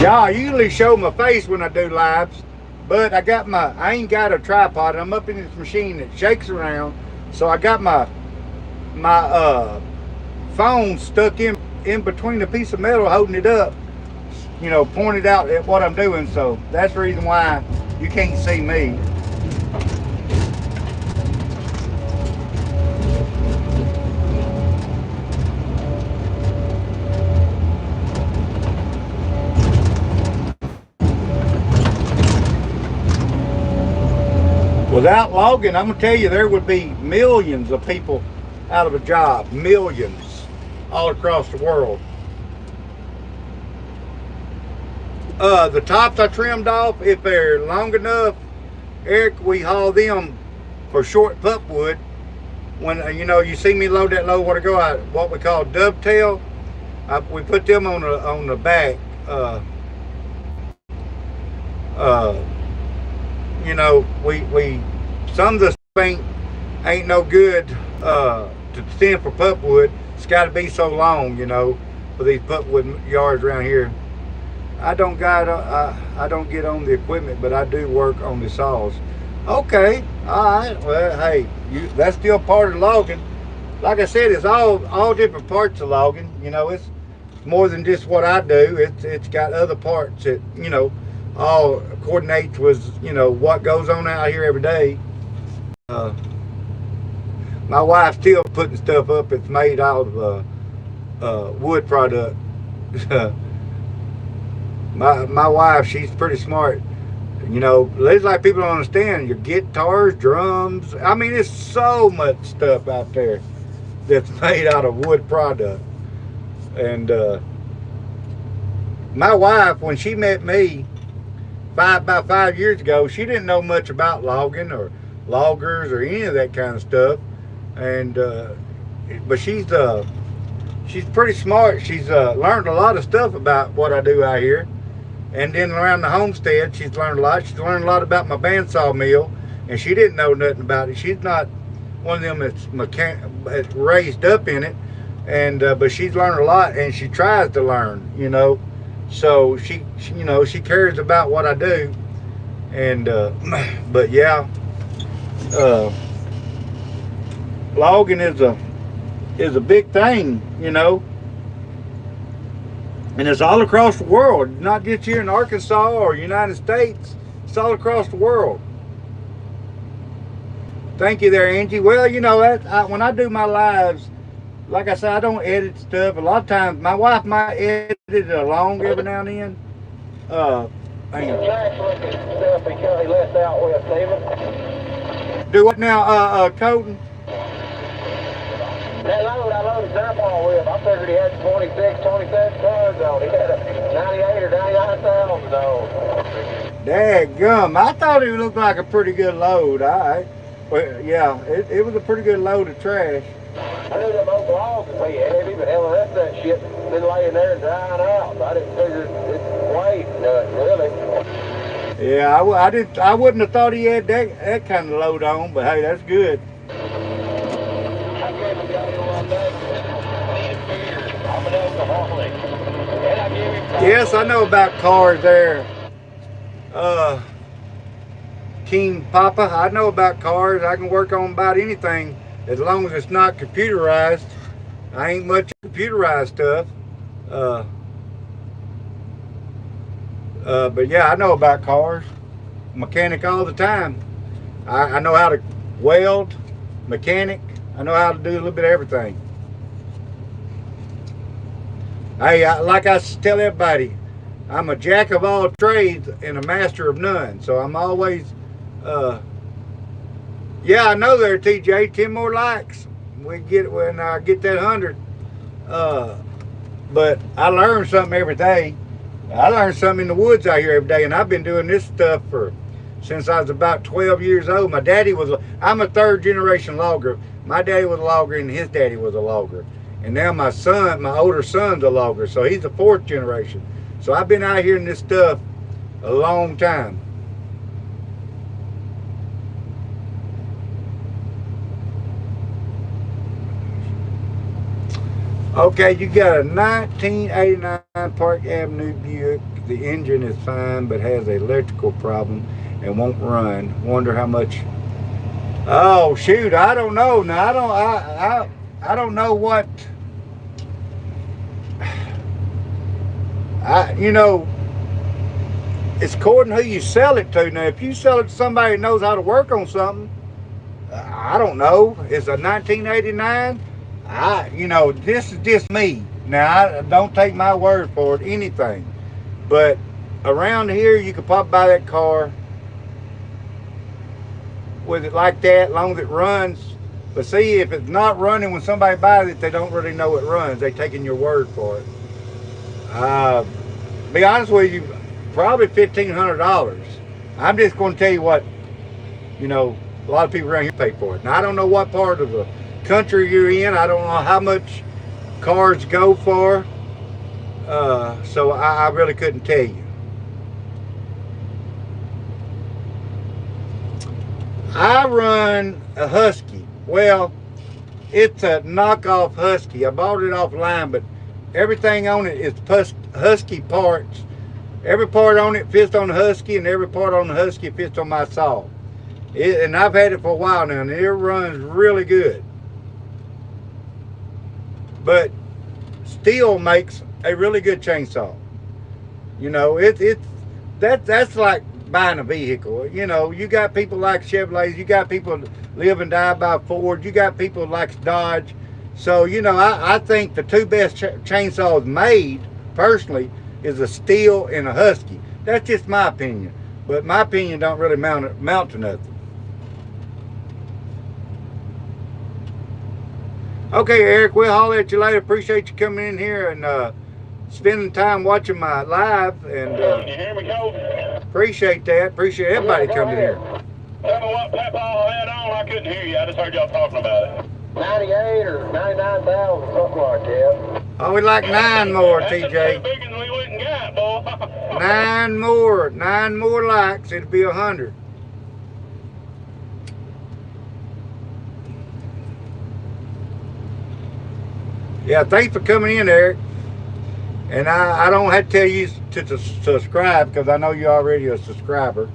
Speaker 2: Yeah, I usually show my face when I do lives, but I ain't got a tripod. I'm up in this machine that shakes around, so I got my phone stuck in between a piece of metal holding it up, pointed out at what I'm doing. So that's the reason why you can't see me. Without logging, I'm gonna tell you, there would be millions of people out of a job, millions, all across the world. The tops I trimmed off, if they're long enough, Eric, we haul them for short pulpwood. When you see me load that load, what we call dovetail. We put them on the back. We some of the stuff ain't no good to stand for pulpwood. It's got to be so long, for these pulpwood yards around here. I don't get on the equipment, but I do work on the saws. Okay, all right. Well, hey, that's still part of logging. Like I said, it's all different parts of logging. It's more than just what I do. It's got other parts that all coordinates with what goes on out here every day. My wife's still putting stuff up that's made out of wood product. my wife, she's pretty smart. It's like people don't understand. Your guitars, drums. I mean, there's so much stuff out there that's made out of wood product. And my wife, when she met me about 5 years ago, she didn't know much about logging or loggers or any of that kind of stuff. And but she's pretty smart. She's learned a lot of stuff about what I do out here. And then around the homestead, she's learned a lot. She's learned a lot about my bandsaw mill, and she didn't know nothing about it. She's not one of them that's raised up in it, and but she's learned a lot, and she tries to learn. So she cares about what I do, and but yeah, logging is a big thing, and it's all across the world, not just here in Arkansas or United States. It's all across the world. Thank you there, Angie. Well, when I do my lives, like I said, I don't edit stuff. A lot of times, my wife might edit it along every now and then. Hang
Speaker 3: The
Speaker 2: on.
Speaker 3: trash looking stuff he left out with, Steven.
Speaker 2: Do what now, Colton?
Speaker 3: That load I loaded Grandpa with, I figured he had 26, 27 tons on. He had a 98 or 99,000 on.
Speaker 2: Dadgum, I thought it looked like a pretty good load. Well, yeah, it was a pretty good load of trash.
Speaker 3: I knew that most logs would be heavy, but hell, the rest of that shit been laying there and drying out. So I didn't figure its weight nothing, really.
Speaker 2: Yeah, I wouldn't have thought he had that kind of load on, but hey, that's good.
Speaker 3: I gave him down here one day. Needed beer. I'm an alcoholic. And I gave him
Speaker 2: Yes, I know about cars there. King Papa, I know about cars. I can work on about anything as long as it's not computerized. I ain't much computerized stuff. But yeah, I know about cars. Mechanic all the time. I know how to weld, mechanic. I know how to do a little bit of everything. Hey, like I tell everybody, I'm a jack of all trades and a master of none. So I'm always, yeah, I know there, TJ. 10 more likes. When I get that 100. But I learn something every day. I learn something in the woods out here every day, and I've been doing this stuff since I was about 12 years old. I'm a third generation logger. My daddy was a logger and his daddy was a logger. And now my older son's a logger, so he's the fourth generation. So I've been out here in this stuff a long time. Okay, you got a 1989 Park Avenue Buick. The engine is fine, but has an electrical problem and won't run. Wonder how much. Oh shoot, I don't know. Now I don't know what. It's according to who you sell it to. Now, if you sell it to somebody that knows how to work on something, I don't know. It's a 1989. This is just me. Now, I don't take my word for it, anything. But around here, you could probably buy that car with it like that, as long as it runs. But see, if it's not running, when somebody buys it, they don't really know it runs. They're taking your word for it. Be honest with you, probably $1,500. I'm just going to tell you what, a lot of people around here pay for it. Now, I don't know what part of the country you're in. I don't know how much cars go for. So I really couldn't tell you. I run a Husky. Well, it's a knockoff Husky. I bought it offline, but everything on it is Husky parts. Every part on it fits on the Husky, and every part on the Husky fits on my saw. And I've had it for a while now, and it runs really good. But Steel makes a really good chainsaw. That's like buying a vehicle. You got people like Chevrolets, you got people live and die by Ford, you got people like Dodge. So, I think the two best chainsaws made, personally, is a Steel and a Husky. That's just my opinion. But my opinion don't really mount to nothing. Okay, Eric, we'll holler at you later. Appreciate you coming in here and spending time watching my live. And
Speaker 3: you hear me, Cole?
Speaker 2: appreciate that. Appreciate everybody coming here.
Speaker 3: Tell me what Papa had on. I couldn't hear you. I just heard y'all talking about it. 98 or 99,000, something like that.
Speaker 2: Oh, we'd like 9 more, TJ.
Speaker 3: That's bigger than we went and got, boy.
Speaker 2: 9 more. 9 more likes. It'll be 100. Yeah, thanks for coming in, Eric. And I don't have to tell you to subscribe because I know you're already a subscriber.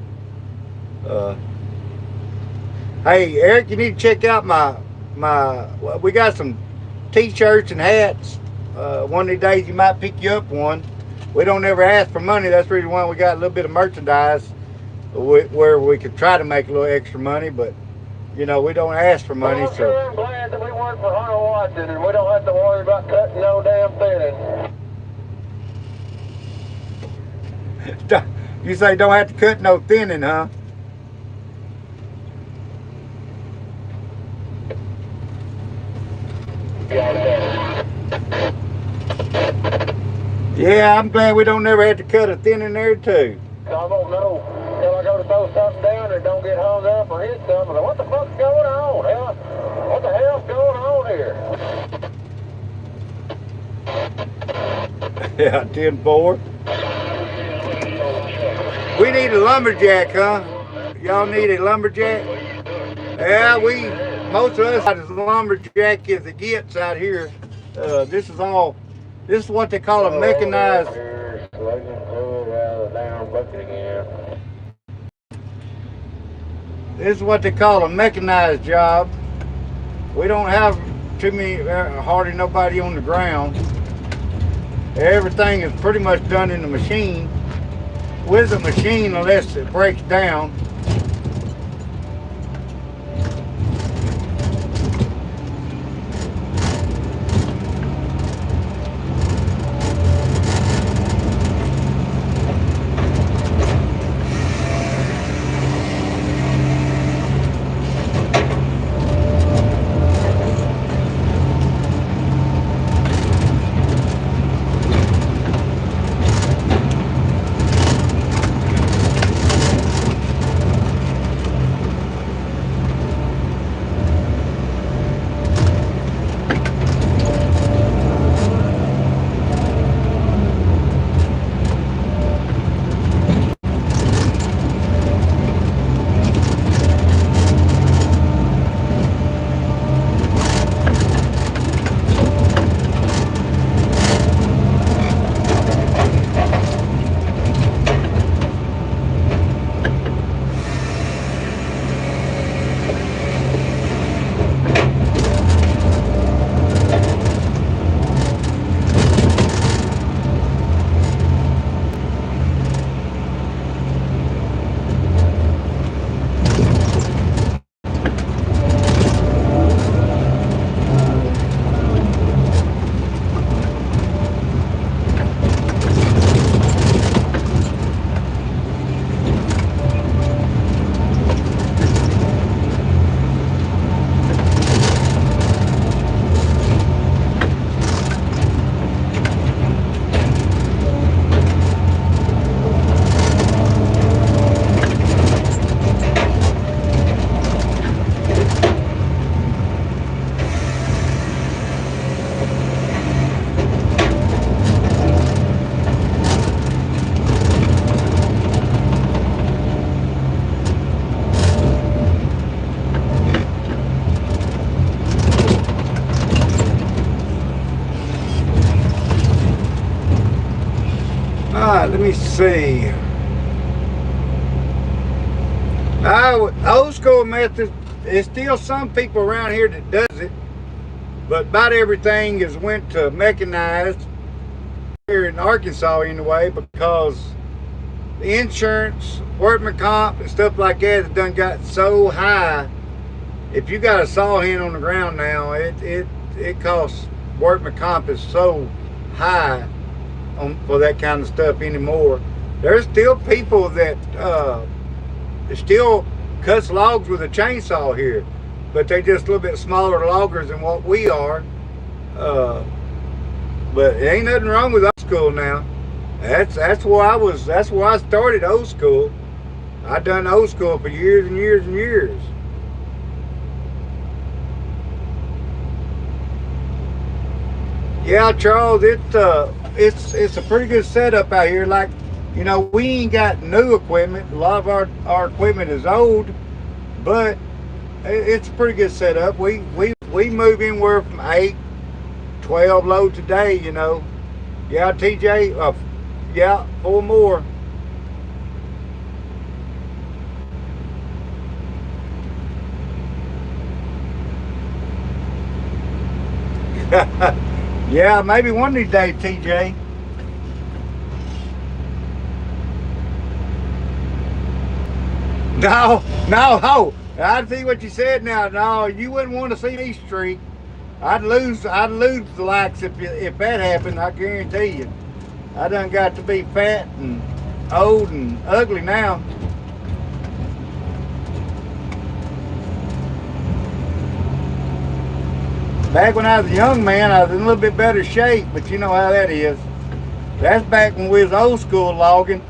Speaker 2: Hey, Eric, you need to check out we got some t-shirts and hats. One of these days you might pick you up one. We don't ever ask for money. That's the reason why we got a little bit of merchandise where we could try to make a little extra money, but we don't ask for money.
Speaker 3: Well,
Speaker 2: So
Speaker 3: I'm glad that we work for Hunter Watson and we don't have to worry about cutting no damn fitting.
Speaker 2: You say don't have to cut no thinning, huh? Yeah, I'm glad we don't never have to cut a thinning there too.
Speaker 3: I don't know till I go to throw something down or don't get hung up or hit something. Like, what the fuck's going on? Hell, what the hell's going on here?
Speaker 2: Yeah, 10-4. We need a lumberjack, huh? Y'all need a lumberjack? Yeah, most of us as lumberjack as it gets out here. This is what they call a mechanized. This is what they call a mechanized job. We don't have too many, hardly nobody on the ground. Everything is pretty much done in the machine. With the machine, unless it breaks down. Alright, let me see. Old school method, there's still some people around here that does it, but about everything is went to mechanized here in Arkansas anyway, because the insurance, workman comp, and stuff like that has done got so high. If you got a saw hand on the ground now, it costs, workman comp is so high for that kind of stuff anymore. There's still people that still cuts logs with a chainsaw here, but they just a little bit smaller loggers than what we are. But it ain't nothing wrong with old school now. That's where I started old school. I done old school for years and years and years. Yeah, Charles, it's a pretty good setup out here. Like, you know, we ain't got new equipment. A lot of our equipment is old, but it's a pretty good setup. We move anywhere from 8, 12 loads a day, you know. Yeah, TJ, yeah, 4 more. Yeah, maybe one of these days, TJ. No. I see what you said now. No, you wouldn't want to see me streak. I'd lose the likes if that happened. I guarantee you. I done got to be fat and old and ugly now. Back when I was a young man, I was in a little bit better shape, but you know how that is. That's back when we was old school logging.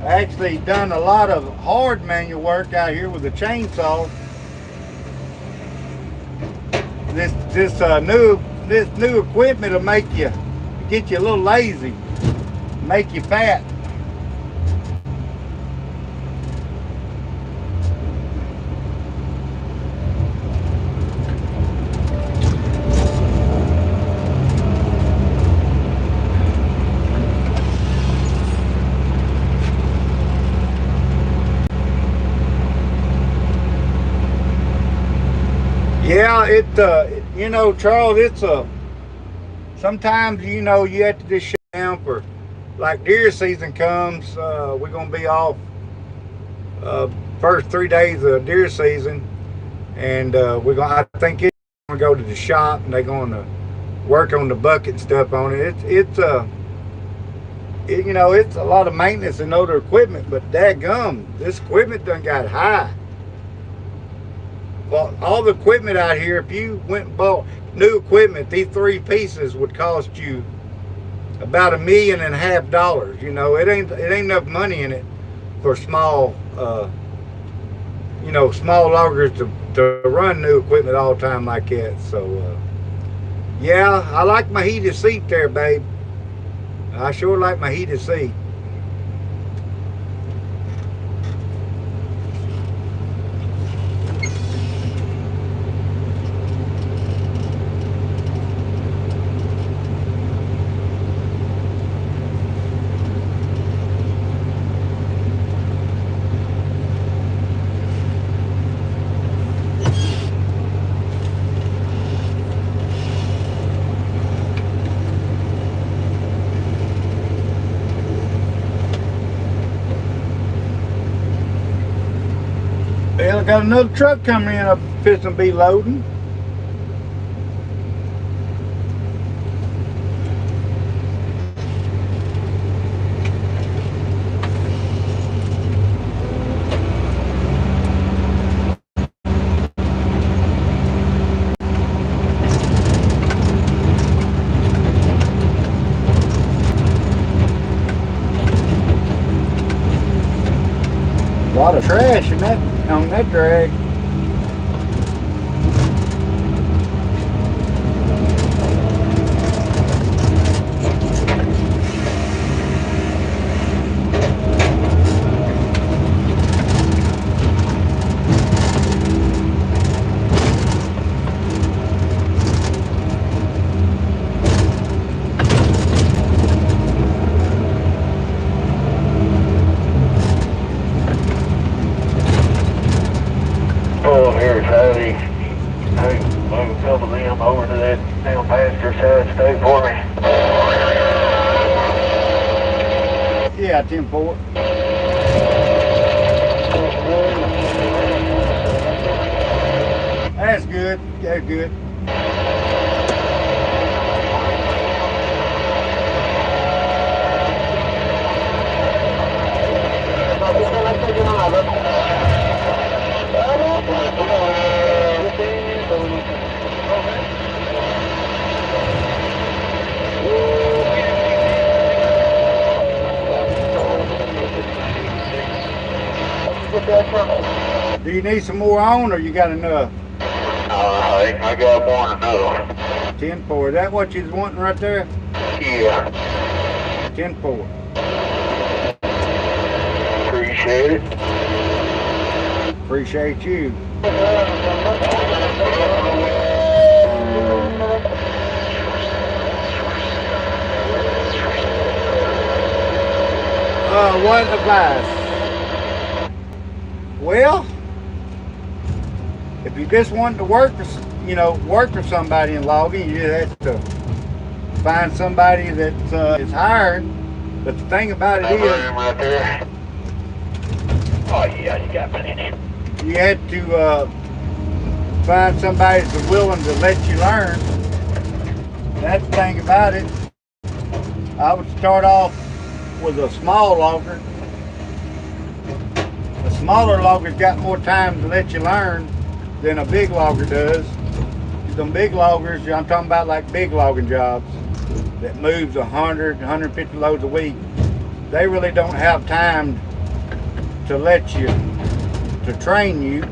Speaker 2: I actually done a lot of hard manual work out here with a chainsaw. This new equipment will make you get you a little lazy, make you fat. Yeah, you know, Charles, sometimes, you know, you have to just shut down for, like deer season comes, we're going to be off first 3 days of deer season, and I think it's going to go to the shop, and they're going to work on the bucket and stuff on it. You know, it's a lot of maintenance and other equipment, but dadgum, this equipment done got high. Well, all the equipment out here, if you went and bought new equipment, these 3 pieces would cost you about $1.5 million. You know, it ain't enough money in it for small, you know, small loggers to run new equipment all the time like that. So, yeah, I like my heated seat there, babe. I sure like my heated seat. Well, I got another truck coming in. I'm fixing to be loading. A lot of trash in on that drag. Yeah, 10-4. That's good. That's good. Do you need some more on, or you got enough?
Speaker 3: I got more than enough.
Speaker 2: 10-4. Is that what you was wanting right there?
Speaker 3: Yeah.
Speaker 2: 10-4.
Speaker 3: Appreciate it.
Speaker 2: Appreciate you. What advice? Well, if you just want to work for, work for somebody in logging, you just have to find somebody that is hired. But the thing about it is,
Speaker 3: right there. Oh yeah, you got plenty.
Speaker 2: You have to find somebody that's willing to let you learn. That's the thing about it. I would start off with a small logger smaller loggers got more time to let you learn than a big logger does. Some big loggers, I'm talking about like big logging jobs that moves 100, 150 loads a week. They really don't have time to let you, to train you.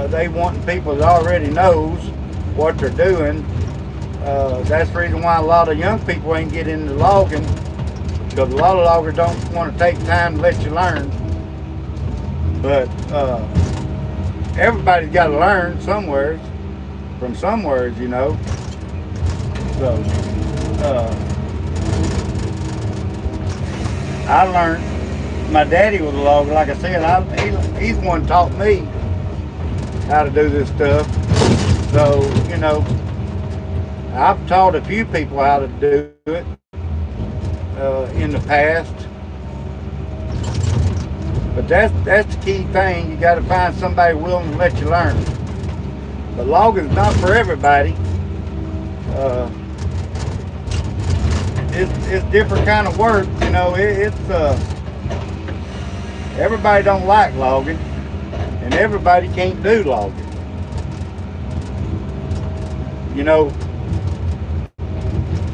Speaker 2: They want people that already knows what they're doing. That's the reason why a lot of young people ain't get into logging, because a lot of loggers don't want to take time to let you learn. But everybody's got to learn somewhere, from somewheres, you know. So I learned. My daddy was a logger, like I said. He's the one taught me how to do this stuff. So, you know, I've taught a few people how to do it in the past. But that's the key thing. You got to find somebody willing to let you learn. But logging's not for everybody. It's different kind of work. You know, everybody don't like logging, and everybody can't do logging. You know,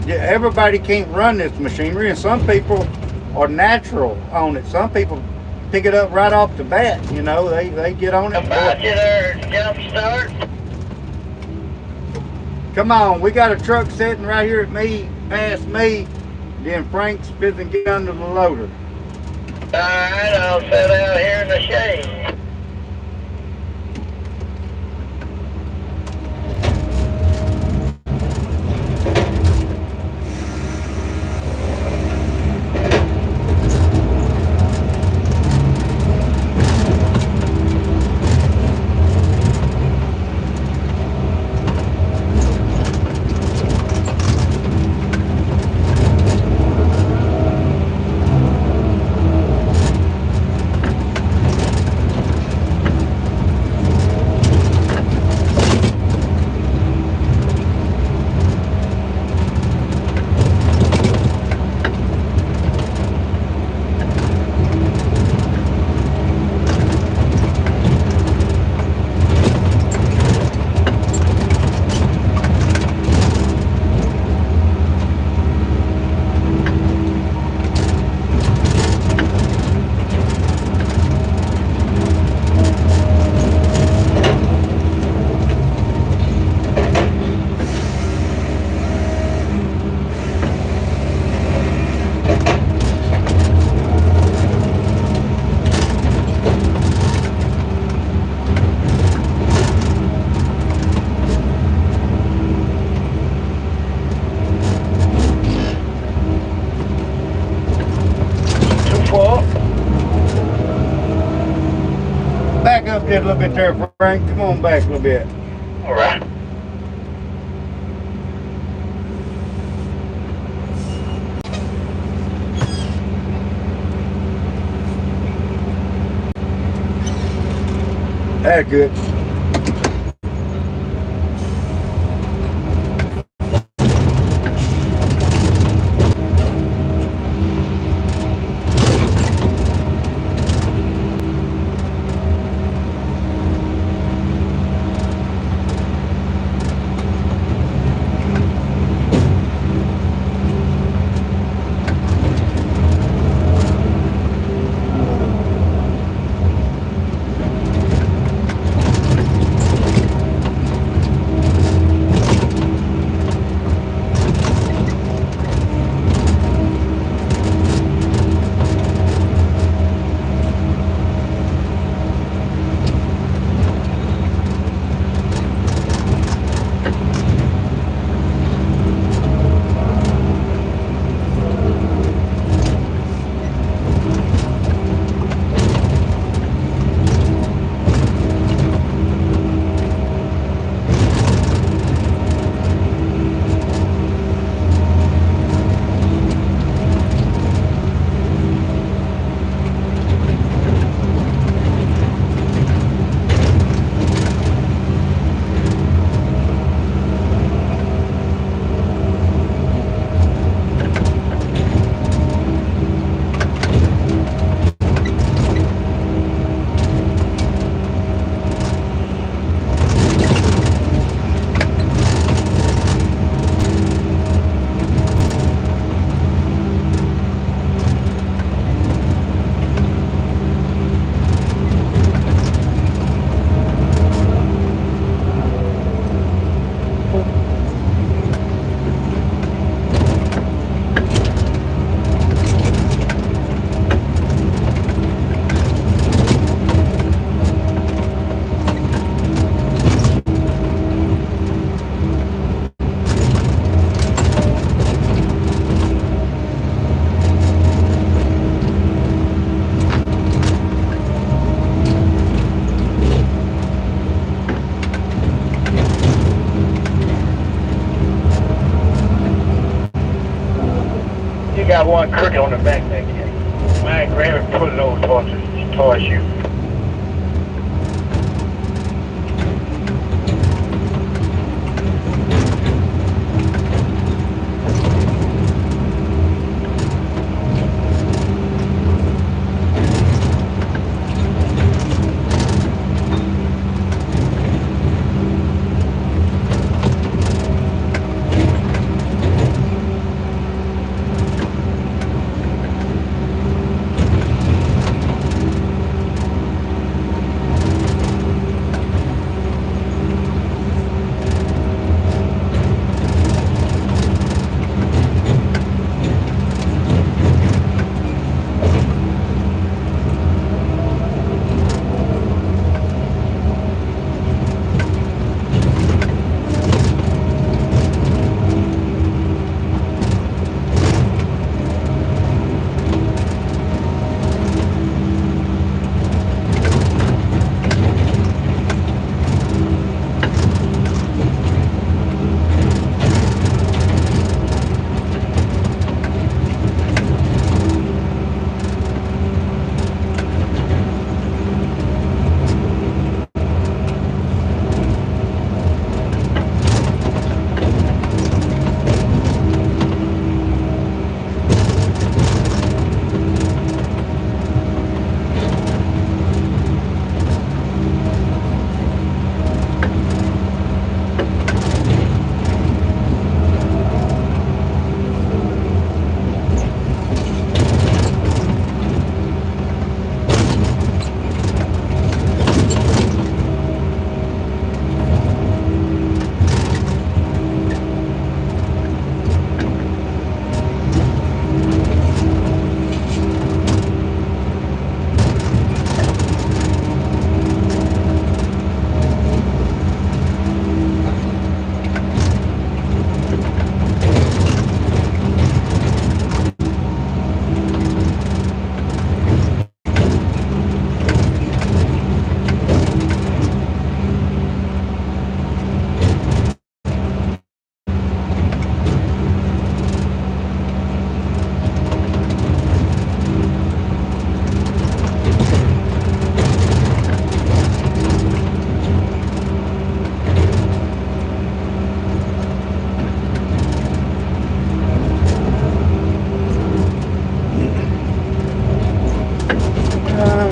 Speaker 2: yeah, everybody can't run this machinery, and some people are natural on it. Some people pick it up right off the bat. You know, they get on it.
Speaker 3: About you there, jump start.
Speaker 2: Come on, we got a truck sitting right here at me, past me. Then Frank's fixing to get under the loader.
Speaker 3: Alright, I'll sit out here in the shade.
Speaker 2: Back up there a little bit there, Frank. Come on back a little bit.
Speaker 3: Alright.
Speaker 2: That's good.
Speaker 3: got one crooked on the back there. Man, grab it and put it over towards you.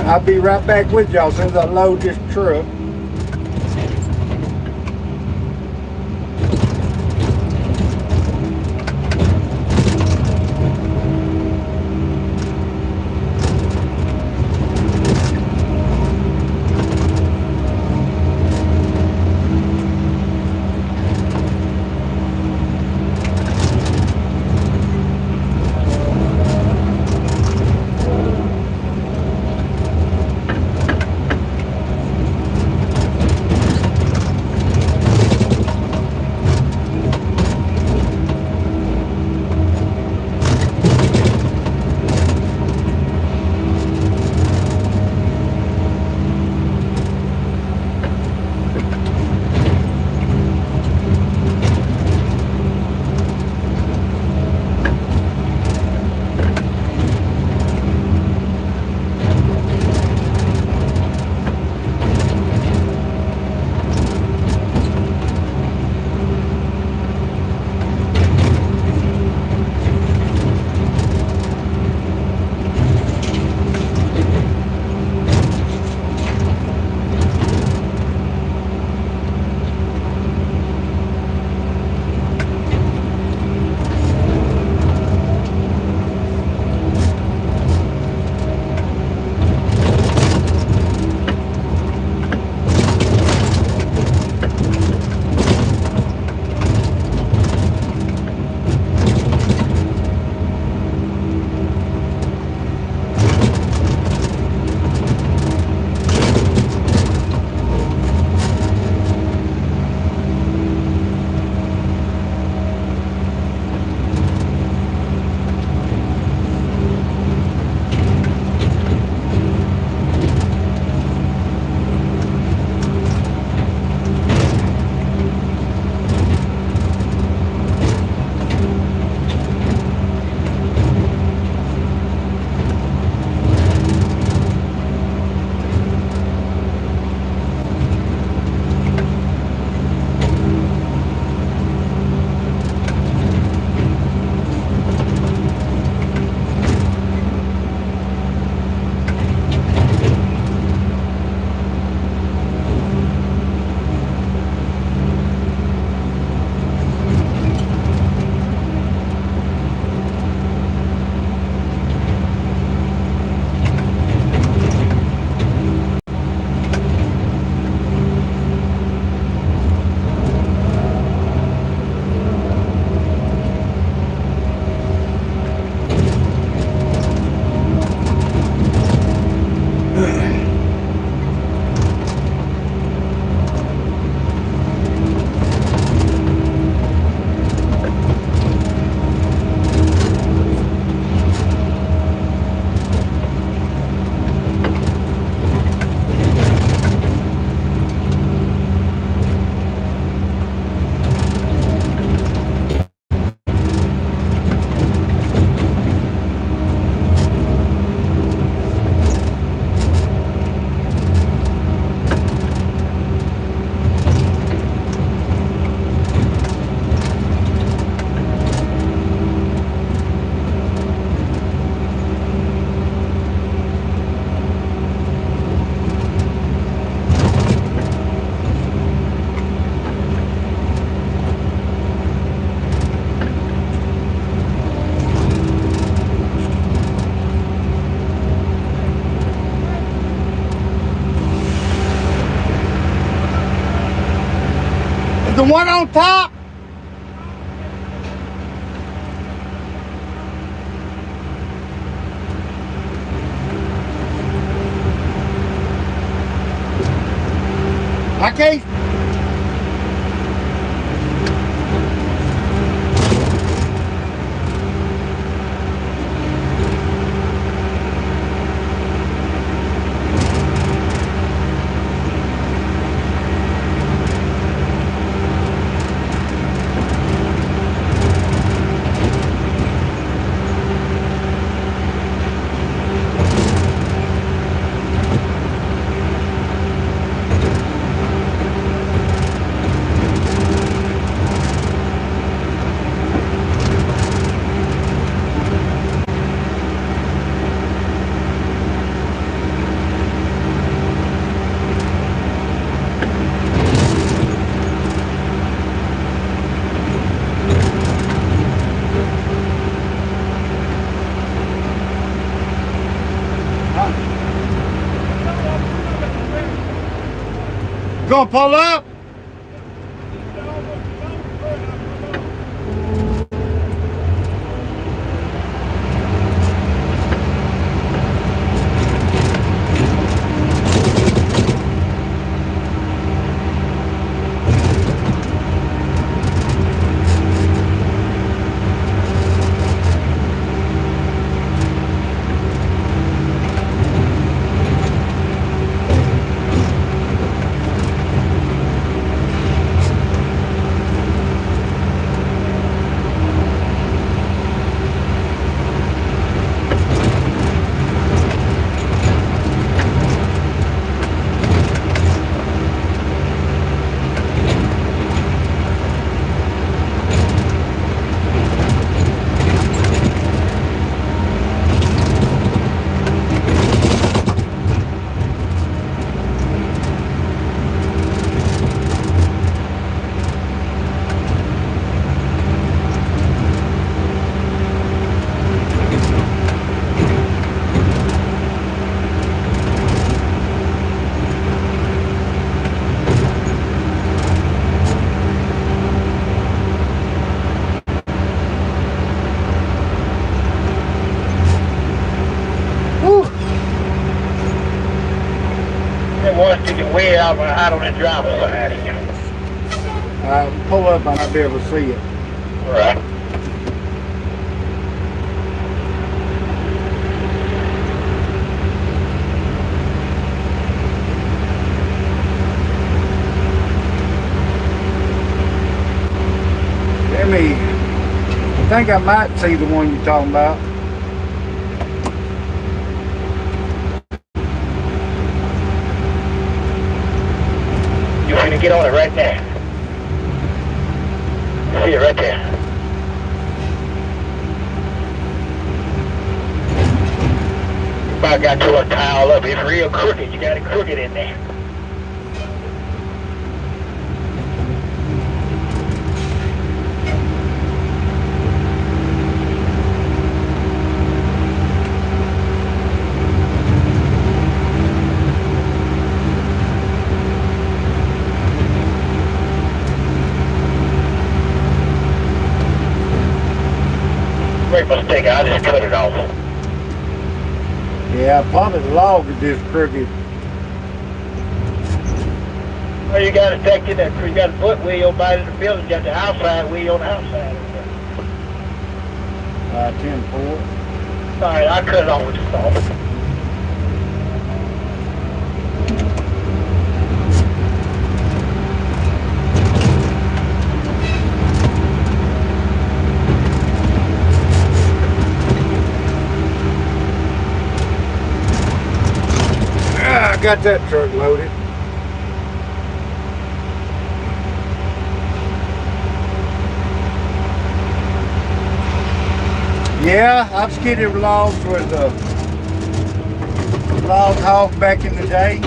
Speaker 2: I'll be right back with y'all as soon as I load this truck. The one on top? I can't. Gonna pull up?
Speaker 3: Once you get way out on the driver's side.
Speaker 2: Pull up and I'll be able to see it.
Speaker 3: Right.
Speaker 2: I think I might see the one you're talking about.
Speaker 3: You're gonna get on it right now. See it right there. About got to a tile up. It's real crooked. You got it crooked in there. Great mistake. I just cut it off.
Speaker 2: Yeah, probably the log is just crooked.
Speaker 3: Well, you got it stacked in there. You got a foot wheel by the building. You got the outside wheel on the outside.
Speaker 2: 10-4.
Speaker 3: All right, I cut it off with the saw.
Speaker 2: I got that truck loaded. Yeah, I've skidded logs with a log hog back in the day.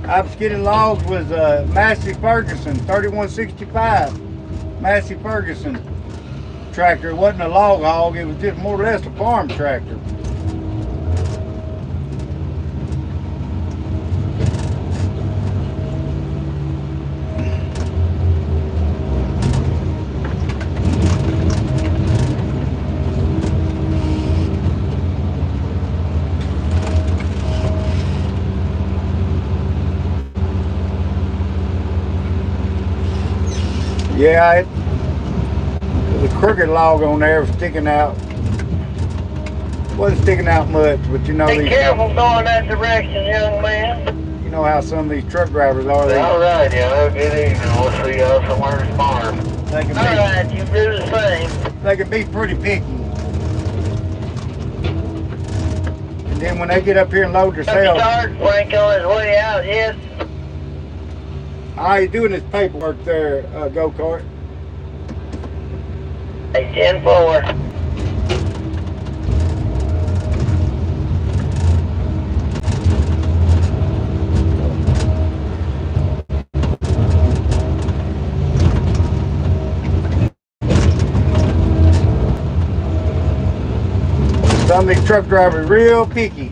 Speaker 2: I've skidded logs with a Massey Ferguson 3165 Massey Ferguson tractor. It wasn't a log hog, it was just more or less a farm tractor. Yeah, there's a crooked log on there sticking out. Wasn't sticking out much, but you know
Speaker 3: Be
Speaker 2: these.
Speaker 3: careful going that direction, young man.
Speaker 2: You know how some of these truck drivers are.
Speaker 3: All right, yeah, good evening. We'll see y'all somewhere tomorrow.
Speaker 2: They can
Speaker 3: All
Speaker 2: be.
Speaker 3: right, you do the same.
Speaker 2: They can be pretty picky. And then when they get up here and load themselves,
Speaker 3: Frank on his way out yet?
Speaker 2: how you doing this paperwork there, go-kart?
Speaker 3: Hey, 10-4.
Speaker 2: Some of these truck drivers real picky.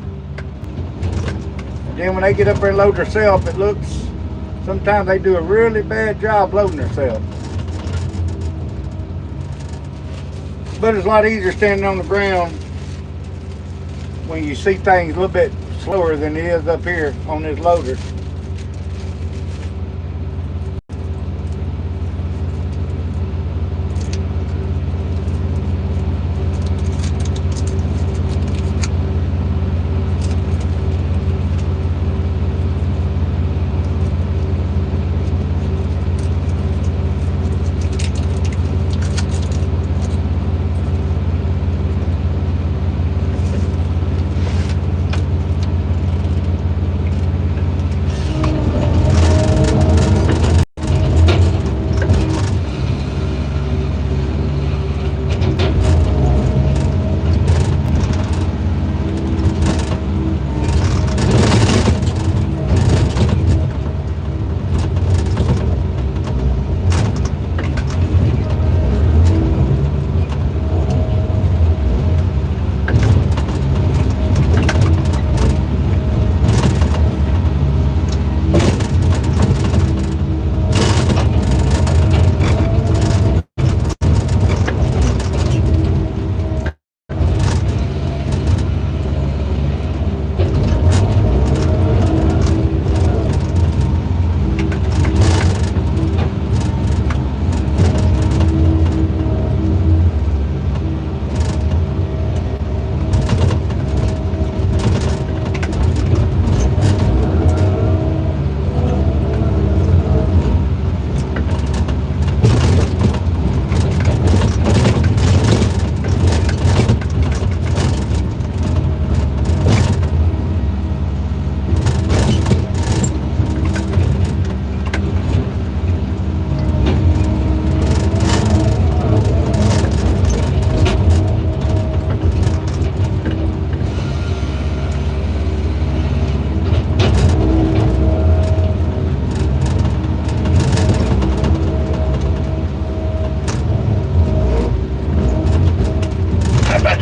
Speaker 2: And then when they get up there and load themselves, it looks, sometimes they do a really bad job loading themselves. But it's a lot easier standing on the ground when you see things a little bit slower than it is up here on this loader.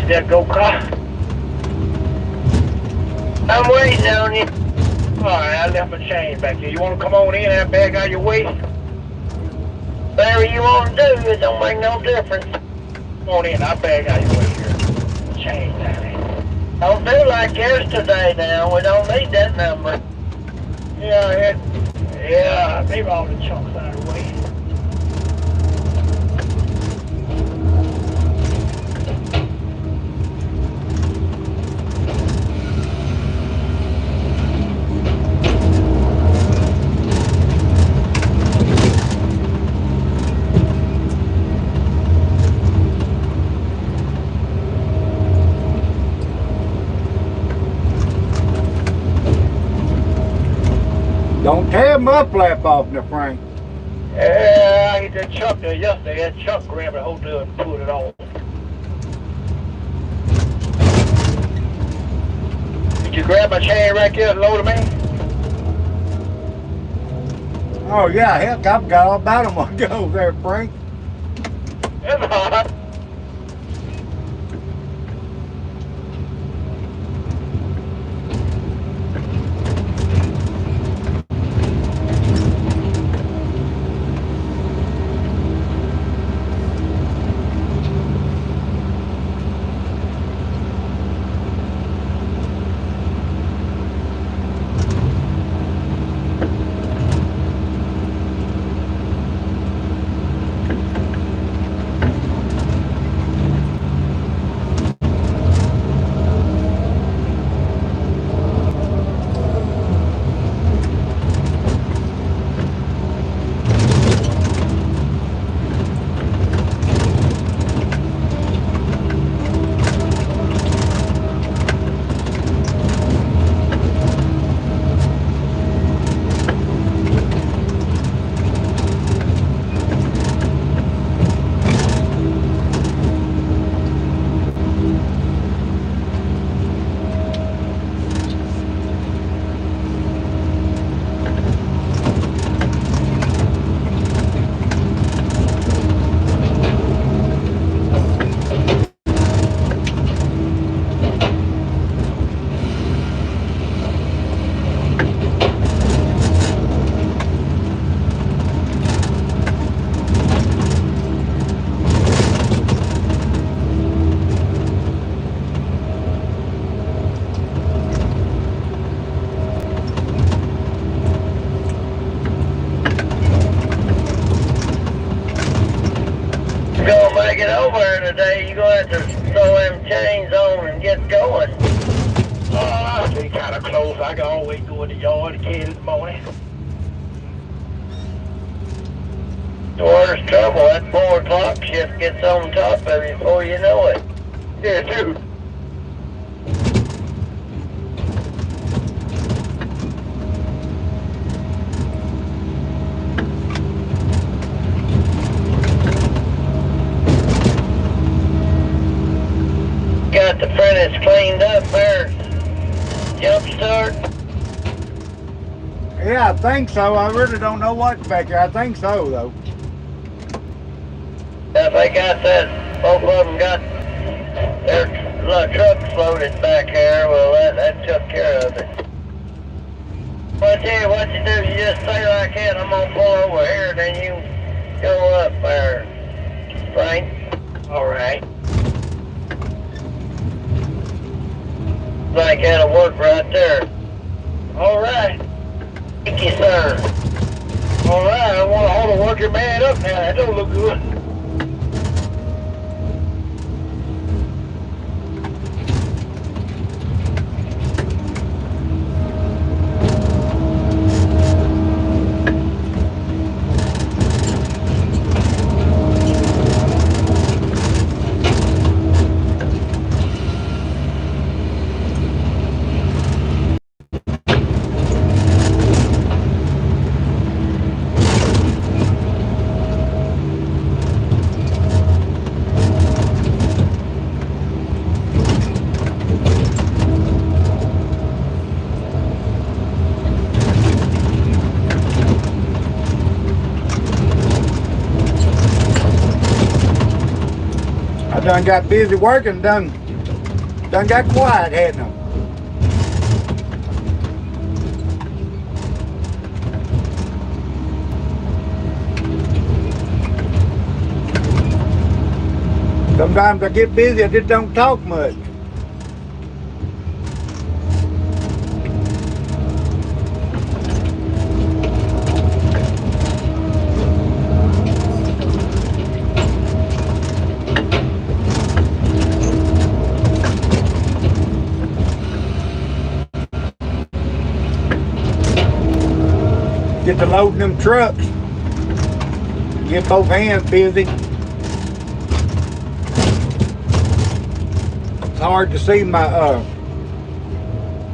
Speaker 3: That go-kart. I'm waiting on you. Alright, I left my change back there. You want to come on in and have a bag out your way? Whatever you want to do, it don't make no difference. Come on in, I'll bag out your way here. Change that. Don't do like yesterday now. We don't need that number. Yeah, leave all the chunks out of the way.
Speaker 2: Don't tear my flap off now, Frank.
Speaker 3: Yeah, I hit that chuck there yesterday. That chuck grabbed the whole deal and pulled it off. Did you grab my chain right there and load it, man?
Speaker 2: Oh yeah, heck, I've got all about them on go there, Frank.
Speaker 3: That's all right. I get over there today, you're going to have to throw them chains on and get going. Oh, I'll be kind of close. I can always go in the yard again in the morning. The worst trouble, that 4 o'clock shift gets on top of you before you know it. Yeah, dude. Got the furnace cleaned up there. Jump start.
Speaker 2: Yeah, I think so. I really don't know what's back here. I think so, though.
Speaker 3: If they got that, both of them got their trucks loaded back here, well, that took care of it. Well, I tell you what you do, you just stay like that, I'm gonna pull over here, then you go up there. Right? Alright. Like that'll work right there. Alright. Thank you, sir. Alright, I want to hold a working man up now, that don't look good.
Speaker 2: I done got busy working, done got quiet, hadn't I? Sometimes I get busy, I just don't talk much. Get to loading them trucks. Get both hands busy. It's hard to see my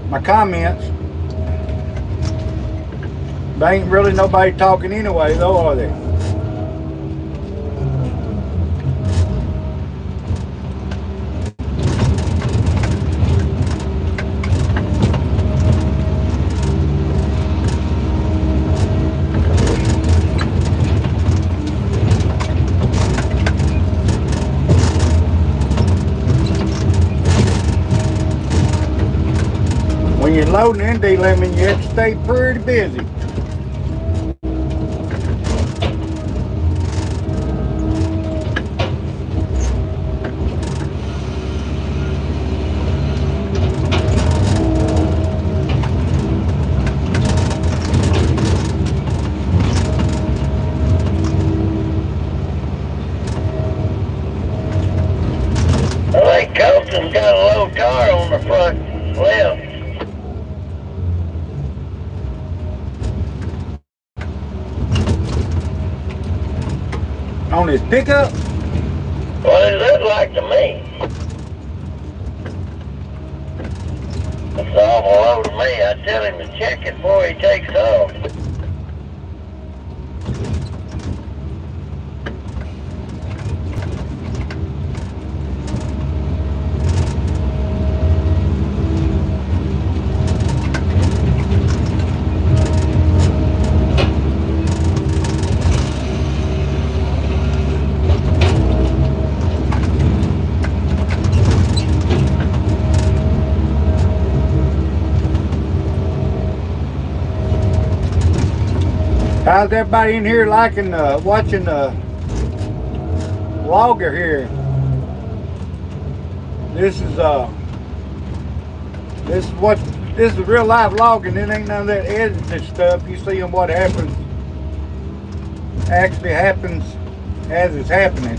Speaker 2: my comments. There ain't really nobody talking anyway, though, are they? When you're loading ND lemon, you have to stay pretty busy.
Speaker 3: I think Colton's got a low car on the front left.
Speaker 2: On his pickup?
Speaker 3: What does it look like to me? It's awful low to me. I tell him to check it before he takes off.
Speaker 2: How's everybody in here liking watching the logger here? This is real life logging. It ain't none of that edited stuff. You see what happens actually happens as it's happening.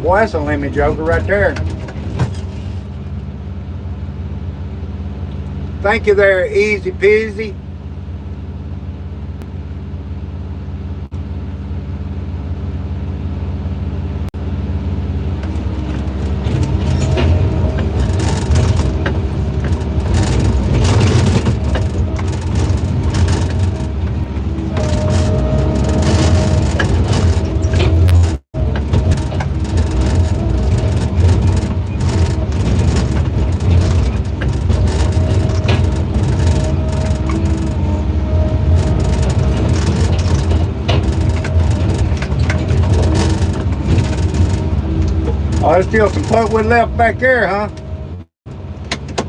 Speaker 2: Boy, that's a lemmy joker right there. Thank you there, Easy Peasy. Oh, there's still some pulpwood left back there, huh?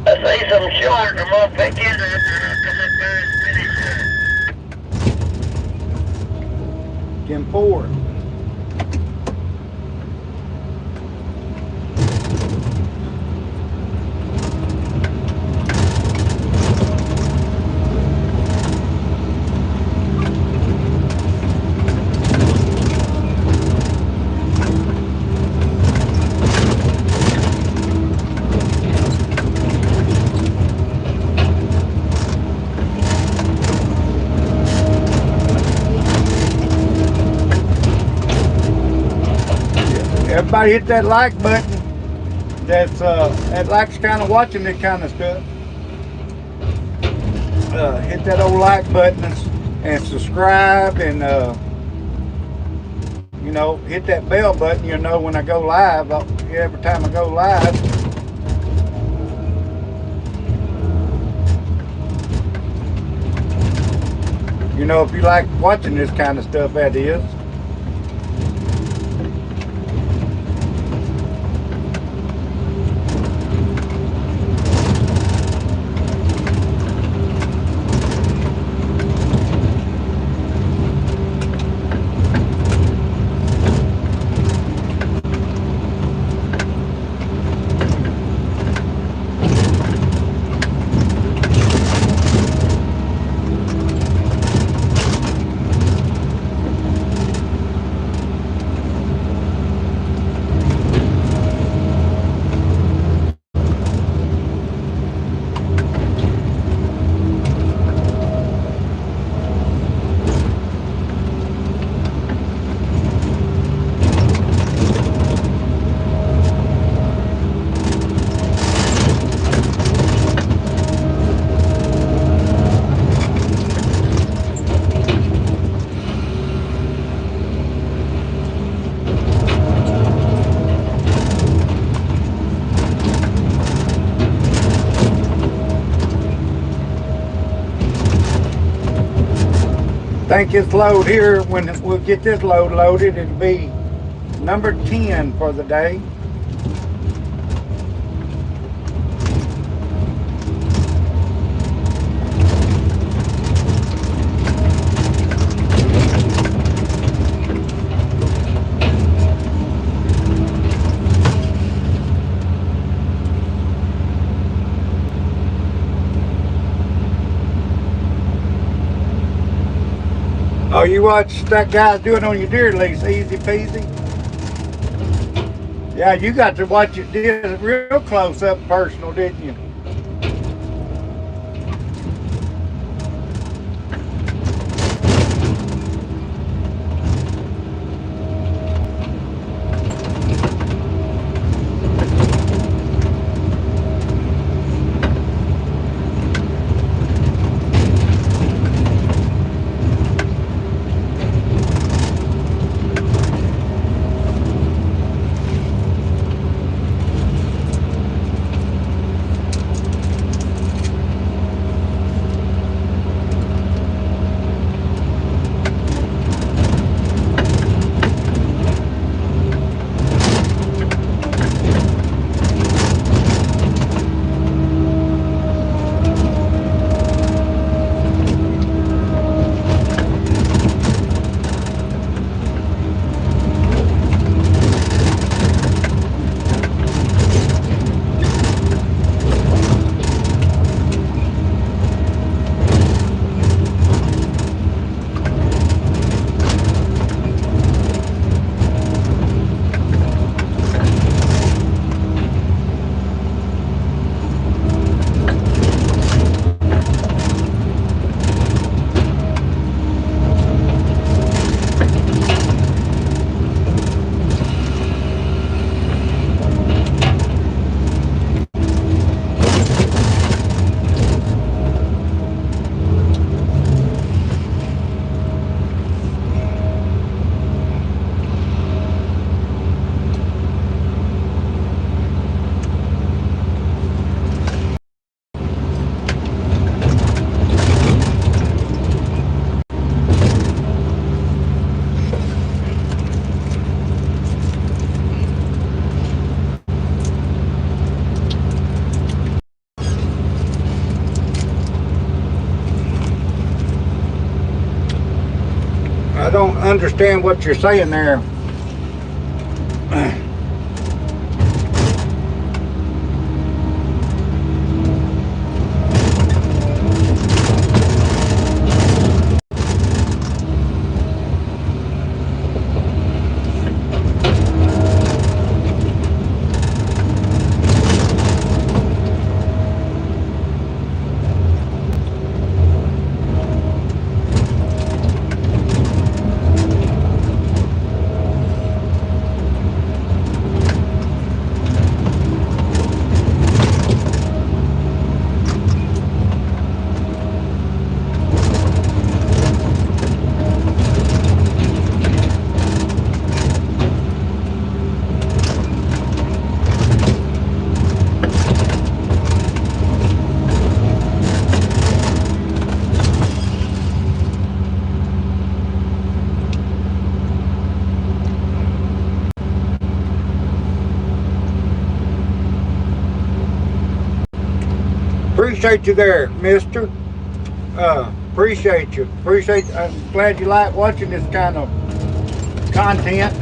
Speaker 3: I see some short. I'm gonna pick it up and I'll come up there and finish it.
Speaker 2: 10-4. Everybody hit that like button. That likes kind of watching this kind of stuff. Hit that old like button and subscribe, and you know, hit that bell button. You know when I go live. Every time I go live. You know, if you like watching this kind of stuff, that is. Think this load here, when we'll get this load loaded, it'll be number 10 for the day. Oh, you watch that guy do it on your deer lease, easy peasy. Yeah, you got to watch it, did it real close up personal, didn't you? I don't understand what you're saying there. Appreciate you there, mister. Appreciate you. I'm glad you like watching this kind of content.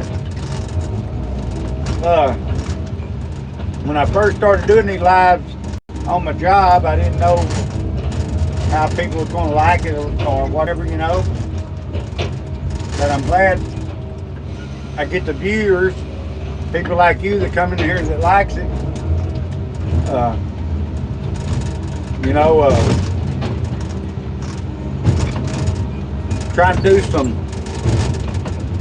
Speaker 2: When I first started doing these lives on my job, I didn't know how people were going to like it or whatever, you know. But I'm glad I get the viewers, people like you that come in here that likes it. You know, trying to do some,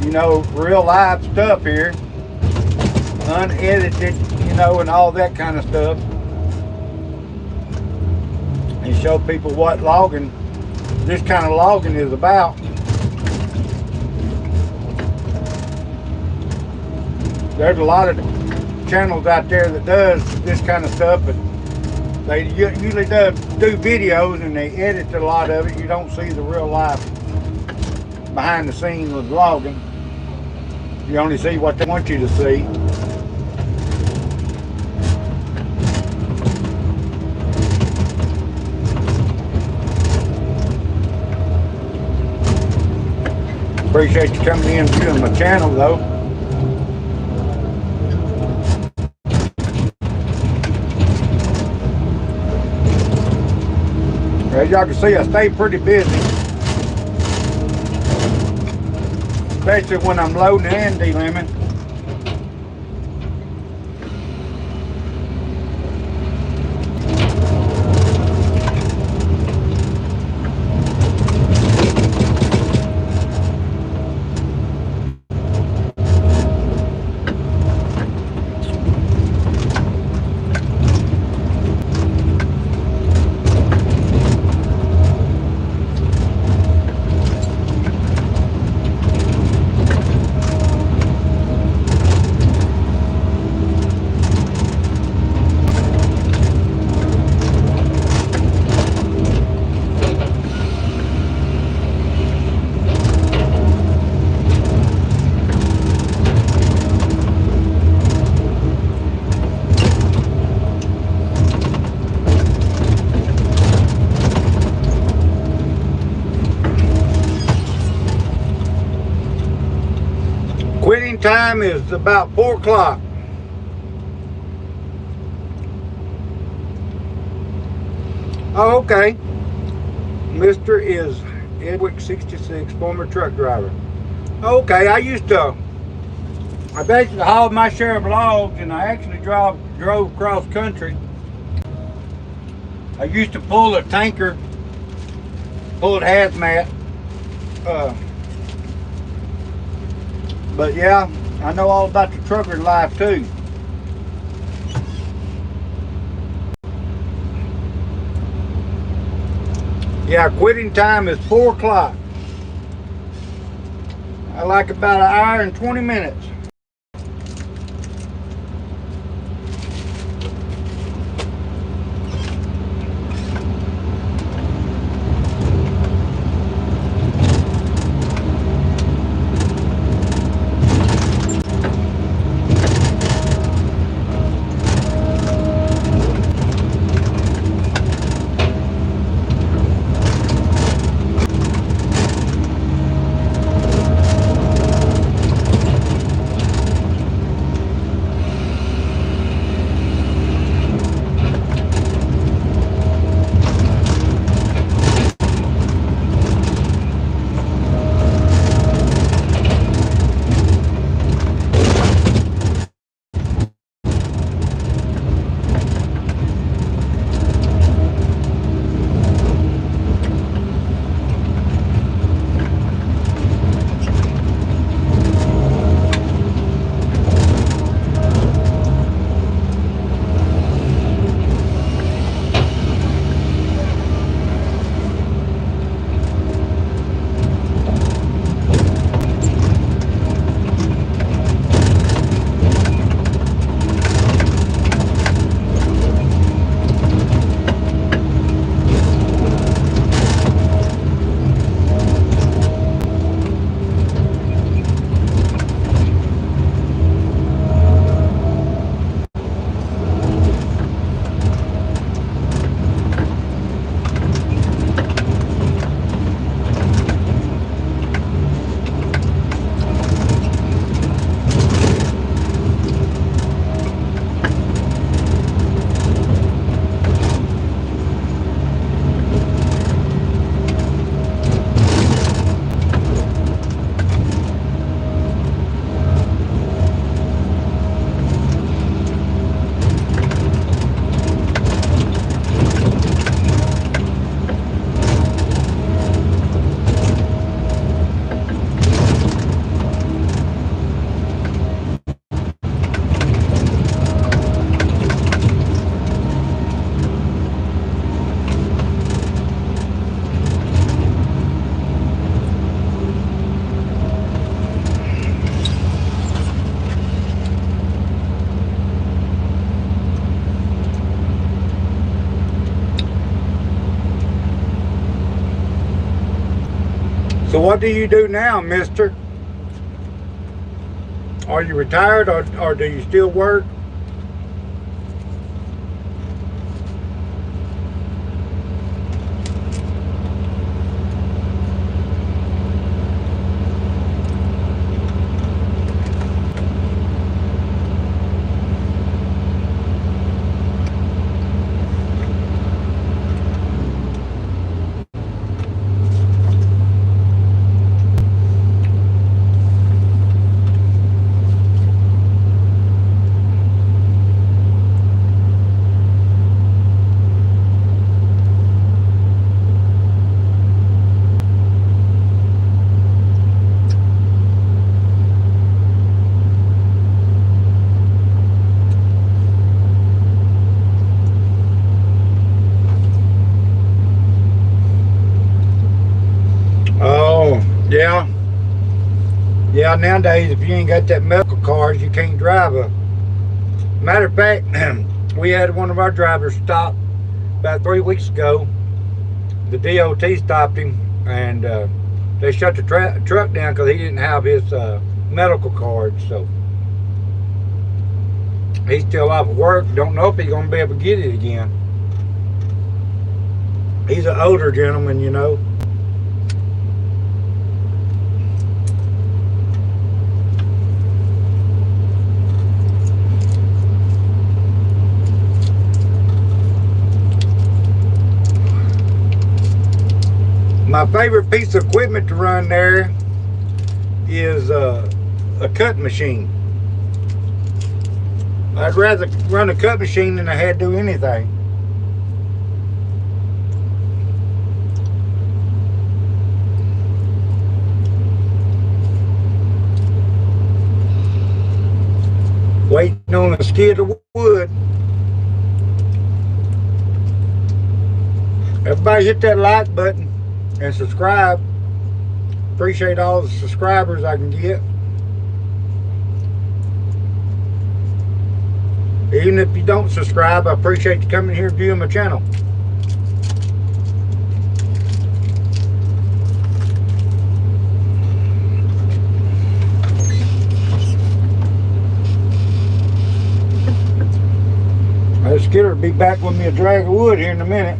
Speaker 2: you know, real live stuff here, unedited, you know, and all that kind of stuff, and show people what logging, this kind of logging is about. There's a lot of channels out there that does this kind of stuff, but they usually do videos and they edit a lot of it. You don't see the real life behind the scenes with logging. You only see what they want you to see. Appreciate you coming in and viewing my channel though. As y'all can see, I stay pretty busy, especially when I'm loading and delimbing. Quitting time is about 4 o'clock. Oh, okay. Mr. is Edwick 66, former truck driver. Okay, I basically hauled my share of logs, and I actually drove cross country. I used to pull a tanker, pull a hazmat. But yeah, I know all about the trucker life too. Yeah, quitting time is 4 o'clock. I like about an hour and 20 minutes. So what do you do now, mister? Are you retired or do you still work? Oh, yeah. Yeah, nowadays, if you ain't got that medical card, you can't drive a... Matter of fact, we had one of our drivers stop about 3 weeks ago. The DOT stopped him, and they shut the truck down because he didn't have his medical card. So he's still off of work. Don't know if he's going to be able to get it again. He's an older gentleman, you know. My favorite piece of equipment to run there is a cut machine. I'd rather run a cut machine than I had to do anything. Waiting on a skid of wood. Everybody hit that like button and subscribe. Appreciate all the subscribers I can get. Even if you don't subscribe, I appreciate you coming here viewing my channel. That skidder will be back with me a drag of wood here in a minute.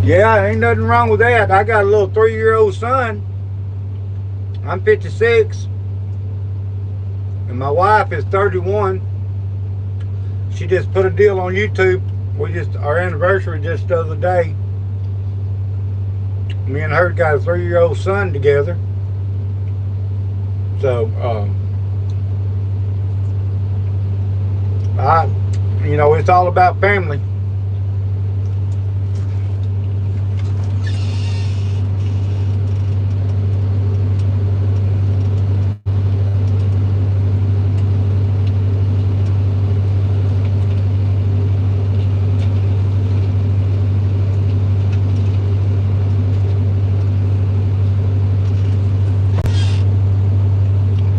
Speaker 2: Yeah, ain't nothing wrong with that. I got a little 3-year-old son. I'm 56. And my wife is 31. She just put a deal on YouTube. Our anniversary just the other day. Me and her got a 3-year-old son together. So, you know, it's all about family.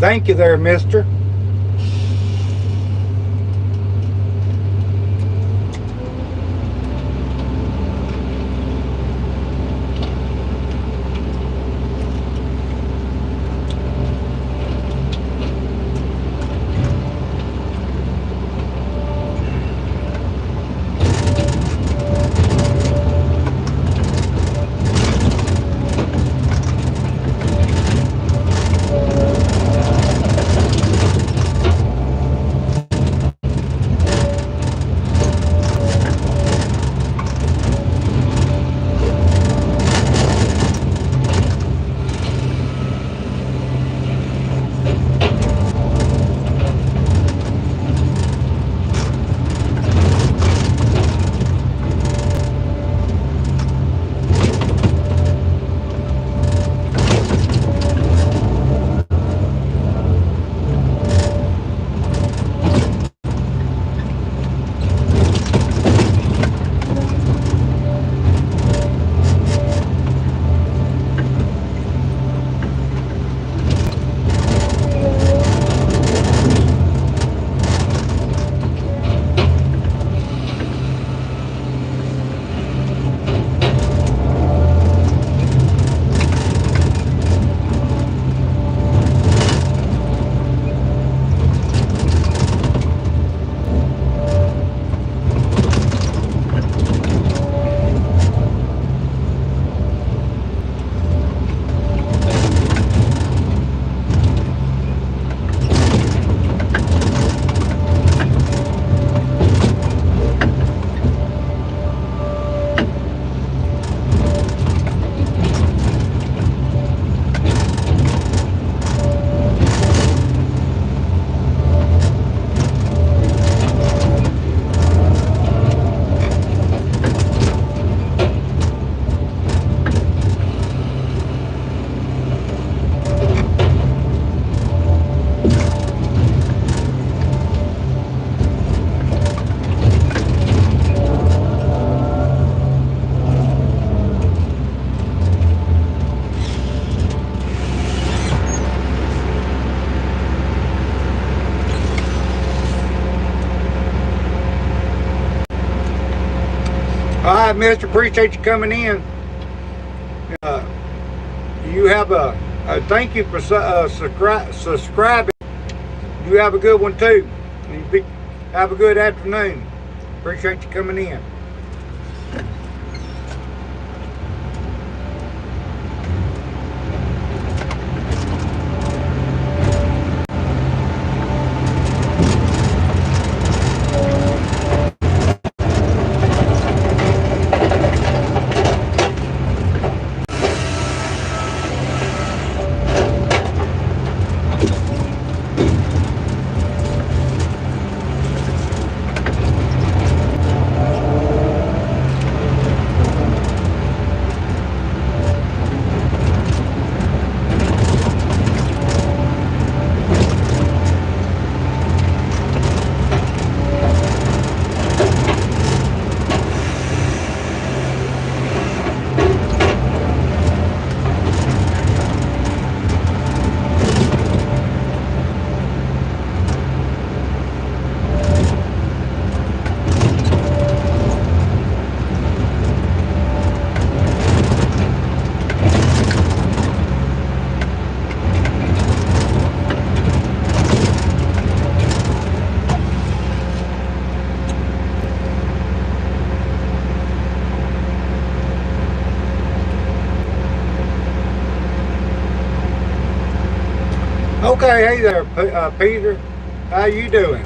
Speaker 2: Thank you there, mister. All right, mister. Appreciate you coming in. Uh, you have a thank you for subscribing. You have a good one too. Have a good afternoon. Appreciate you coming in. Okay, hey there, Peter. How you doing?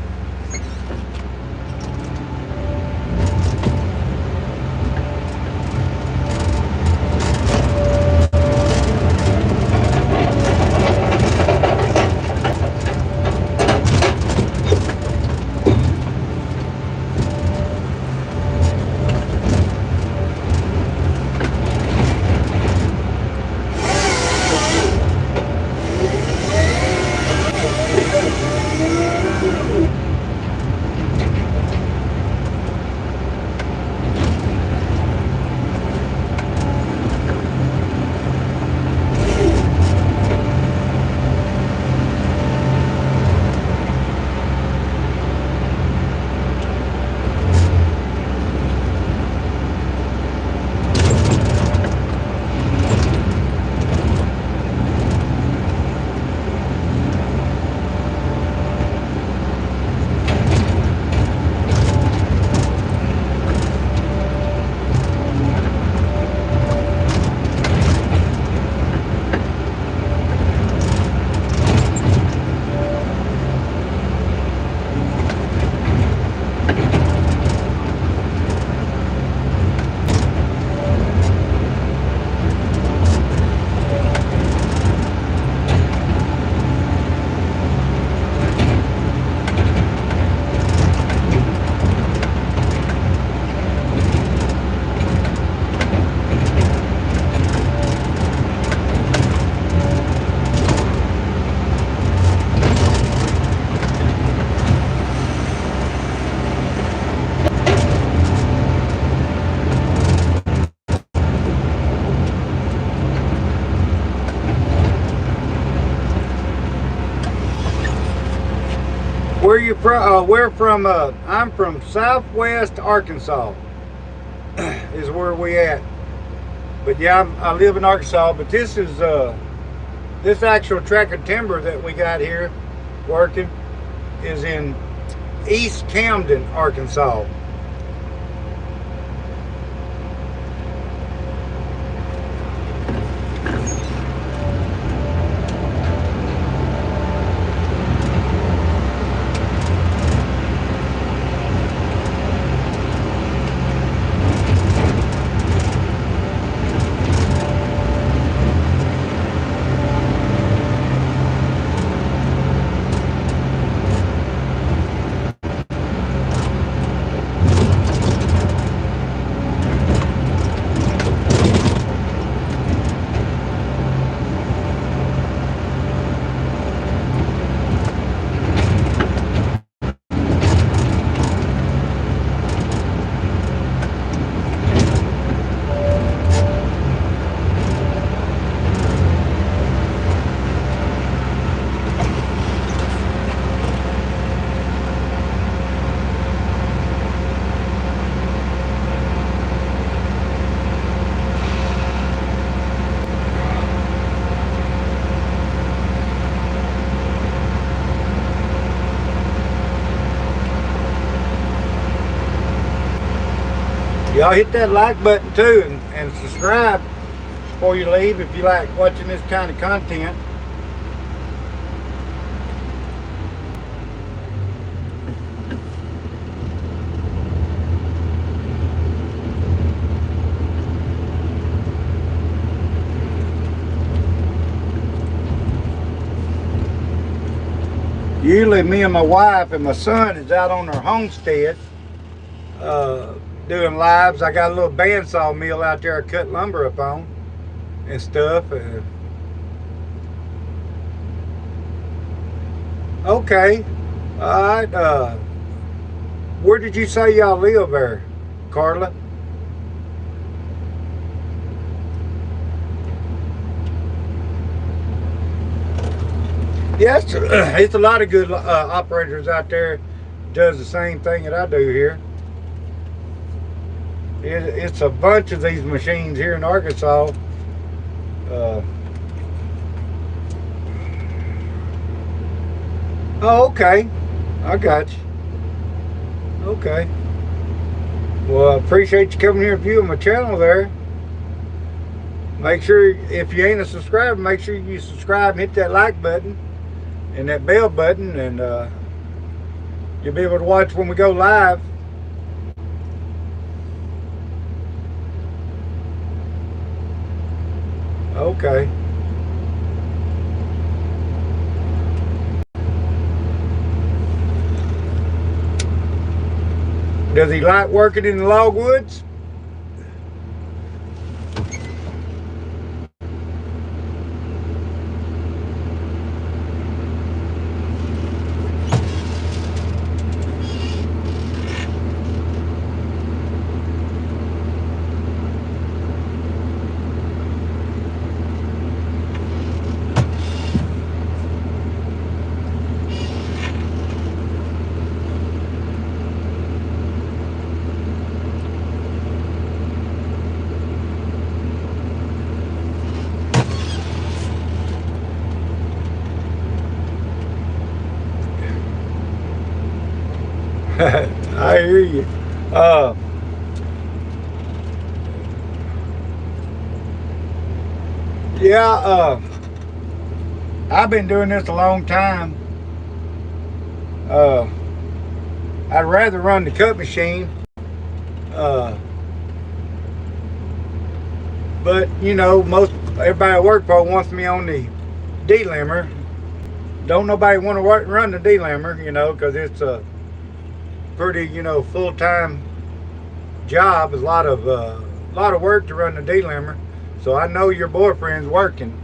Speaker 2: Where you from? We're from. I'm from Southwest Arkansas. Is where we at. But yeah, I live in Arkansas. But this is this actual tract of timber that we got here working is in East Camden, Arkansas. Y'all hit that like button too, and subscribe before you leave if you like watching this kind of content. Usually me and my wife and my son is out on our homestead doing lives. I got a little bandsaw mill out there I cut lumber up on and stuff. Okay. Alright. Where did you say y'all live there, Carla? Yes, it's a lot of good operators out there does the same thing that I do here. It's a bunch of these machines here in Arkansas. Oh, okay. I got you. Okay. Well, I appreciate you coming here and viewing my channel there. Make sure, if you ain't a subscriber, make sure you subscribe and hit that like button and that bell button, and you'll be able to watch when we go live. Okay. Does he like working in the logwoods? I hear you. Yeah, I've been doing this a long time. I'd rather run the cut machine. But you know, everybody I work for wants me on the delimber. Don't nobody want to run the delimber, you know, because it's a pretty, you know, full-time job. It's a lot of work to run the delimber. So I know your boyfriend's working,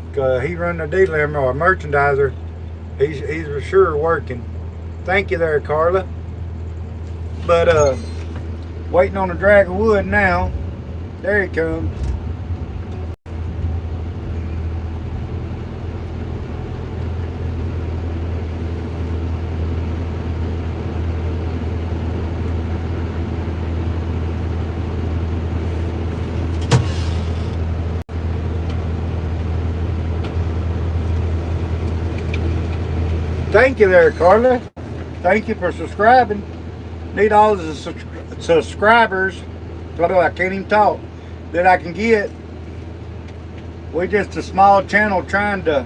Speaker 2: because he run the delimber, or merchandiser. He's for sure working. Thank you there, Carla. But waiting on a drag of wood now. There he comes. Thank you there, Carla. Thank you for subscribing. Need all the subscribers, I can't even talk, that I can get. We're just a small channel trying to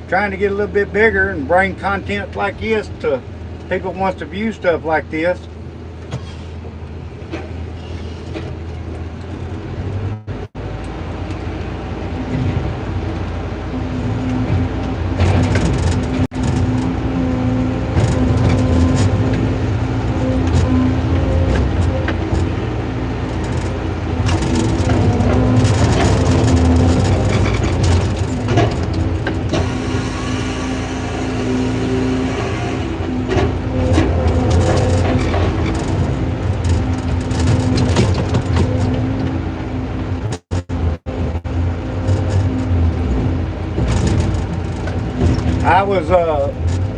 Speaker 2: get a little bit bigger and bring content like this to people who wants to view stuff like this.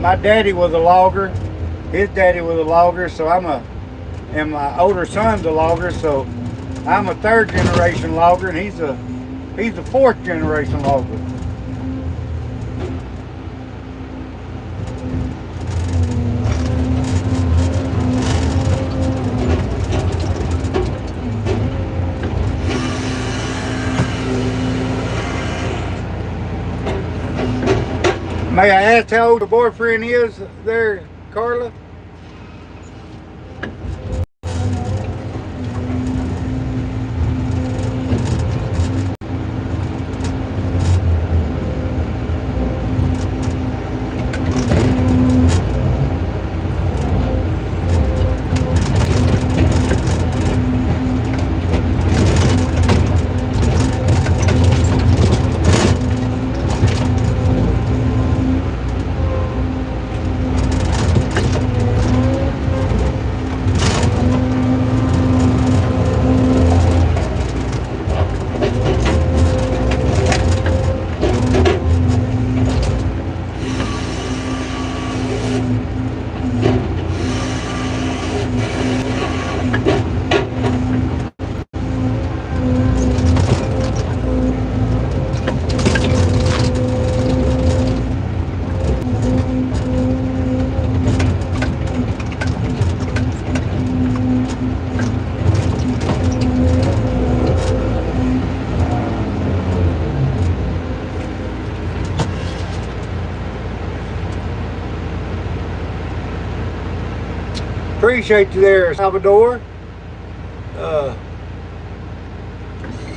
Speaker 2: My daddy was a logger. His daddy was a logger, so and my older son's a logger, so I'm a third generation logger, and he's a fourth generation logger. May I ask how old your boyfriend is there, Carla? Appreciate you there, Salvador.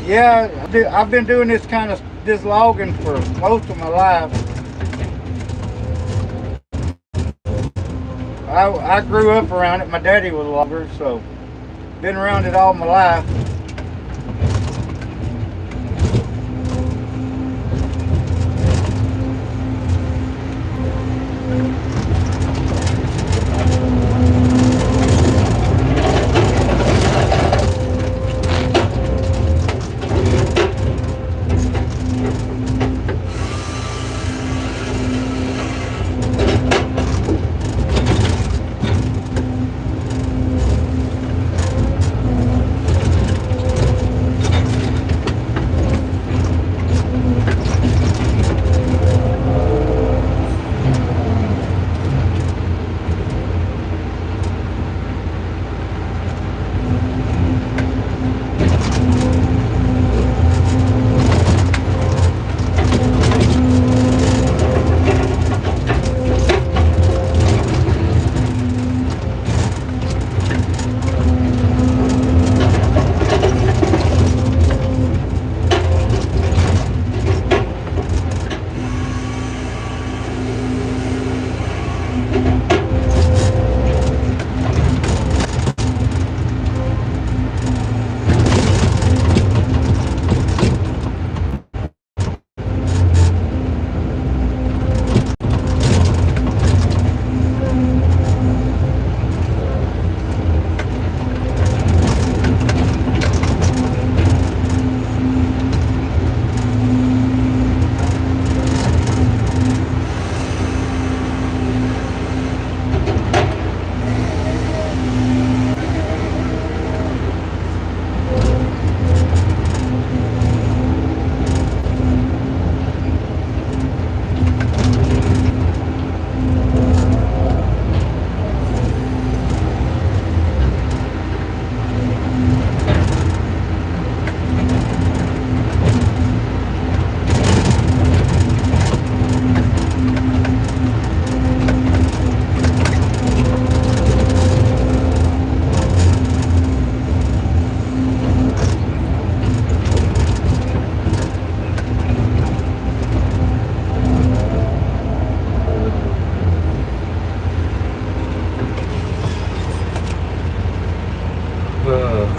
Speaker 2: Yeah, I've been doing this logging for most of my life. I grew up around it. My daddy was a logger, so been around it all my life.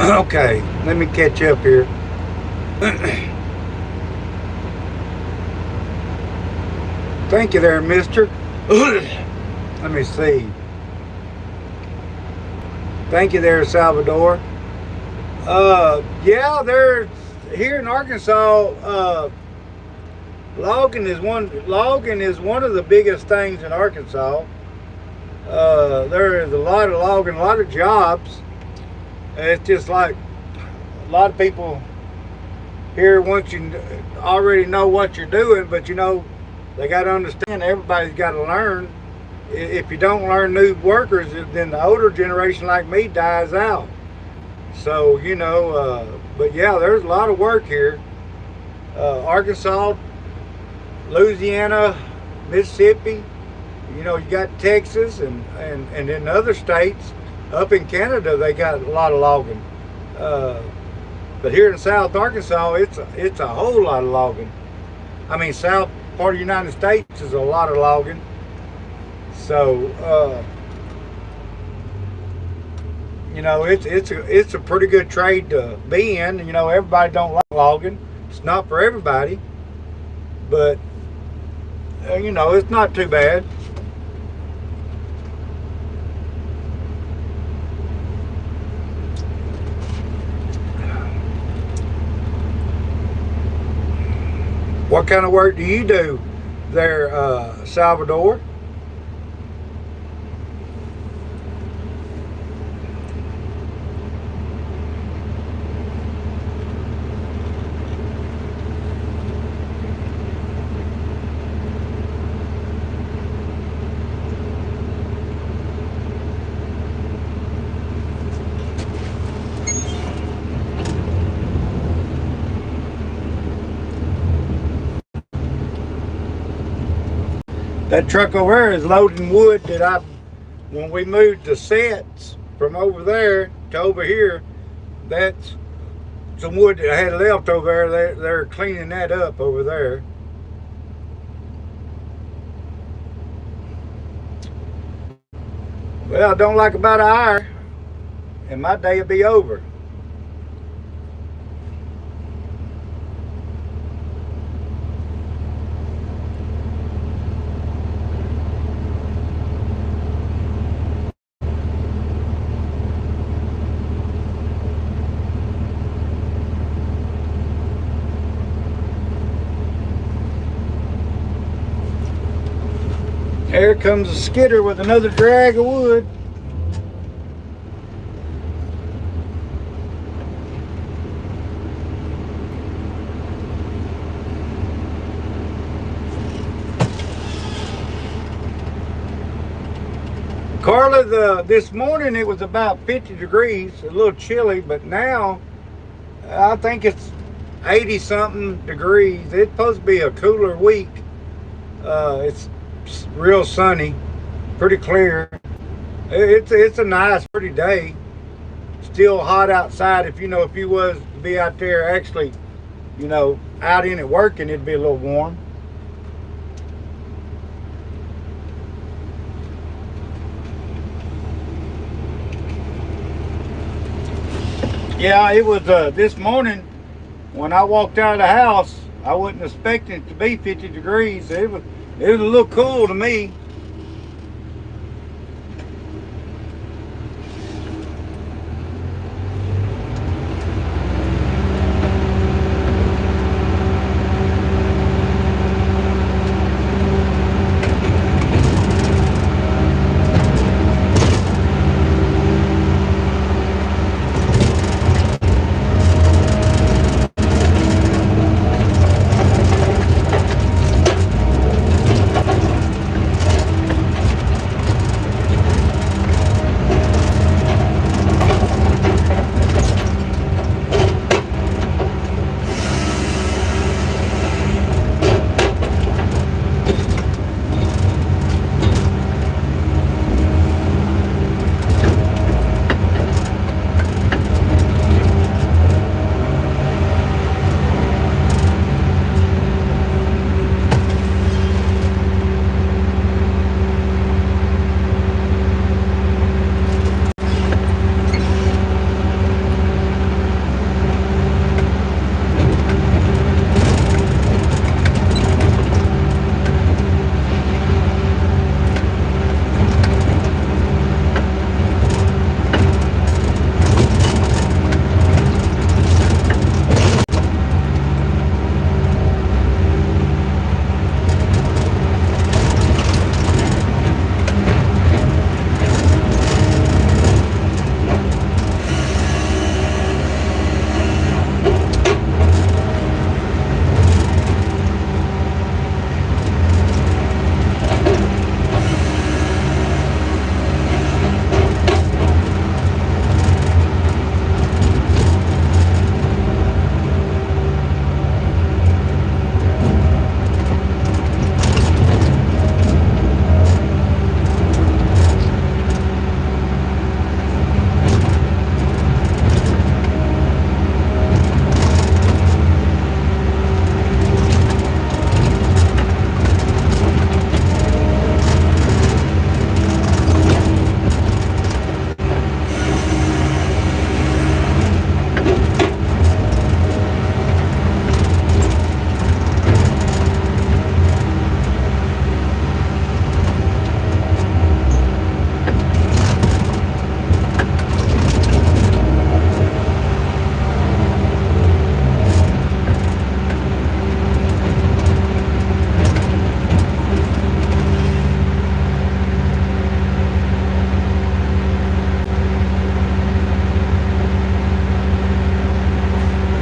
Speaker 2: Okay, let me catch up here. Thank you there, mister. Let me see. Thank you there, Salvador. Yeah, there's here in Arkansas, logging is one of the biggest things in Arkansas. There is a lot of logging, a lot of jobs. It's just like a lot of people here want you already know what you're doing, but you know, they got to understand everybody's got to learn. If you don't learn new workers, then the older generation like me dies out. So, you know, but yeah, there's a lot of work here. Arkansas, Louisiana, Mississippi. You know, you got Texas and in other states. Up in Canada, they got a lot of logging. But here in South Arkansas, it's a whole lot of logging. I mean, south part of the United States is a lot of logging. So, you know, it's a pretty good trade to be in. You know, everybody don't like logging. It's not for everybody, but you know, it's not too bad. What kind of work do you do there, Salvador? That truck over there is loading wood that when we moved the sets from over there to over here, that's some wood that I had left over there. They're cleaning that up over there. Well, I don't like about an hour, and my day will be over. Here comes a skidder with another drag of wood. Carla, this morning it was about 50 degrees, a little chilly, but now I think it's 80 something degrees. It's supposed to be a cooler week. It's real sunny, pretty clear. It's a nice, pretty day. Still hot outside. If you was to be out there actually, out in it working, it'd be a little warm. Yeah, it was this morning when I walked out of the house. I wasn't expecting it to be 50 degrees. It was a little cool to me.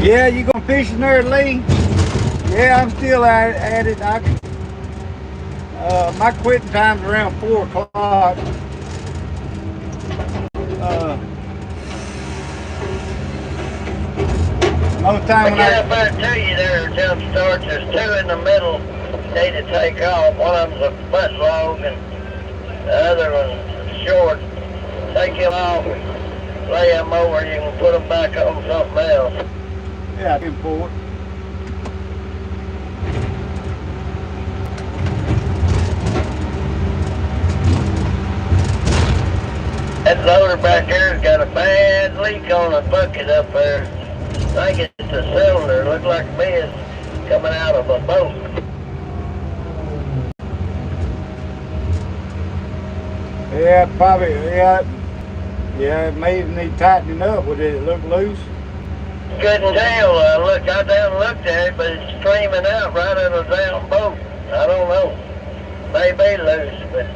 Speaker 2: Yeah, you going fishing there, Lee? Yeah, I'm still at it. My quitting time's around 4 o'clock. Most time when
Speaker 3: I get up there to you there, jump starts. There's two in the middle need to take off. One of them's a butt log and the other one's short. Take him off, lay him over, you can put them back on something else.
Speaker 2: Yeah, 10-4.
Speaker 3: That loader back there's got a bad leak on the bucket up there. I think it's a cylinder. Looks like mist coming out of a boat.
Speaker 2: Yeah, probably, yeah, it may need tightening up. Would it look loose?
Speaker 3: Couldn't tell. I down and looked at it, but it's streaming out right out of the damn boat. I don't know. Maybe loose, but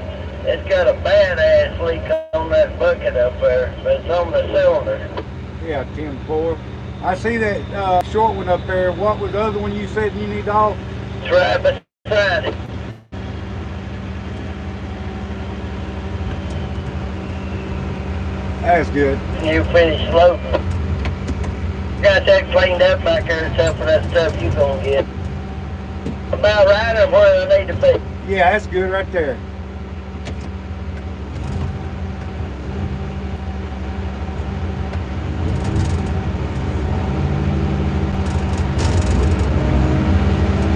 Speaker 3: it's got a bad-ass leak on that bucket up there, but it's on the cylinder.
Speaker 2: Yeah, 10-4. I see that short one up there. What was the other one you said you need off?
Speaker 3: It's right beside it.
Speaker 2: That's good.
Speaker 3: You finish loading. Got that cleaned up back there except for that stuff you gonna get. About right of where I need to be.
Speaker 2: Yeah, that's good right there.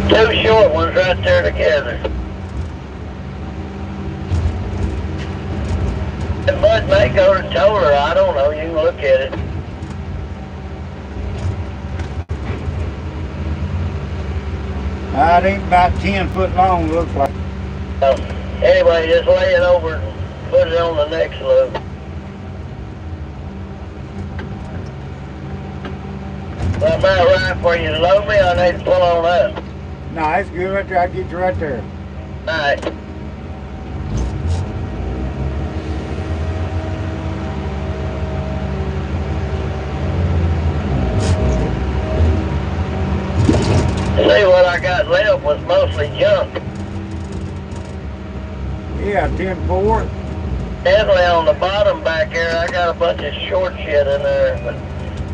Speaker 3: Two short ones right there together. The mud may go to toter, I don't know, you can look at it.
Speaker 2: It ain't about 10 foot long, looks like.
Speaker 3: Anyway, just lay it over and put it on the next load. Well, about right where you load me, I need to pull on up.
Speaker 2: No, that's good right there. I'll get you right there.
Speaker 3: Alright. See, what I got left was mostly junk.
Speaker 2: Yeah, 10-4.
Speaker 3: Definitely on the bottom back here, I got a bunch of short shit in there, but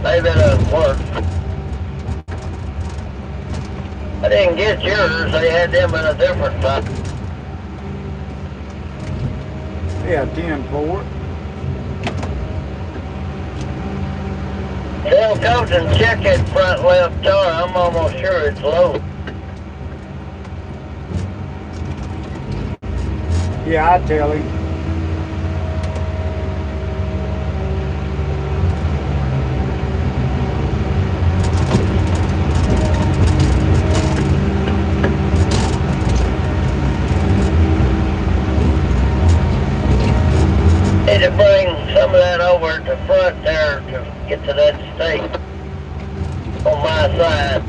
Speaker 3: maybe it doesn't work. I didn't get yours, they had them in a different type.
Speaker 2: Yeah, 10-4.
Speaker 3: Tell Coach and check that front left tire, I'm almost sure it's low.
Speaker 2: Yeah, I tell him.
Speaker 3: Need to bring some of that over at the front there to get to that stake on my side.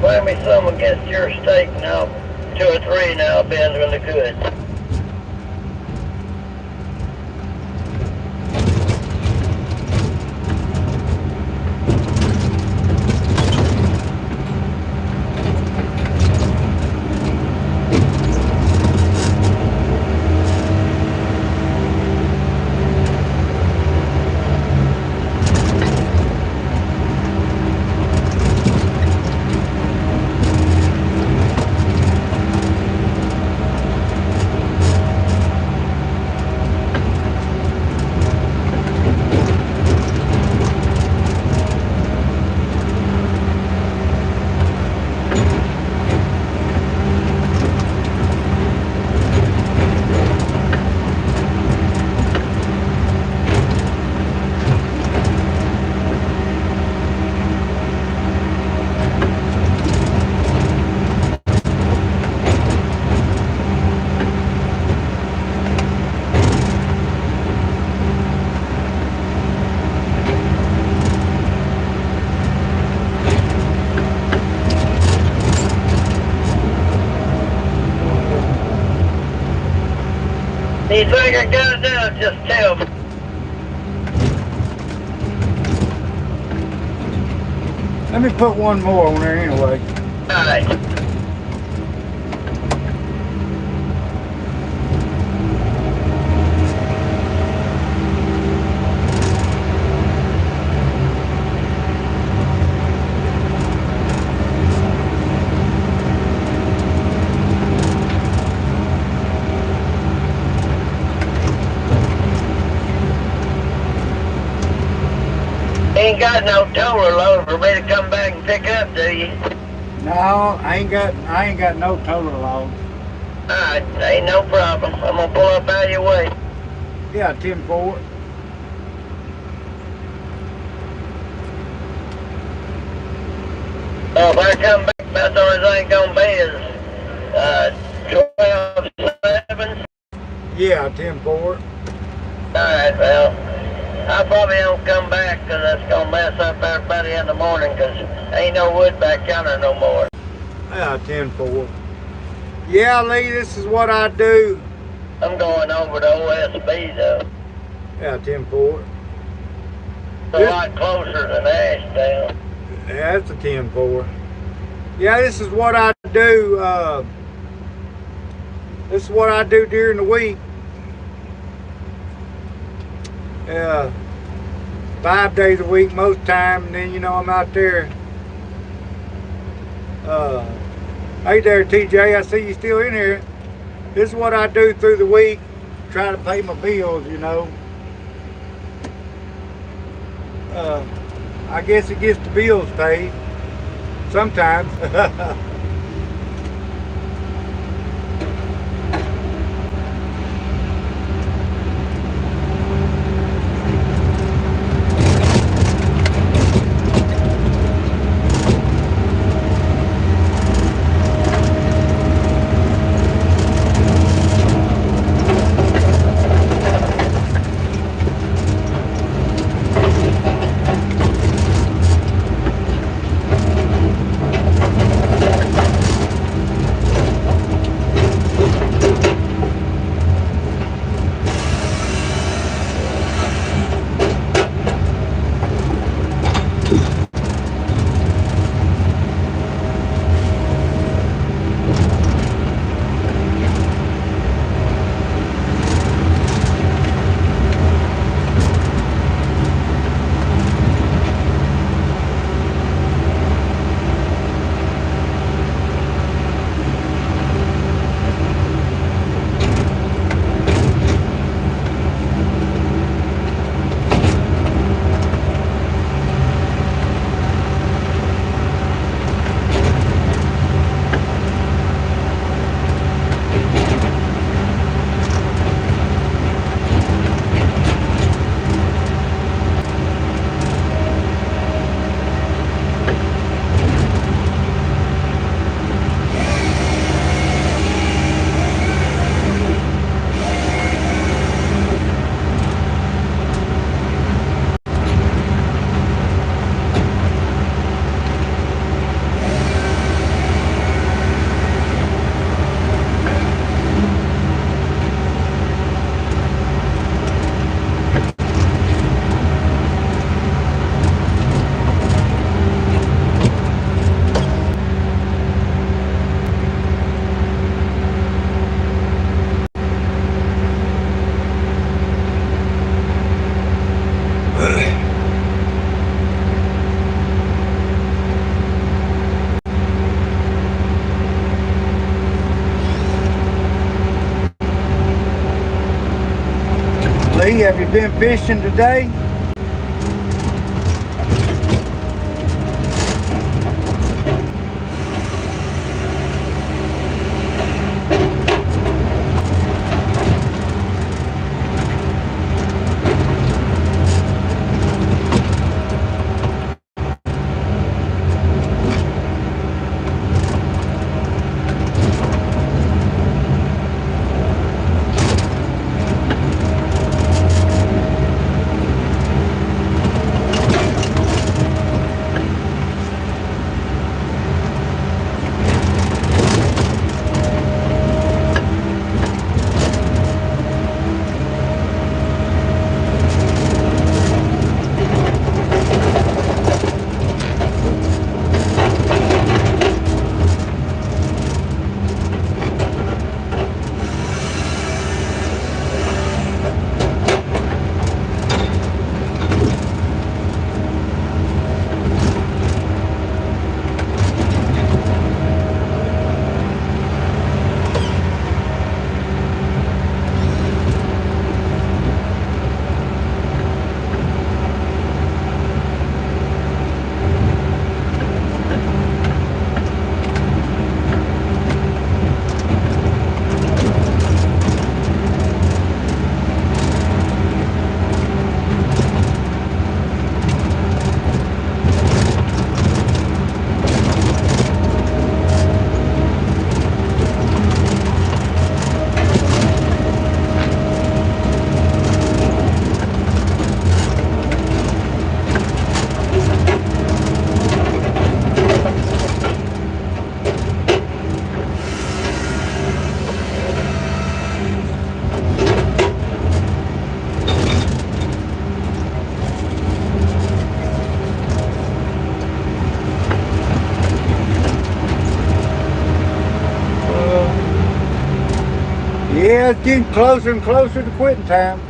Speaker 3: Find me some against your stake now. 2 or 3 now, Ben's really good. You think I got it now, just tell me.
Speaker 2: Let me put one more on there anyway.
Speaker 3: Alright. Ain't got no toller load for me to come back and pick up, do you?
Speaker 2: No, I ain't got no total load.
Speaker 3: Alright, ain't no problem. I'm gonna pull up out of your way.
Speaker 2: Yeah, 10-4.
Speaker 3: So if I come back, that's the only thing gonna be is 12-7.
Speaker 2: Yeah, 10-4.
Speaker 3: Alright, well, I probably don't come back because that's gonna mess up everybody in the morning because ain't no wood back yonder no more.
Speaker 2: Yeah, 10-4. Yeah, Lee, this is what I do.
Speaker 3: I'm going over to OSB though.
Speaker 2: Yeah, 10-4.
Speaker 3: It's a lot closer than Ashdown.
Speaker 2: Yeah, that's a 10-4. Yeah, this is what I do. This is what I do during the week. 5 days a week most time, and then you know I'm out there. Hey there, TJ, I see you still in here. This is what I do through the week, try to pay my bills, you know. I guess it gets the bills paid sometimes. Lee, have you been fishing today? Yeah, it's getting closer and closer to quitting time.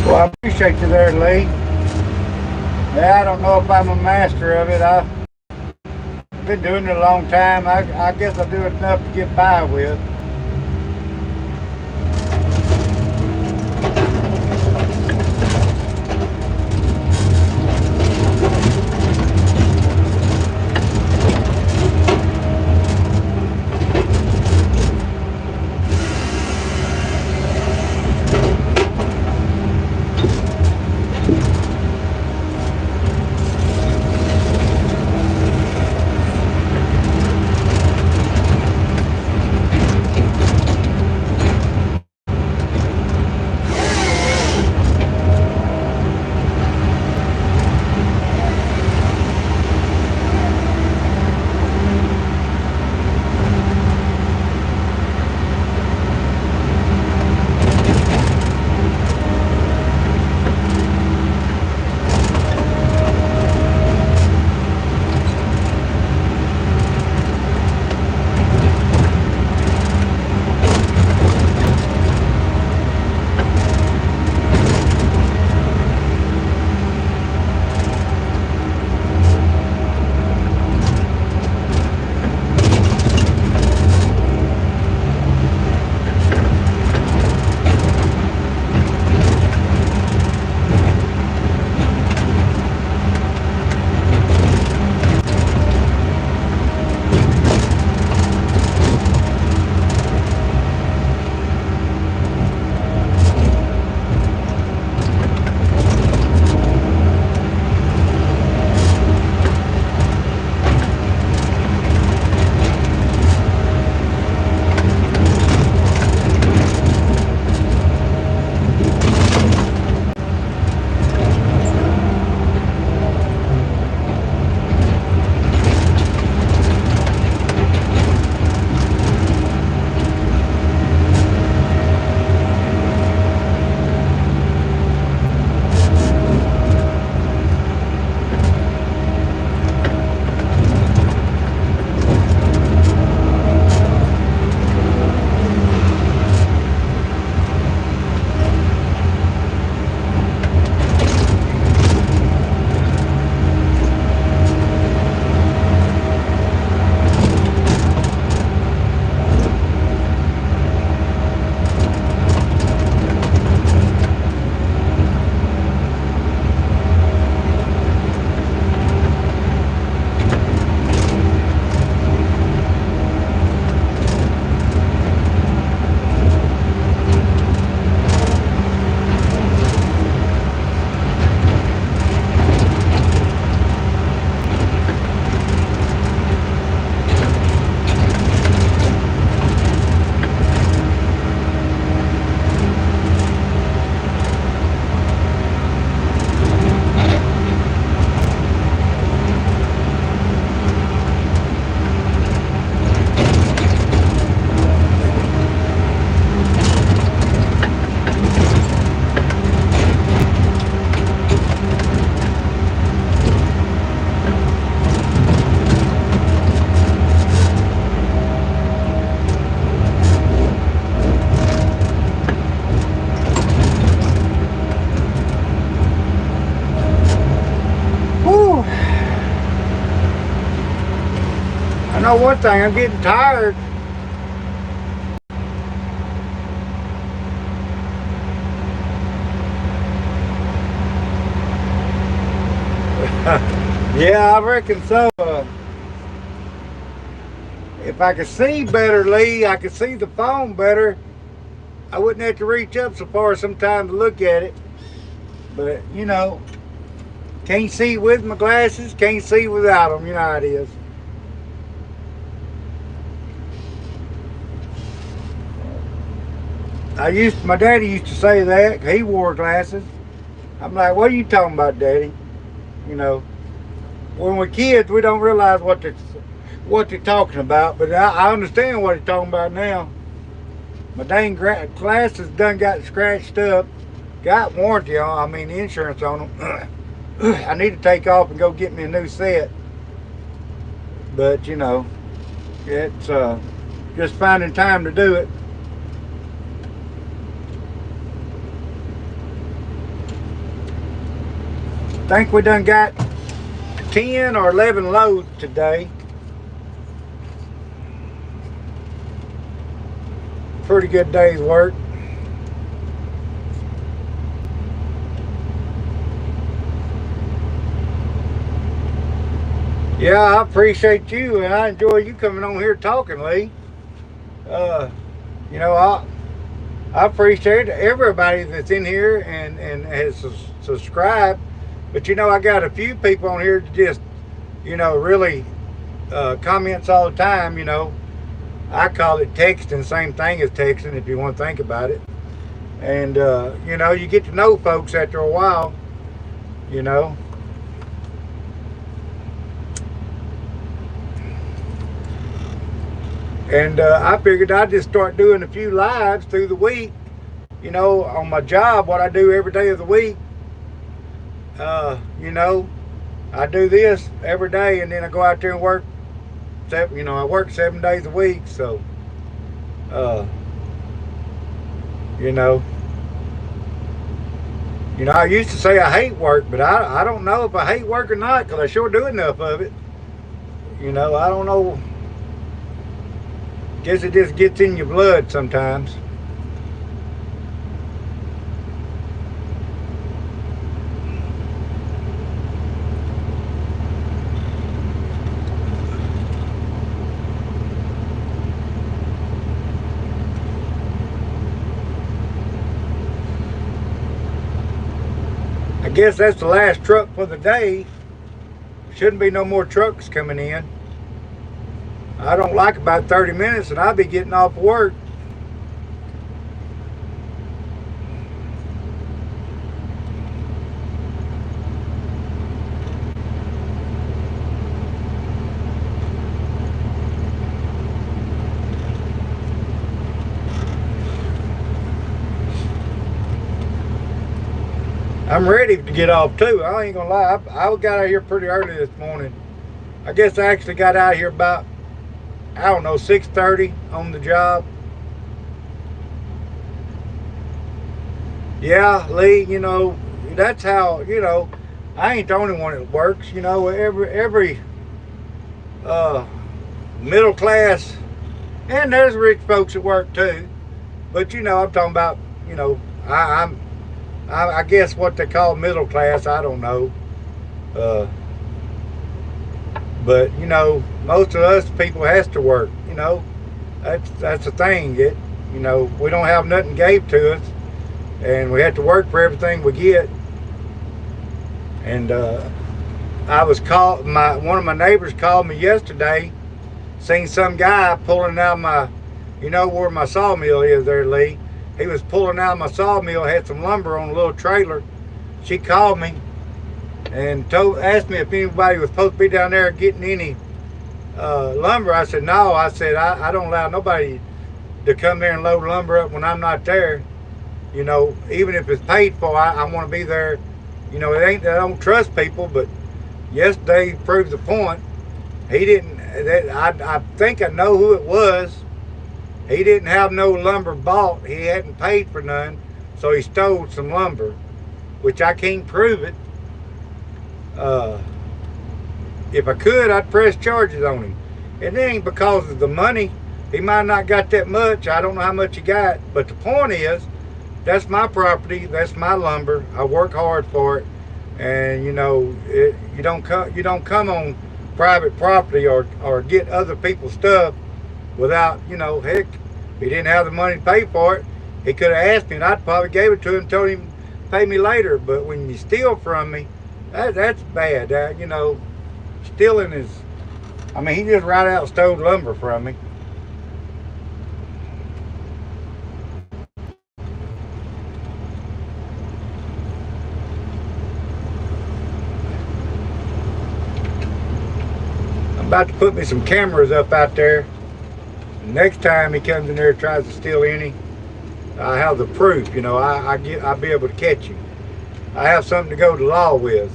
Speaker 2: Well, I appreciate you there, Lee. Yeah, I don't know if I'm a master of it. I've been doing it a long time. I guess I do it enough to get by with. know one thing, I'm getting tired. Yeah, I reckon so. If I could see better, Lee, I could see the phone better, I wouldn't have to reach up so far sometimes to look at it. But, you know, can't see with my glasses, can't see without them. You know how it is. My daddy used to say that. He wore glasses. I'm like, what are you talking about, Daddy? You know, when we're kids, we don't realize what they're talking about. But I understand what he's talking about now. My dang glasses done got scratched up. Got warranty on, I mean insurance on them. I need to take off and go get me a new set. But you know, it's just finding time to do it. I think we done got 10 or 11 loads today. Pretty good day's work. Yeah, I appreciate you, and I enjoy you coming on here talking, Lee. You know, I appreciate everybody that's in here and has subscribed. But you know, I got a few people on here that just, you know, really comments all the time. You know, I call it texting, same thing as texting if you want to think about it. And you know, you get to know folks after a while. You know. And I figured I'd just start doing a few lives through the week, you know, on my job, what I do every day of the week. You know, I do this every day, and then I go out there and work. You know, I work 7 days a week, so, you know, I used to say I hate work, but I don't know if I hate work or not, because I sure do enough of it. You know, I don't know. Guess it just gets in your blood sometimes. I guess that's the last truck for the day. Shouldn't be no more trucks coming in. I don't like about 30 minutes and I'll be getting off work. I'm ready to get off too. I ain't gonna lie. I got out here pretty early this morning. I guess I actually got out here about, I don't know, 6:30 on the job. Yeah, Lee, you know, that's how, you know, I ain't the only one that works. You know, every middle class, and there's rich folks that work too. But you know, I'm talking about, you know, I guess what they call middle class, I don't know. But you know, most of us people has to work. You know, that's the thing. You know, we don't have nothing gave to us, and we have to work for everything we get. And I was called. One of my neighbors called me yesterday. Seen some guy pulling out my, you know where my sawmill is there, Lee. He was pulling out my sawmill. Had some lumber on a little trailer. She called me and asked me if anybody was supposed to be down there getting any lumber. I said no. I said I don't allow nobody to come there and load lumber up when I'm not there. You know, even if it's paid for, I want to be there. You know, it ain't that I don't trust people, but yesterday proved the point. He didn't. I think I know who it was. He didn't have no lumber bought. He hadn't paid for none, so he stole some lumber, which I can't prove it. If I could, I'd press charges on him. It ain't because of the money. He might not got that much. I don't know how much he got. But the point is, that's my property. That's my lumber. I work hard for it. And you know, you don't come on private property or get other people's stuff without, you know, heck, if he didn't have the money to pay for it, he could have asked me and I'd probably gave it to him and told him to pay me later. But when you steal from me, that's bad. You know, stealing is, I mean, he just right out stole lumber from me. I'm about to put me some cameras up out there. Next time he comes in there and tries to steal any, I have the proof. You know, I'll be able to catch him. I have something to go to law with.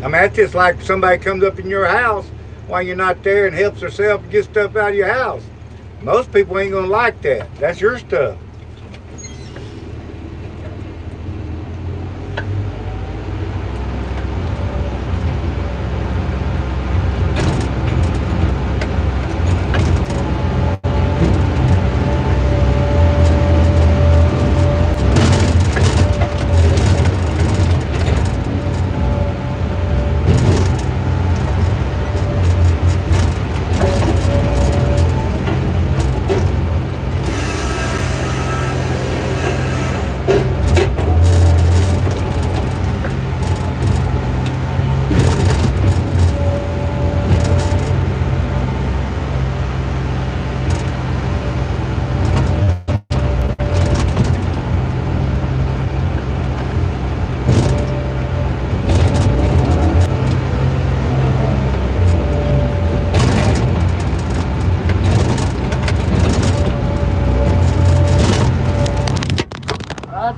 Speaker 2: I mean, that's just like somebody comes up in your house while you're not there and helps herself to get stuff out of your house. Most people ain't gonna like that. That's your stuff.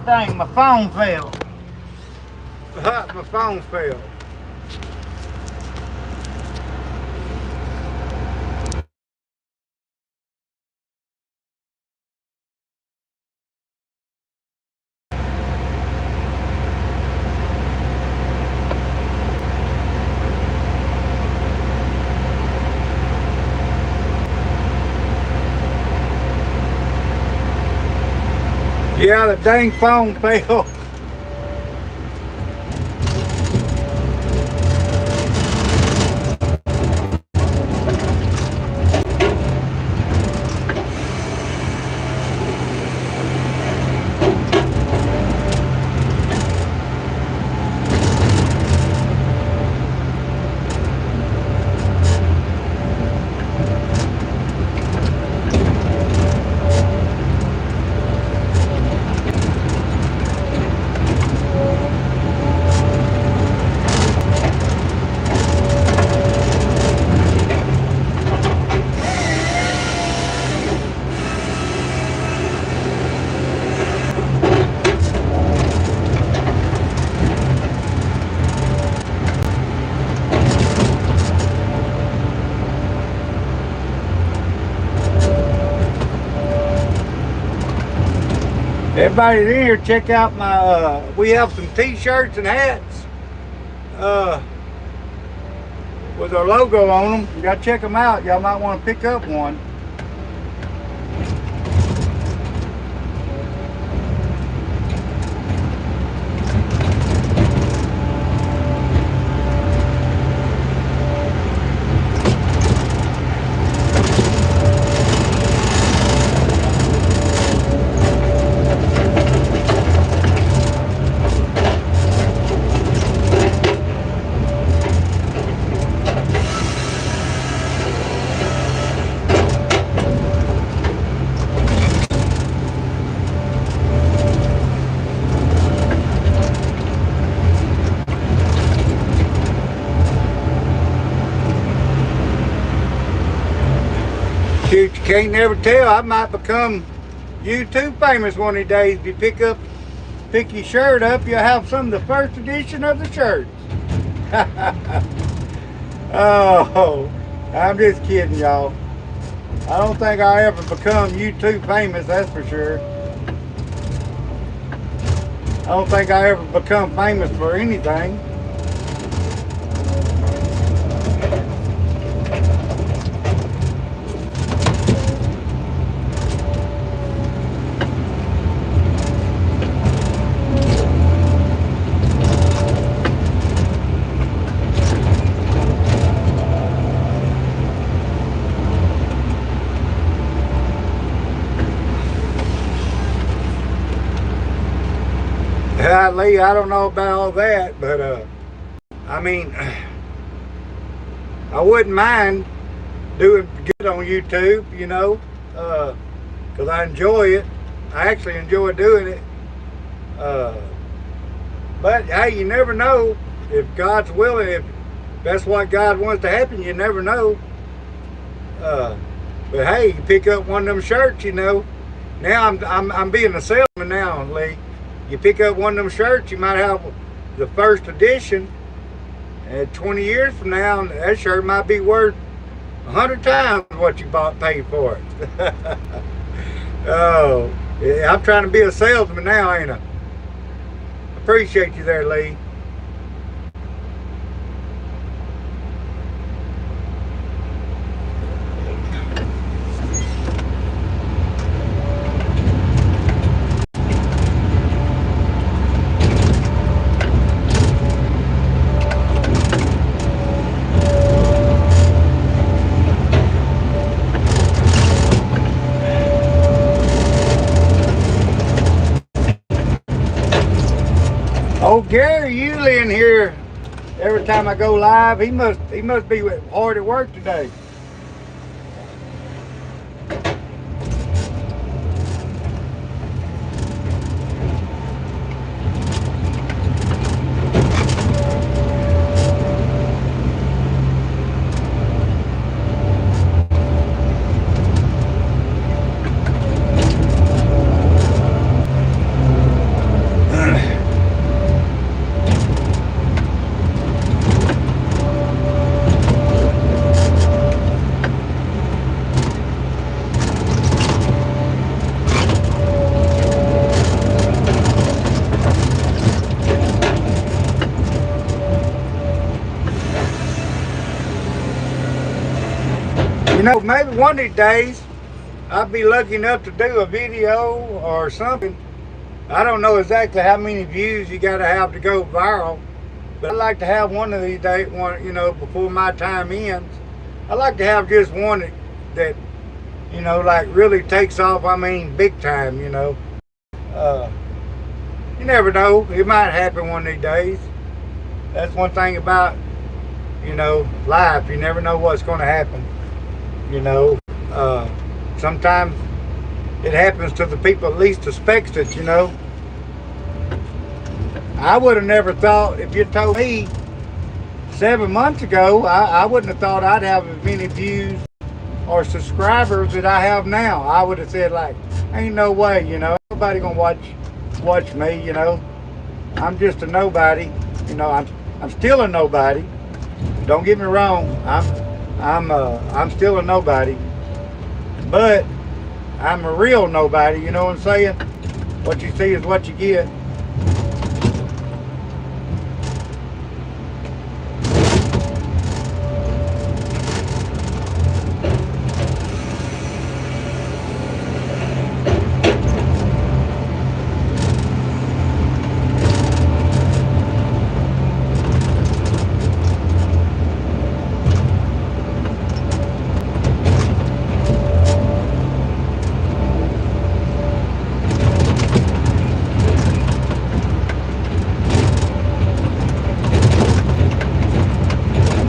Speaker 2: Dang, my phone fell. My phone fell. Yeah, the dang phone fell. Everybody in here, check out my, we have some t-shirts and hats with our logo on them. You gotta check them out. Y'all might want to pick up one. Shoot, you can't never tell. I might become YouTube famous one of these days. If you pick your shirt up, you'll have some of the first edition of the shirts. Oh, I'm just kidding, y'all. I don't think I'll ever become YouTube famous, that's for sure. I don't think I'll ever become famous for anything. now, Lee, I don't know about all that, but I mean, I wouldn't mind doing good on YouTube, you know, because I enjoy it. I actually enjoy doing it. But hey, you never know if God's willing. If that's what God wants to happen, you never know. But hey, you pick up one of them shirts, you know. Now I'm being a salesman now, Lee. You pick up one of them shirts, you might have the first edition, and 20 years from now, that shirt might be worth 100 times what you paid for it. Oh, yeah, I'm trying to be a salesman now, ain't I? Appreciate you there, Lee. Oh, Gary usually in here every time I go live. He must be hard at work today. You know, maybe one of these days I'll be lucky enough to do a video or something. I don't know exactly how many views you got to have to go viral, but I'd like to have one of these days, you know, before my time ends. I'd like to have just one that you know, like really takes off. I mean, big time, you know. You never know. It might happen one of these days. That's one thing about, you know, life. You never know what's going to happen. You know, sometimes it happens to the people that least expects it, you know. I would have never thought, if you told me 7 months ago, I wouldn't have thought I'd have as many views or subscribers that I have now. I would have said, like, ain't no way, you know, nobody gonna watch me, you know. I'm just a nobody, you know. I'm still a nobody. Don't get me wrong. I'm still a nobody, but I'm a real nobody. You know what I'm saying? What you see is what you get.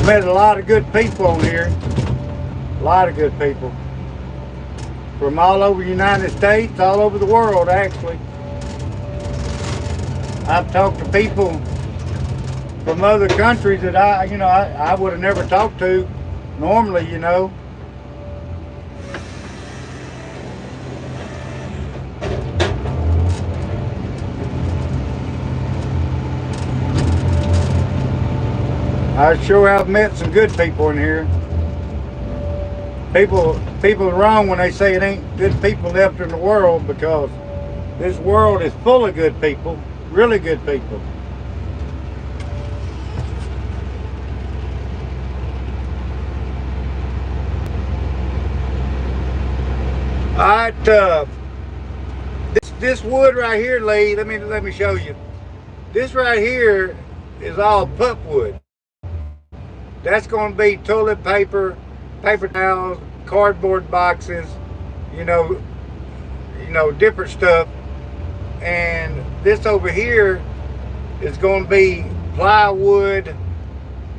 Speaker 2: Met a lot of good people on here. A lot of good people. From all over the United States, all over the world, actually. I've talked to people from other countries that I would have never talked to normally, you know. I sure have met some good people in here. People are wrong when they say it ain't good people left in the world, because this world is full of good people, really good people. All right, this wood right here, Lee. Let me show you. This right here is all pulpwood. That's going to be toilet paper, paper towels, cardboard boxes, you know, different stuff. And this over here is going to be plywood,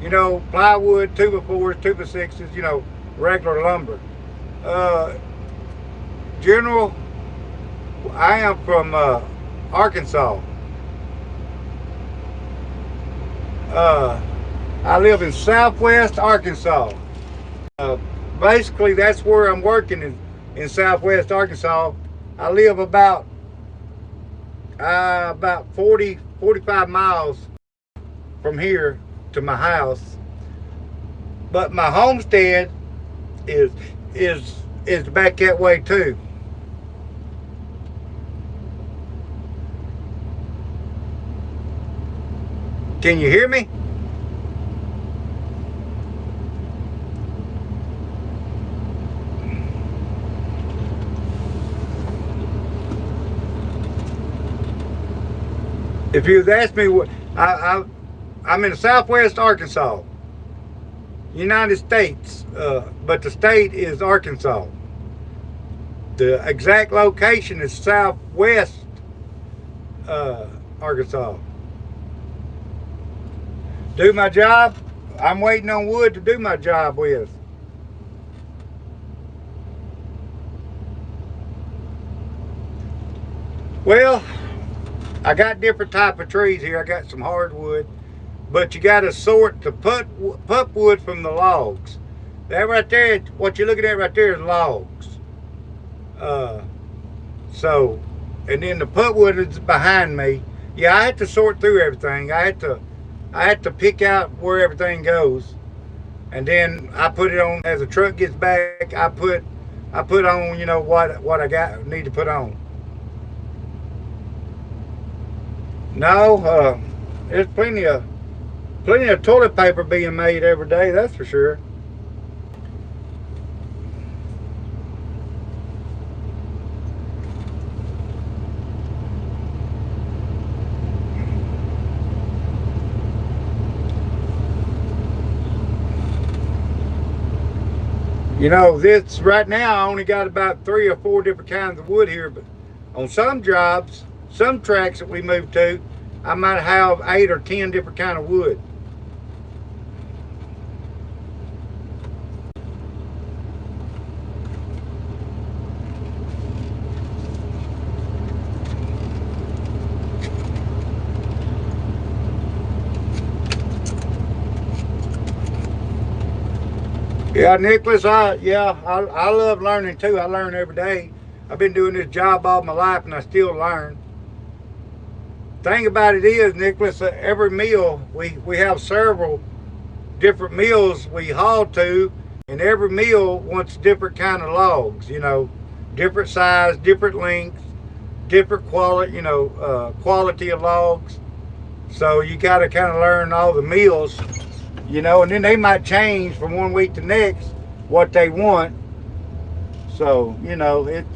Speaker 2: you know, plywood, 2x4s, 2x6s, you know, regular lumber. General, I am from Arkansas. I live in Southwest Arkansas. Basically, that's where I'm working in Southwest Arkansas. I live about 45 miles from here to my house. But my homestead is back that way too. Can you hear me? If you'd asked me what I'm in Southwest Arkansas, United States, but the state is Arkansas. The exact location is Southwest Arkansas. Do my job. I'm waiting on wood to do my job with. Well, I got different type of trees here. I got some hardwood, but you got to sort the pulpwood from the logs. That right there, what you're looking at right there is logs. So, and then the pulpwood is behind me. Yeah, I had to sort through everything. I had to pick out where everything goes, and then I put it on as the truck gets back. I put on, you know, what I need to put on. No, there's plenty of toilet paper being made every day, that's for sure. You know, this right now I only got about 3 or 4 different kinds of wood here, but on some jobs, some tracks that we move to, I might have 8 or 10 different kind of wood. Yeah, Nicholas, I love learning too. I learn every day. I've been doing this job all my life and I still learn. Thing about it is, Nicholas, every meal, we have several different mills we haul to, and every mill wants different kind of logs, you know, different size, different length, different quality, you know, quality of logs. So you got to kind of learn all the mills, you know, and then they might change from one week to next what they want. So, you know, it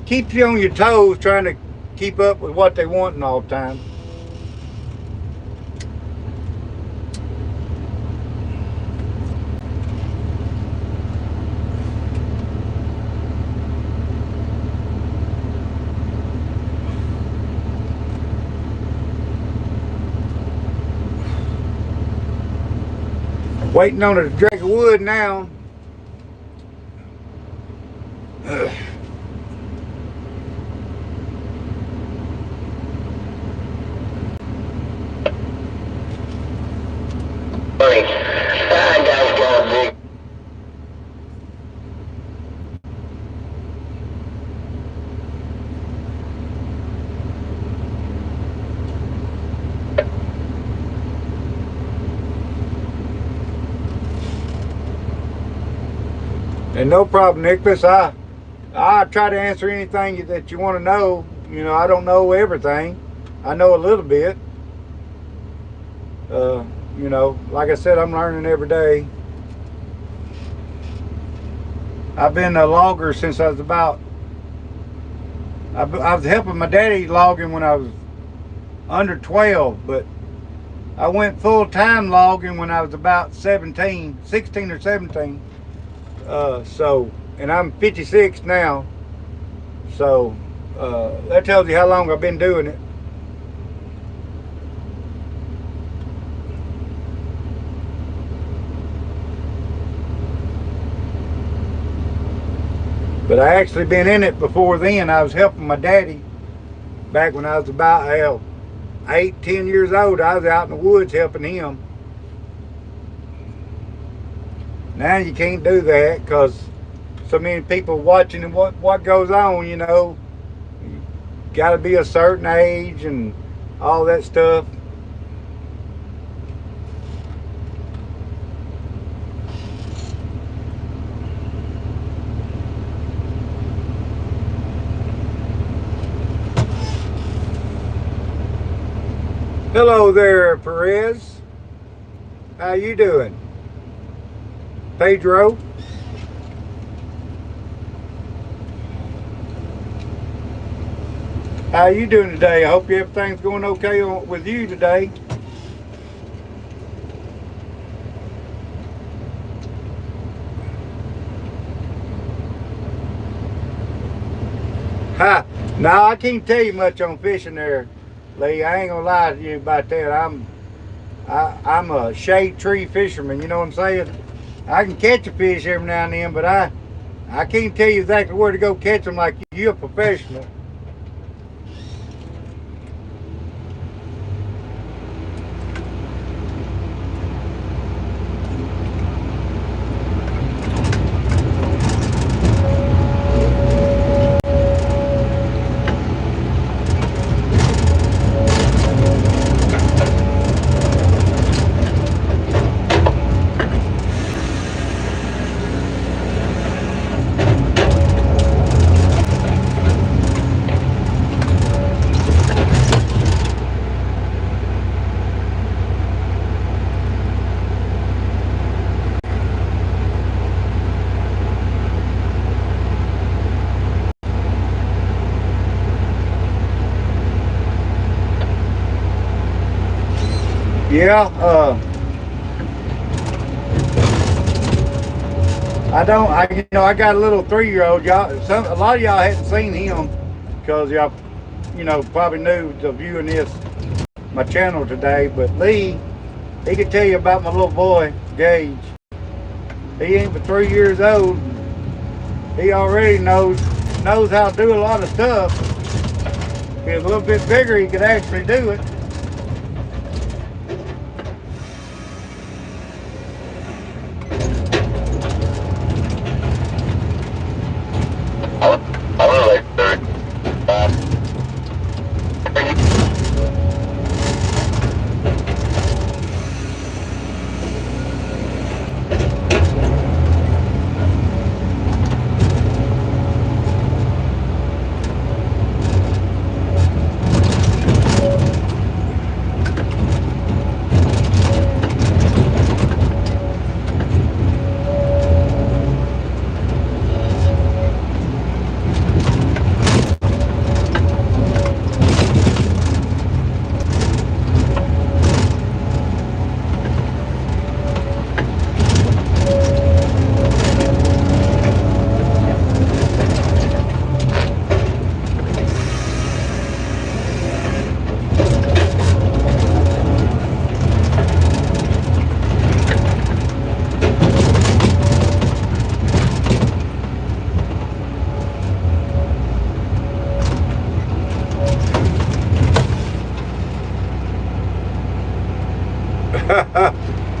Speaker 2: keeps you on your toes trying to keep up with what they want all the time. Waiting on a drag of wood now. And no problem, Nicholas. I try to answer anything that you want to know. You know, I don't know everything. I know a little bit. You know, like I said, I'm learning every day. I've been a logger since I was about, I was helping my daddy logging when I was under 12, but I went full-time logging when I was about 16 or 17. So, and I'm 56 now. So, that tells you how long I've been doing it. But I actually been in it before then. I was helping my daddy back when I was about 8, 10 years old. I was out in the woods helping him. Now you can't do that because so many people watching what goes on, you know. You got to be a certain age and all that stuff. Hello there, Perez. How you doing? Pedro? How you doing today? I hope everything's going okay with you today. Ha! No, I can't tell you much on fishing there, Lee. I ain't gonna lie to you about that. I'm a shade tree fisherman. You know what I'm saying? I can catch a fish every now and then, but I can't tell you exactly where to go catch them like you're a professional. Yeah, I got a little 3-year-old. A lot of y'all hadn't seen him because y'all, probably new to viewing my channel today. But Lee, he could tell you about my little boy, Gage. He ain't but 3 years old. He already knows how to do a lot of stuff. If he was a little bit bigger, he could actually do it.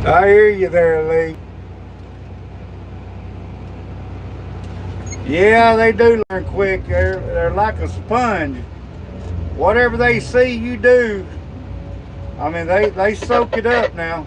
Speaker 2: I hear you there, Lee. Yeah, they do learn quick. They're like a sponge. Whatever they see you do, I mean, they soak it up now.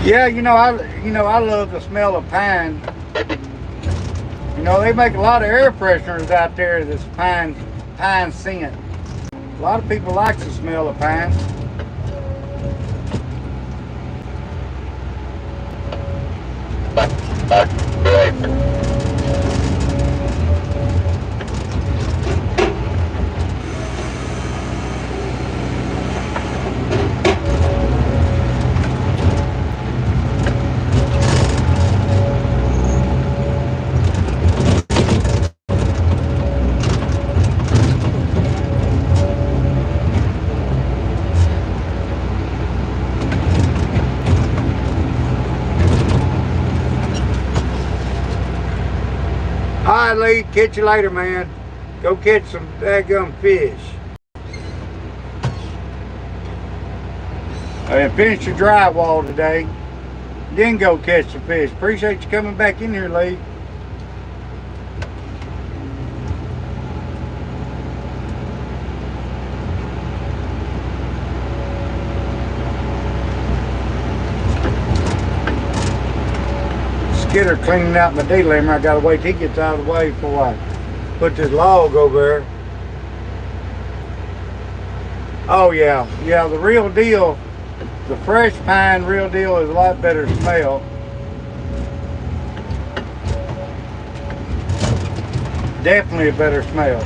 Speaker 2: Yeah, I love the smell of pine. They make a lot of air fresheners out there that's pine scent. A lot of people like the smell of pine. All right, Lee, catch you later, man. Go catch some daggum fish. And finish your drywall today. Then go catch some fish. Appreciate you coming back in here, Lee. Skidder cleaning out my D-limber. I gotta wait till he gets out of the way before I put this log over there. Oh yeah, the real deal, the fresh pine real deal is a lot better smell. Definitely a better smell.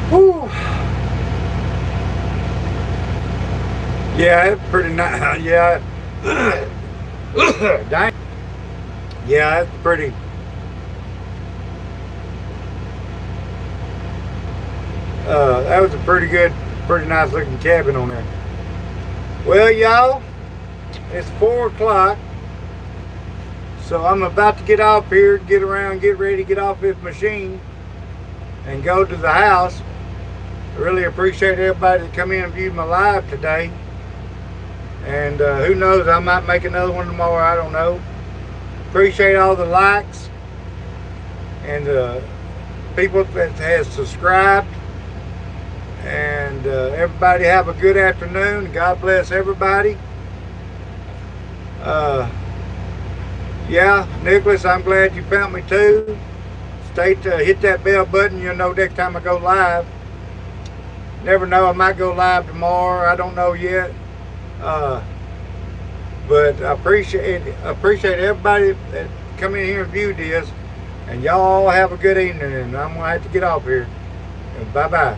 Speaker 2: Whew. Yeah, it's pretty nice. Yeah. Dang. Yeah, it's pretty. That was a pretty nice looking cabin on there. Well, y'all, it's 4 o'clock. So I'm about to get off here, get ready, get off this machine, and go to the house. I really appreciate everybody that come in and viewed my live today. And who knows, I might make another one tomorrow, I don't know. Appreciate all the likes and the people that has subscribed. And everybody have a good afternoon. God bless everybody. Yeah, Nicholas, I'm glad you found me too. Hit that bell button. You'll know next time I go live. Never know, I might go live tomorrow. I don't know yet. But I appreciate everybody that come in here and view this. And y'all have a good evening. And I'm gonna have to get off here. Bye bye.